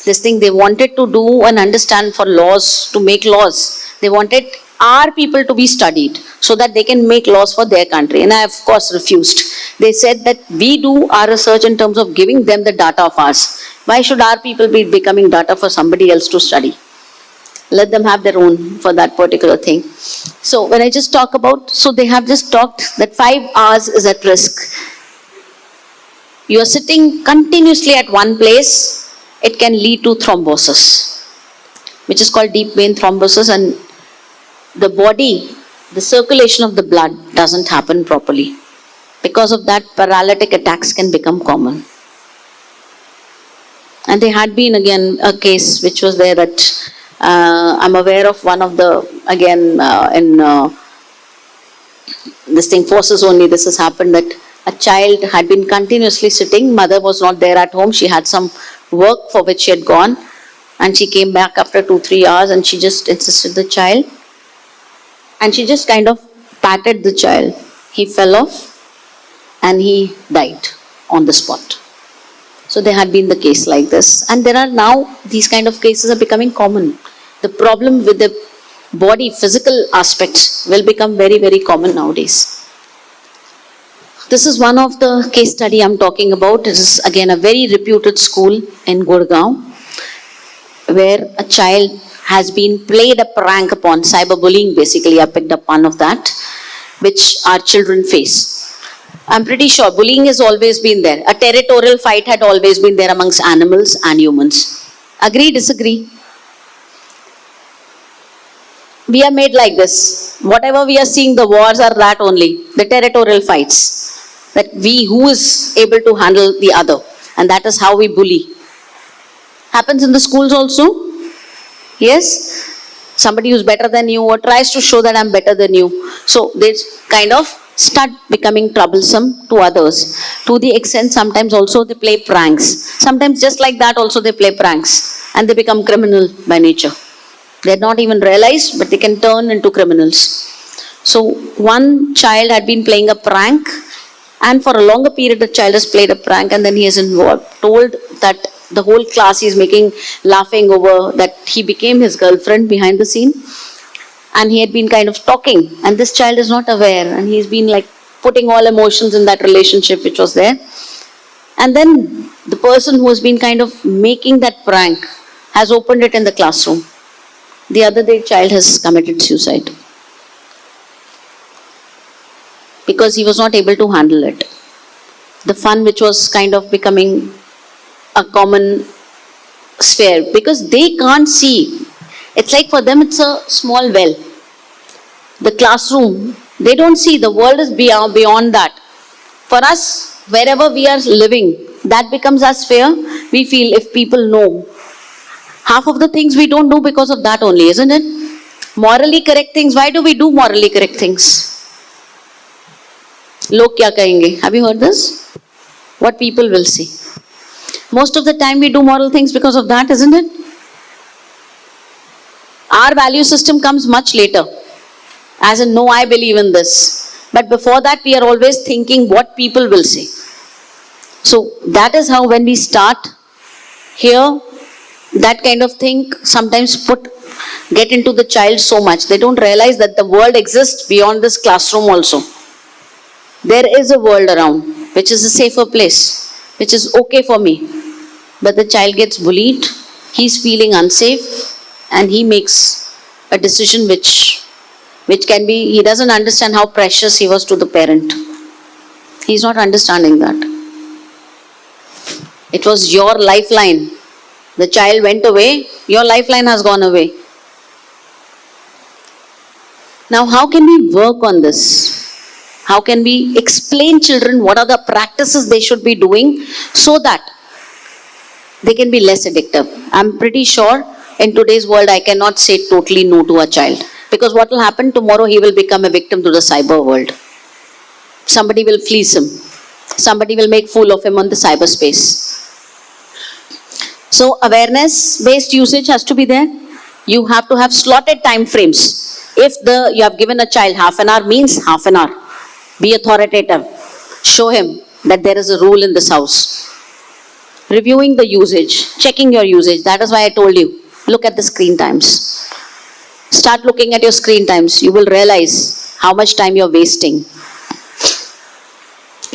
this thing they wanted to do and understand for laws, to make laws. They wanted our people to be studied so that they can make laws for their country. And I, of course, refused. They said that we do our research in terms of giving them the data of ours. Why should our people be becoming data for somebody else to study? Let them have their own for that particular thing. So when I just talk about, so they have just talked that 5 hours is at risk. You are sitting continuously at one place, it can lead to thrombosis, which is called deep vein thrombosis, and the body, the circulation of the blood doesn't happen properly. Because of that, paralytic attacks can become common. And there had been again a case which was there that I'm aware of one of the, again, in this thing, forces only, this has happened, that a child had been continuously sitting, mother was not there at home, she had some work for which she had gone, and she came back after 2-3 hours and she just insisted the child, and she just kind of patted the child. He fell off and he died on the spot. So there had been the case like this, and there are now, these kind of cases are becoming common. The problem with the body, physical aspects will become very, very common nowadays. This is one of the case study I'm talking about. This is again a very reputed school in Gurgaon, where a child has been played a prank upon, cyberbullying basically. I picked up one of that, which our children face. I'm pretty sure bullying has always been there. A territorial fight had always been there amongst animals and humans. Agree, disagree? We are made like this. Whatever we are seeing, the wars are that only. The territorial fights. That we, who is able to handle the other. And that is how we bully. Happens in the schools also. Yes? Somebody who's better than you or tries to show that I'm better than you. So they kind of start becoming troublesome to others. To the extent sometimes also they play pranks. Sometimes just like that also they play pranks. And they become criminal by nature. They're not even realized, but they can turn into criminals. So one child had been playing a prank, and for a longer period the child has played a prank, and then he is told that the whole class is laughing over that he became his girlfriend behind the scene. And he had been kind of talking, and this child is not aware, and he's been like putting all emotions in that relationship which was there. And then the person who has been kind of making that prank has opened it in the classroom. The other day, child has committed suicide because he was not able to handle it. The fun which was kind of becoming a common sphere, because they can't see. It's like for them it's a small well. The classroom, they don't see. The world is beyond that. For us, wherever we are living, that becomes our sphere. We feel if people know. Half of the things we don't do because of that only, isn't it? Morally correct things. Why do we do morally correct things? Log kya kahenge? Have you heard this? What people will say. Most of the time we do moral things because of that, isn't it? Our value system comes much later. As in, no, I believe in this. But before that, we are always thinking what people will say. So that is how when we start here, that kind of thing sometimes get into the child so much. They don't realize that the world exists beyond this classroom also. There is a world around, which is a safer place, which is okay for me. But the child gets bullied, he's feeling unsafe, and he makes a decision which can be, he doesn't understand how precious he was to the parent. He's not understanding that. It was your lifeline. The child went away, your lifeline has gone away. Now, how can we work on this? How can we explain children what are the practices they should be doing so that they can be less addictive. I'm pretty sure in today's world, I cannot say totally no to a child. Because what will happen tomorrow, he will become a victim to the cyber world. Somebody will fleece him. Somebody will make fool of him on the cyberspace. So awareness-based usage has to be there. You have to have slotted time frames. If you have given a child half an hour, means half an hour. Be authoritative. Show him that there is a rule in this house. Reviewing the usage, checking your usage. That is why I told you, look at the screen times. Start looking at your screen times. You will realize how much time you're wasting,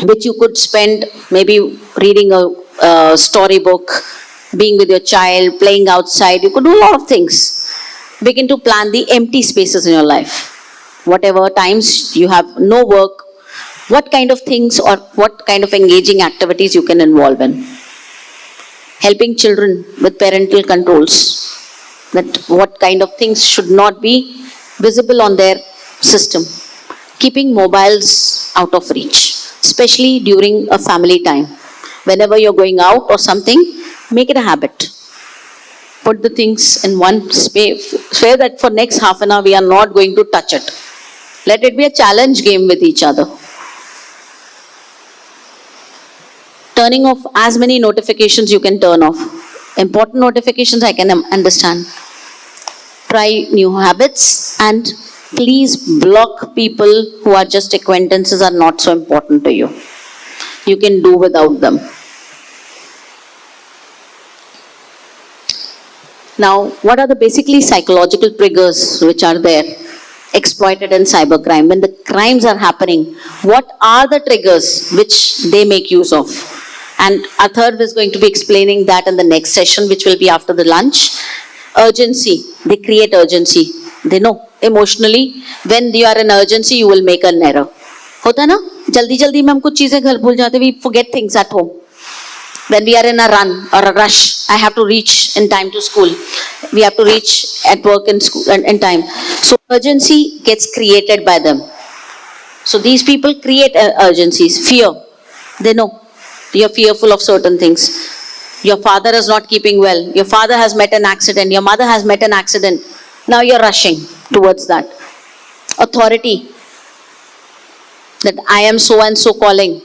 which you could spend maybe reading a storybook, being with your child, playing outside. You could do a lot of things. Begin to plan the empty spaces in your life. Whatever times you have no work, what kind of things or what kind of engaging activities you can involve in. Helping children with parental controls. That what kind of things should not be visible on their system. Keeping mobiles out of reach, especially during a family time. Whenever you're going out or something, make it a habit. Put the things in one space. Say that for next half an hour we are not going to touch it. Let it be a challenge game with each other. Turning off as many notifications you can turn off. Important notifications I can understand. Try new habits and please block people who are just acquaintances, are not so important to you. You can do without them. Now, what are the basically psychological triggers which are there, exploited in cybercrime? When the crimes are happening, what are the triggers which they make use of? And Athar is going to be explaining that in the next session, which will be after the lunch. Urgency, they create urgency. They know emotionally, when you are in urgency, you will make an error. होता ना, जल्दी जल्दी में हम कुछ चीजें घर भूल जाते, we forget things at home. When we are in a run or a rush, I have to reach in time to school. We have to reach at work in school in time. So urgency gets created by them. So these people create urgencies. Fear, they know you're fearful of certain things. Your father is not keeping well. Your father has met an accident. Your mother has met an accident. Now you're rushing towards that. Authority, that I am so and so calling.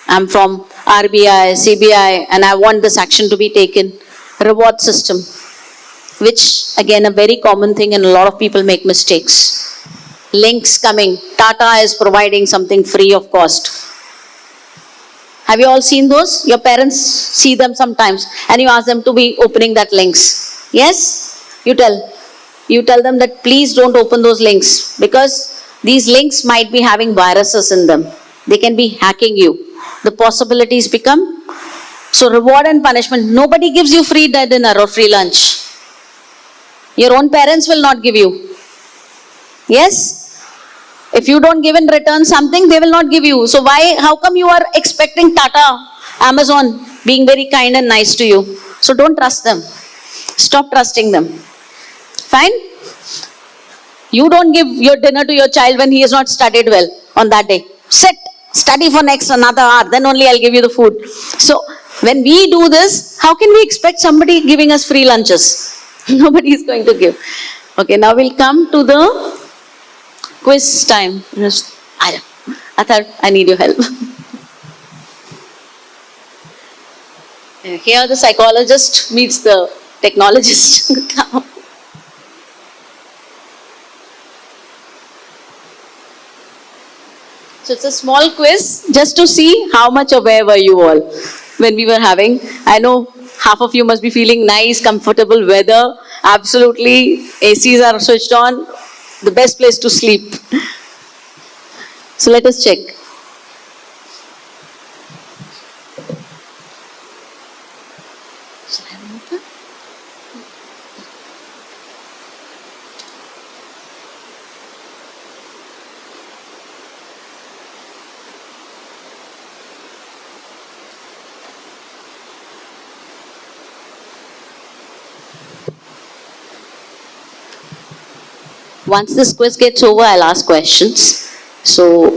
I'm from RBI, CBI, and I want this action to be taken. Reward system, which again a very common thing and a lot of people make mistakes. Links coming. Tata is providing something free of cost. Have you all seen those? Your parents see them sometimes and you ask them to be opening that links. Yes? You tell them that please don't open those links because these links might be having viruses in them. They can be hacking you. The possibilities become. So reward and punishment. Nobody gives you free dinner or free lunch. Your own parents will not give you. Yes? If you don't give in return something, they will not give you. So how come you are expecting Tata, Amazon being very kind and nice to you? So don't trust them. Stop trusting them. Fine? You don't give your dinner to your child when he has not studied well on that day. Sit, study for next another hour, then only I'll give you the food. So when we do this, how can we expect somebody giving us free lunches? Nobody is going to give. Okay, now we'll come to the quiz time. Athar, I need your help. Here the psychologist meets the technologist. So it's a small quiz just to see how much aware were you all when we were having. I know half of you must be feeling nice, comfortable weather. Absolutely, ACs are switched on. The best place to sleep. So let us check. Once this quiz gets over, I'll ask questions. So,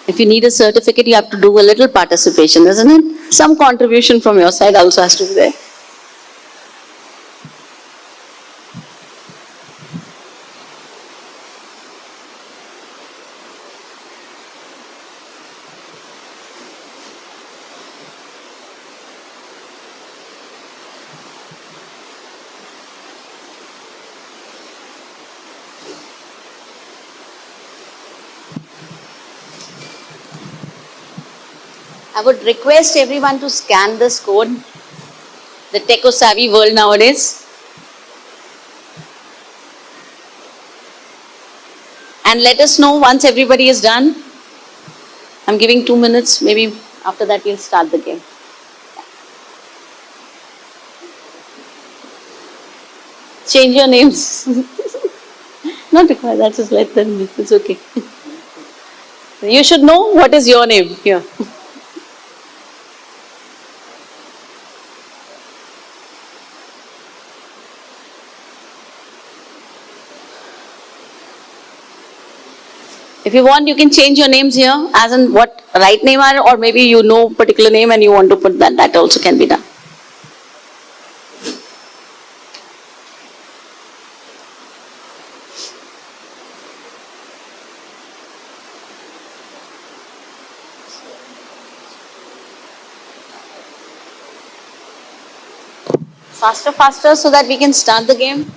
if if you need a certificate, you have to do a little participation, isn't it? Some contribution from your side also has to be there. I would request everyone to scan this code, the tech-savvy world nowadays. And let us know once everybody is done. I'm giving 2 minutes, maybe after that we'll start the game. Change your names. Not required, that's just let them be, it's okay. You should know what is your name here. If you want, you can change your names here, as in what right name are, or maybe you know particular name and you want to put that, that also can be done. Faster, faster, so that we can start the game.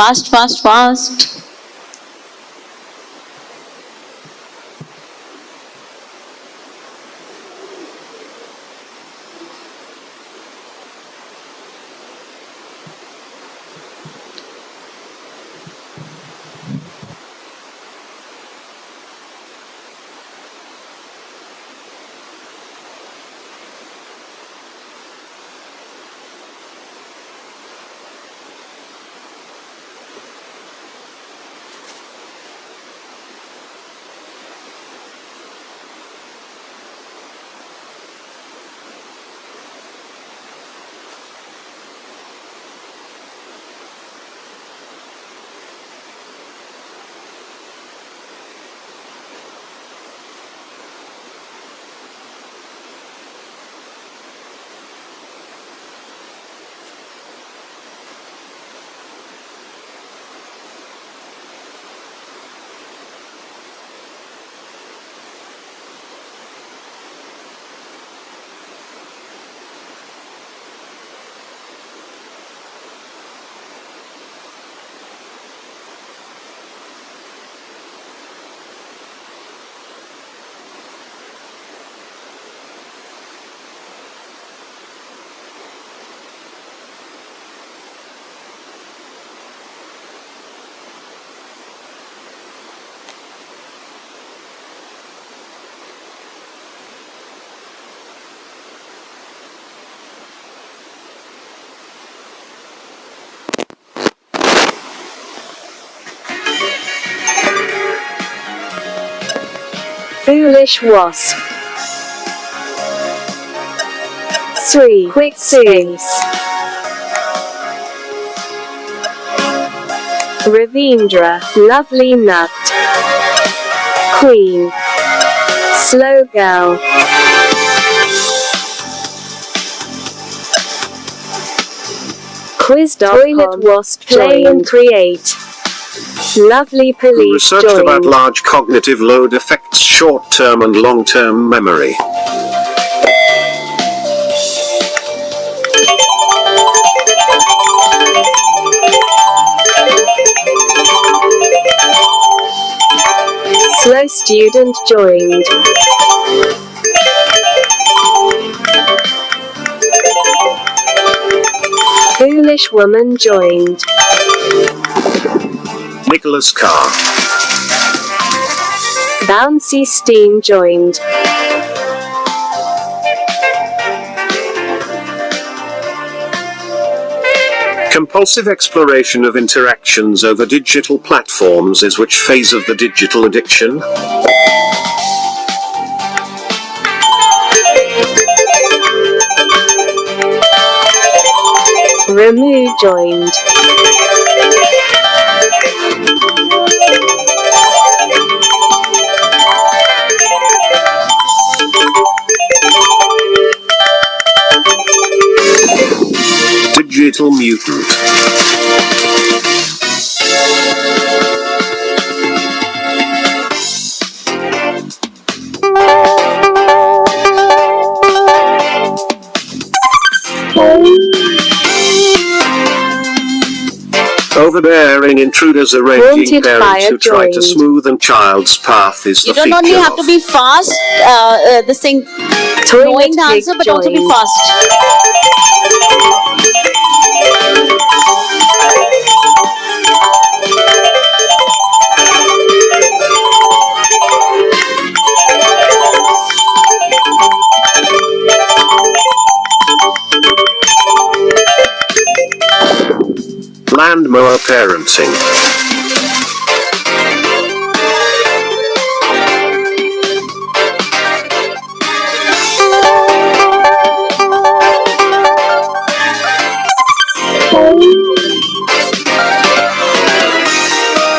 Fast, fast, fast. Foolish wasp. 3. Quick space. Ravindra, lovely nut. Queen. Slow girl. Quiz.com. Toilet wasp play and create. Lovely Who police researched about joined. large cognitive load affects short-term and long-term memory. Slow student joined. Who English woman joined. Nicholas Carr. Bouncy steam joined. Compulsive exploration of interactions over digital platforms is which phase of the digital addiction? Ramu joined. Digital mutant. Overbearing intruders arranging Haunted parents fire who try to joined. smoothen child's path is the You don't feature only have to of be fast, this thing, Toilet knowing the pig answer, but also be joined. fast. landmower parenting.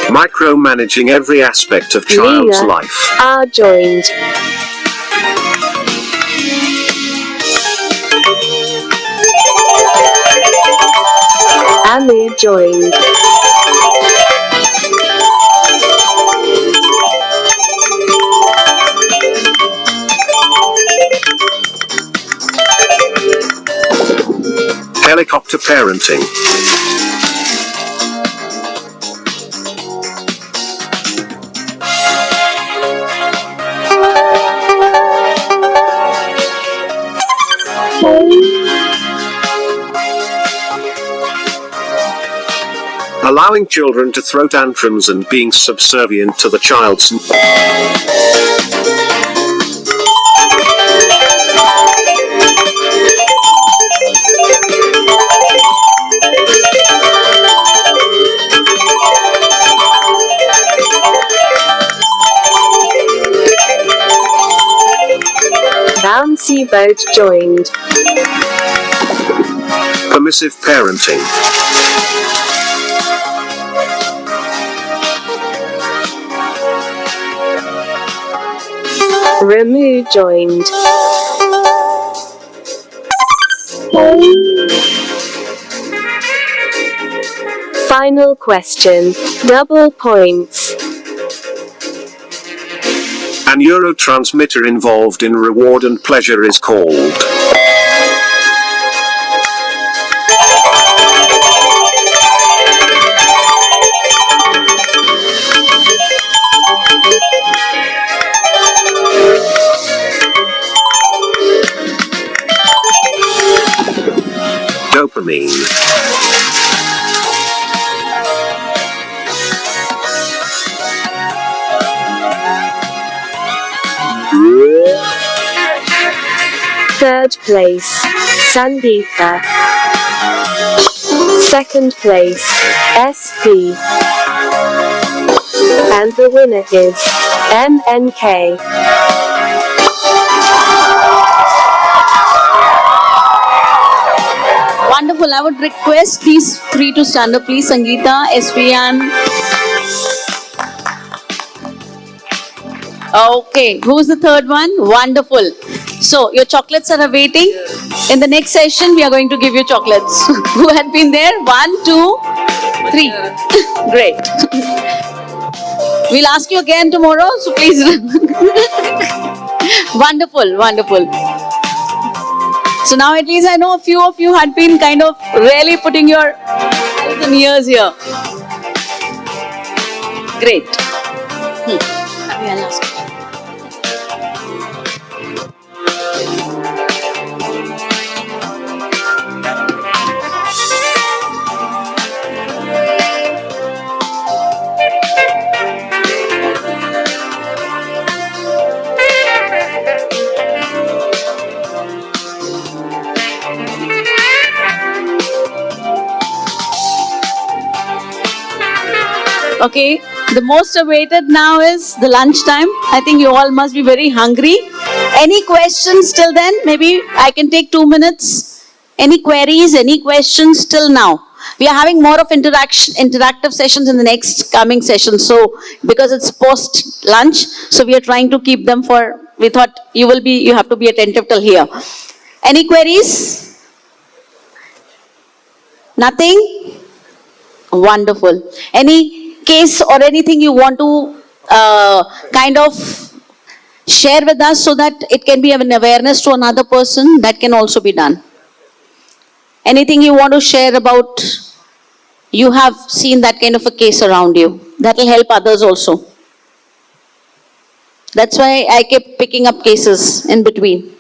Micromanaging every aspect of child's Leah life. are joined. Anu joined. Helicopter parenting. Allowing children to throw tantrums and being subservient to the child's Bouncy boat joined. permissive parenting. Ramu joined. Final question. Double points. An neurotransmitter involved in reward and pleasure is called dopamine. Third place, Sandeepa. Second place, SP. And the winner is MNK. Wonderful. I would request these three to stand up, please. Sangeeta, SV, and... Okay, who's the third one? Wonderful. So, your chocolates are awaiting. In the next session, we are going to give you chocolates. Who had been there? 1, 2, 3. Great. We'll ask you again tomorrow, so please. Wonderful, wonderful. So now at least I know a few of you had been kind of really putting your eyes and ears here. Great. I'll ask you. Okay, the most awaited now is the lunchtime. I think you all must be very hungry. Any questions till then? Maybe I can take 2 minutes. Any queries, any questions till now? We are having more of interactive sessions in the next coming session. So, because it's post lunch, so we are trying to keep them for, we thought you have to be attentive till here. Any queries? Nothing? Wonderful. Any case or anything you want to kind of share with us so that it can be an awareness to another person? That can also be done. Anything you want to share about, you have seen that kind of a case around you. That will help others also. That's why I kept picking up cases in between.